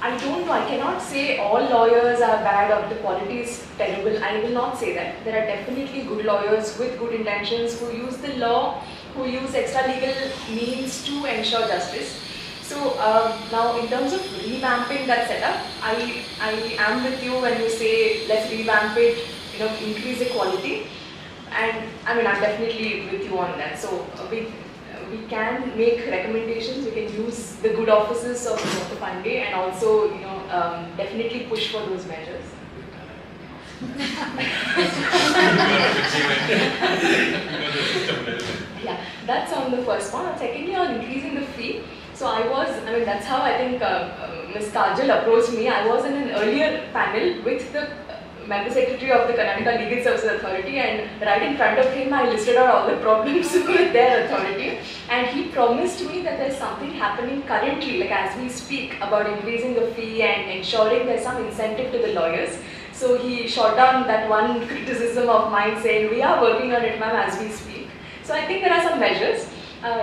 Speaker 7: I don't know, I cannot say all lawyers are bad or the quality is terrible. I will not say that. There are definitely good lawyers with good intentions who use the law, who use extra legal means to ensure justice. So now in terms of revamping that setup, I am with you when you say let's revamp it, increase the quality. And I'm definitely with you on that. So we can make recommendations, we can use the good offices of Dr. Pandey and also definitely push for those measures. Yeah, that's on the first one. And secondly, on increasing the fee. So that's how I think Ms. Kajal approached me. I was in an earlier panel with the Member Secretary of the Karnataka Legal Services Authority, and right in front of him I listed out all the problems with their authority, and he promised me that there's something happening currently, like as we speak, about increasing the fee and ensuring there's some incentive to the lawyers. So he shot down that one criticism of mine saying we are working on it, ma'am, as we speak. So I think there are some measures.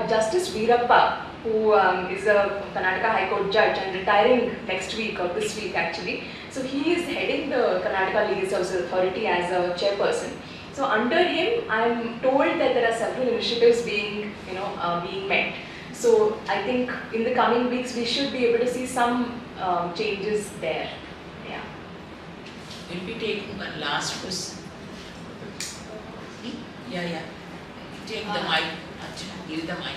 Speaker 7: Justice Veerappa, who is a Karnataka High Court judge and retiring next week or this week actually. So he is heading the Karnataka Legal Services Authority as a chairperson. So under him, I am told that there are several initiatives being met. So I think in the coming weeks we should be able to see some changes there. Yeah.
Speaker 3: We'll be taking one last question. Yeah. Take the mic. Give the mic.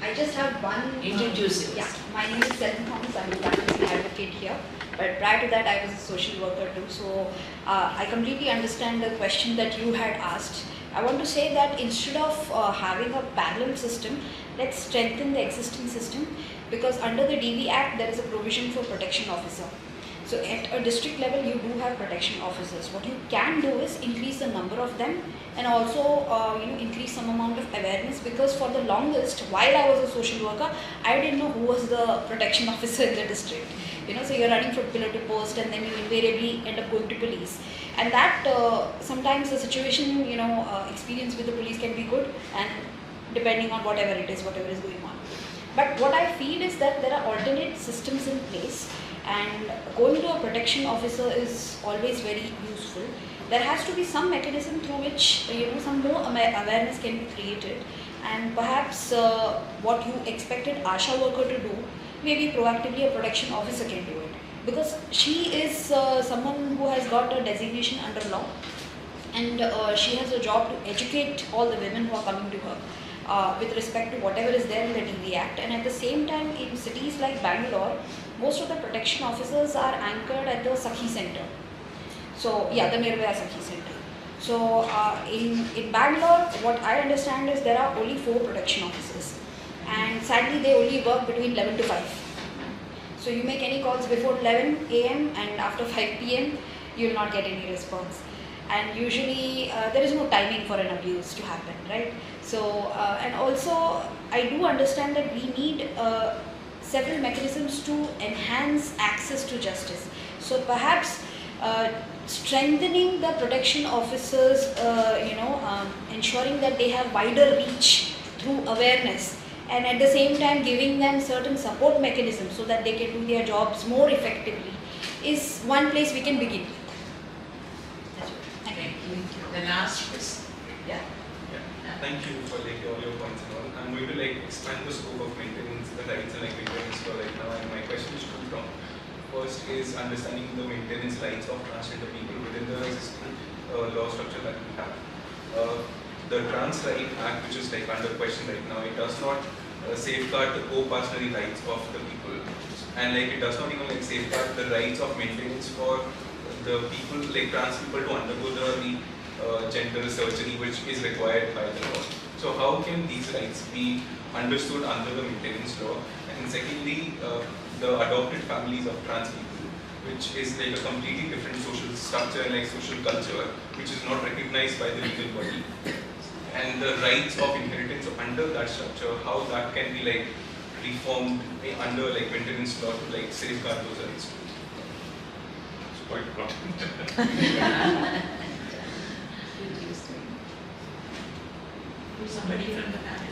Speaker 11: I just have one.
Speaker 3: Introduce it.
Speaker 11: Yeah, my name is Selin Thomas. I'm a practicing advocate here. But prior to that, I was a social worker too. So I completely understand the question that you had asked. I want to say that instead of having a parallel system, let's strengthen the existing system, because under the DV Act there is a provision for protection officer. So at a district level, you do have protection officers. What you can do is increase the number of them, and also increase some amount of awareness, because for the longest, while I was a social worker, I didn't know who was the protection officer in the district. So you're running from pillar to post, and then you invariably end up going to police. And that sometimes the situation, experience with the police can be good, and depending on whatever it is, whatever is going on. But what I feel is that there are alternate systems in place, and going to a protection officer is always very useful. There has to be some mechanism through which some more awareness can be created, and perhaps what you expected ASHA worker to do, maybe proactively a protection officer can do it, because she is someone who has got a designation under law, and she has a job to educate all the women who are coming to her with respect to whatever is there in the DV Act. And at the same time, in cities like Bangalore, most of the protection officers are anchored at the Sakhi Center. So yeah, the Nirbhaya Sakhi Center. So in Bangalore, what I understand is there are only 4 protection officers, and sadly they only work between 11 to 5. So you make any calls before 11 AM and after 5 PM, you will not get any response. And usually there is no timing for an abuse to happen, right? So and also I do understand that we need several mechanisms to enhance access to justice. So perhaps strengthening the protection officers, ensuring that they have wider reach through awareness, and at the same time giving them certain support mechanisms so that they can do their jobs more effectively, is one place we can begin.
Speaker 3: Thank you. The last question.
Speaker 11: Yeah.
Speaker 12: Thank you for all your points and all. I'm going to expand the scope of maintenance, the rights and maintenance law right now. And my question is two pronged. First is understanding the maintenance rights of transgender people within the existing law structure that we have. The Trans Right Act, which is under question right now, it does not safeguard the co-personal rights of the people, and it does not even safeguard the rights of maintenance for the people, trans people, to undergo the gender surgery which is required by the law. So how can these rights be understood under the maintenance law? And secondly, the adopted families of trans people, which is a completely different social structure and social culture, which is not recognized by the legal body. And the rights of inheritance under that structure, how that can be reformed under maintenance law to safeguard those rights. It's quite complicated.
Speaker 3: Somebody from the panel.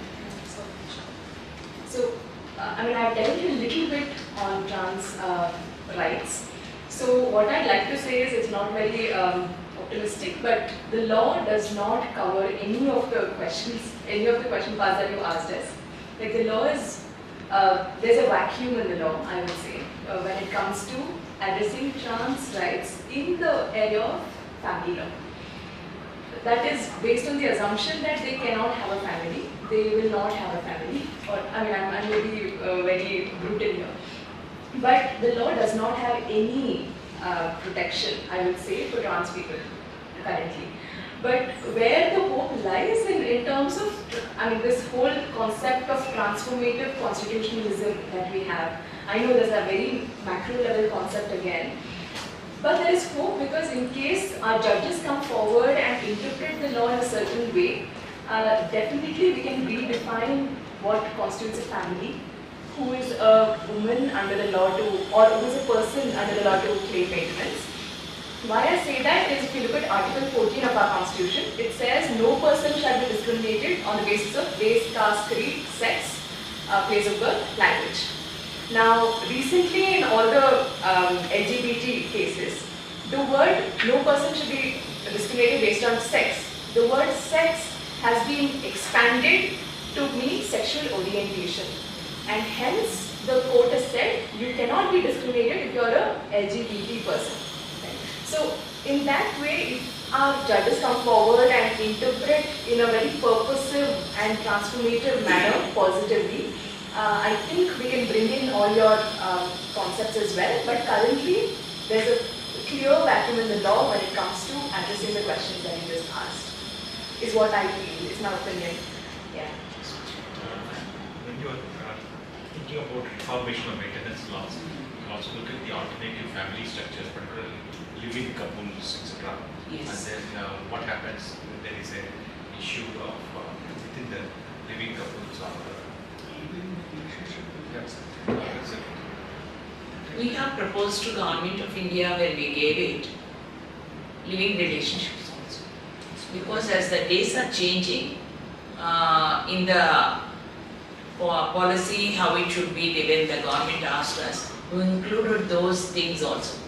Speaker 7: So, I've delved a little bit on trans rights. So, what I'd like to say is it's not very optimistic, but the law does not cover any of the question parts that you asked us. The law is, there's a vacuum in the law, I would say, when it comes to addressing trans rights in the area of family law. That is based on the assumption that they cannot have a family, they will not have a family, or I'm going to be very brutal here. But the law does not have any protection, I would say, for trans people currently. But where the hope lies in terms of, this whole concept of transformative constitutionalism that we have. I know there's a very macro level concept again. But there is hope, because in case our judges come forward and interpret the law in a certain way, definitely we can redefine what constitutes a family, who is a woman under the law to, or who is a person under the law to claim maintenance. Why I say that is, if you look at Article 14 of our Constitution, it says no person shall be discriminated on the basis of race, caste, creed, sex, place of birth, language. Now, recently in all the LGBT cases, the word no person should be discriminated based on sex, the word sex has been expanded to mean sexual orientation. And hence, the court has said you cannot be discriminated if you are a LGBT person. Right? So, in that way, if our judges come forward and interpret in a very purposive and transformative manner positively, I think we can bring in all your concepts as well, but currently there's a clear vacuum in the law when it comes to addressing the questions that you just asked, is what I feel, is my opinion. Yeah.
Speaker 4: When you are thinking about reformation of maintenance laws, can also look at the alternative family structures, particularly living couples, etc.
Speaker 3: Yes.
Speaker 4: And then what happens when there is a issue of within the living couples or living relationship? Yes.
Speaker 3: We have proposed to Government of India when we gave it living relationships also. Because as the days are changing, in the policy how it should be when the government asked us, we included those things also.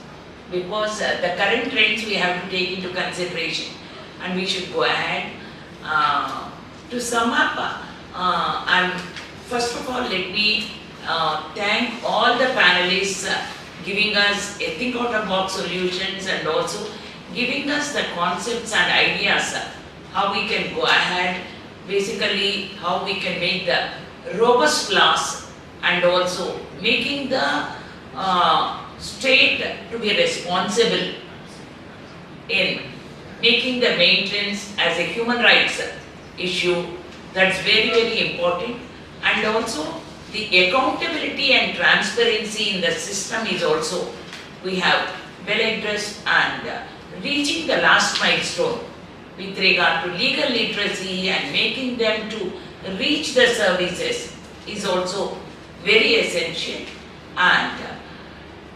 Speaker 3: Because the current trends we have to take into consideration and we should go ahead. To sum up, and first of all let me thank all the panelists giving us a think out of box solutions and also giving us the concepts and ideas how we can go ahead, basically how we can make the robust laws and also making the state to be responsible in making the maintenance as a human rights issue. That's very, very important. And also the accountability and transparency in the system is also, we have well addressed, and reaching the last milestone with regard to legal literacy and making them to reach the services is also very essential. And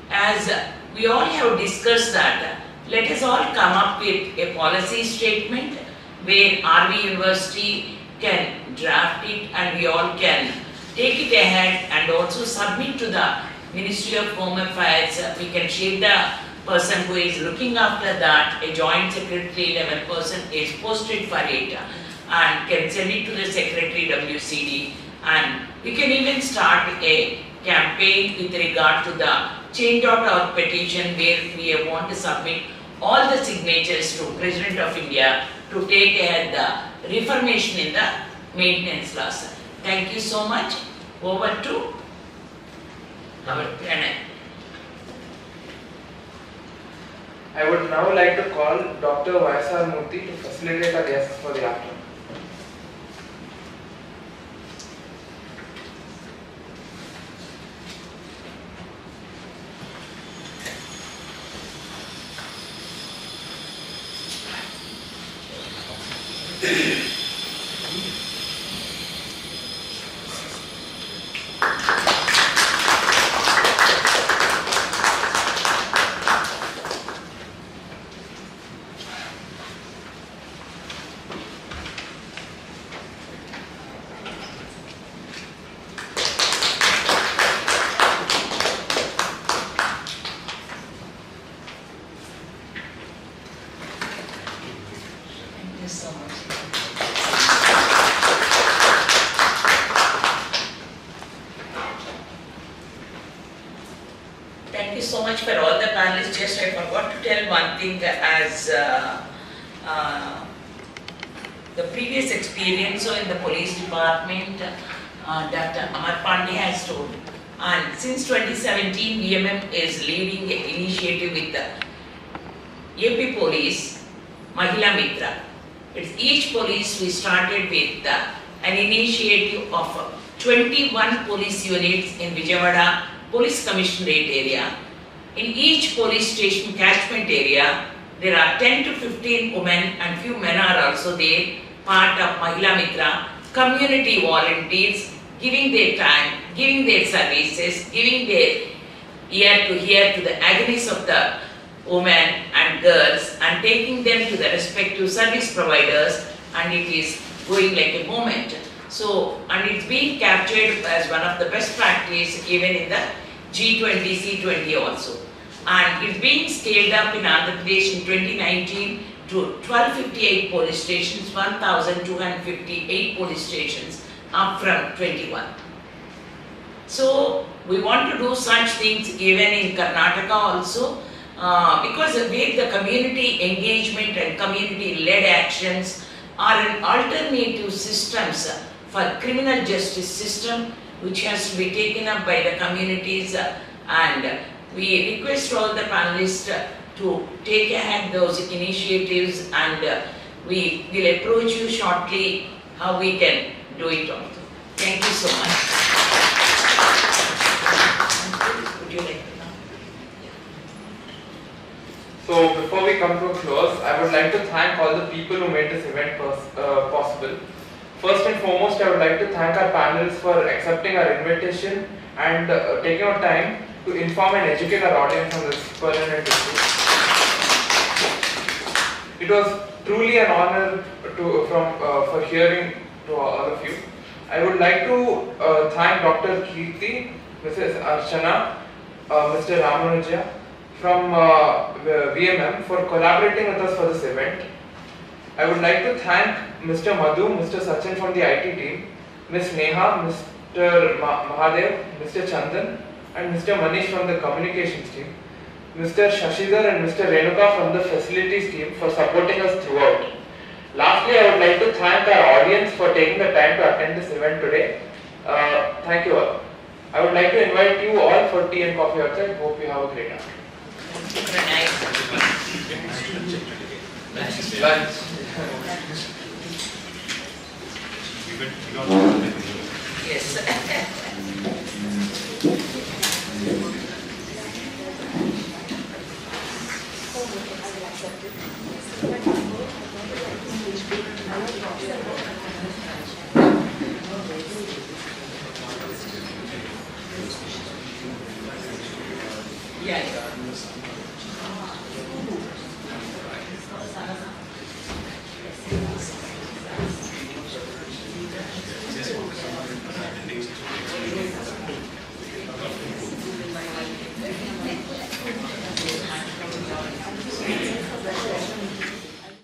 Speaker 3: as we all have discussed that, let us all come up with a policy statement where RV University can draft it and we all can take it ahead and also submit to the Ministry of Home Affairs. We can share the person who is looking after that, a joint secretary level person is posted for it and can send it to the secretary WCD, and we can even start a campaign with regard to the change.org petition where we want to submit all the signatures to President of India to take ahead the reformation in the maintenance laws. Thank you so much. Over to our Pranay.
Speaker 1: I would now like to call Dr. Y.S.R. Murthy to facilitate our guests for the afternoon.
Speaker 3: Thank you so much for all the panelists. Just I forgot to tell one thing as the previous experience in the police department, Dr. Amar Pandey has told. And since 2017, VMM is leading an initiative with the AP Police, Mahila Mitra. It's each police we started with an initiative of 21 police units in Vijayawada Police Commissionerate area. In each police station catchment area, there are 10 to 15 women and few men are also there, part of Mahila Mitra, community volunteers, giving their time, giving their services, giving their ear to the agonies of the women and girls and taking them to the respective service providers, and it is going like a moment. So, and it's being captured as one of the best practice even in the G20, C20 also. And it's being scaled up in Andhra Pradesh in 2019 to 1258 police stations, 1258 police stations, up from 21. So, we want to do such things even in Karnataka also, because the way the community engagement and community-led actions are an alternative systems for criminal justice system which has to be taken up by the communities, and we request all the panelists to take ahead those initiatives, and we will approach you shortly how we can do it also. Thank you so much. Would you like to know?
Speaker 1: So before we come to a close, I would like to thank all the people who made this event possible. First and foremost, I would like to thank our panelists for accepting our invitation and taking our time to inform and educate our audience on this pertinent issue. It was truly an honor for hearing to all of you. I would like to thank Dr. Keerthi, Mrs. Archana, Mr. Ramanuja from VMM for collaborating with us for this event. I would like to thank Mr. Madhu, Mr. Sachin from the IT team, Ms. Neha, Mr. Mahadev, Mr. Chandan, and Mr. Manish from the communications team, Mr. Shashidhar and Mr. Renuka from the facilities team for supporting us throughout. Lastly, I would like to thank our audience for taking the time to attend this event today. Thank you all. I would like to invite you all for tea and coffee outside. Hope you have a great afternoon. Lunch.
Speaker 3: Yes. Yeah.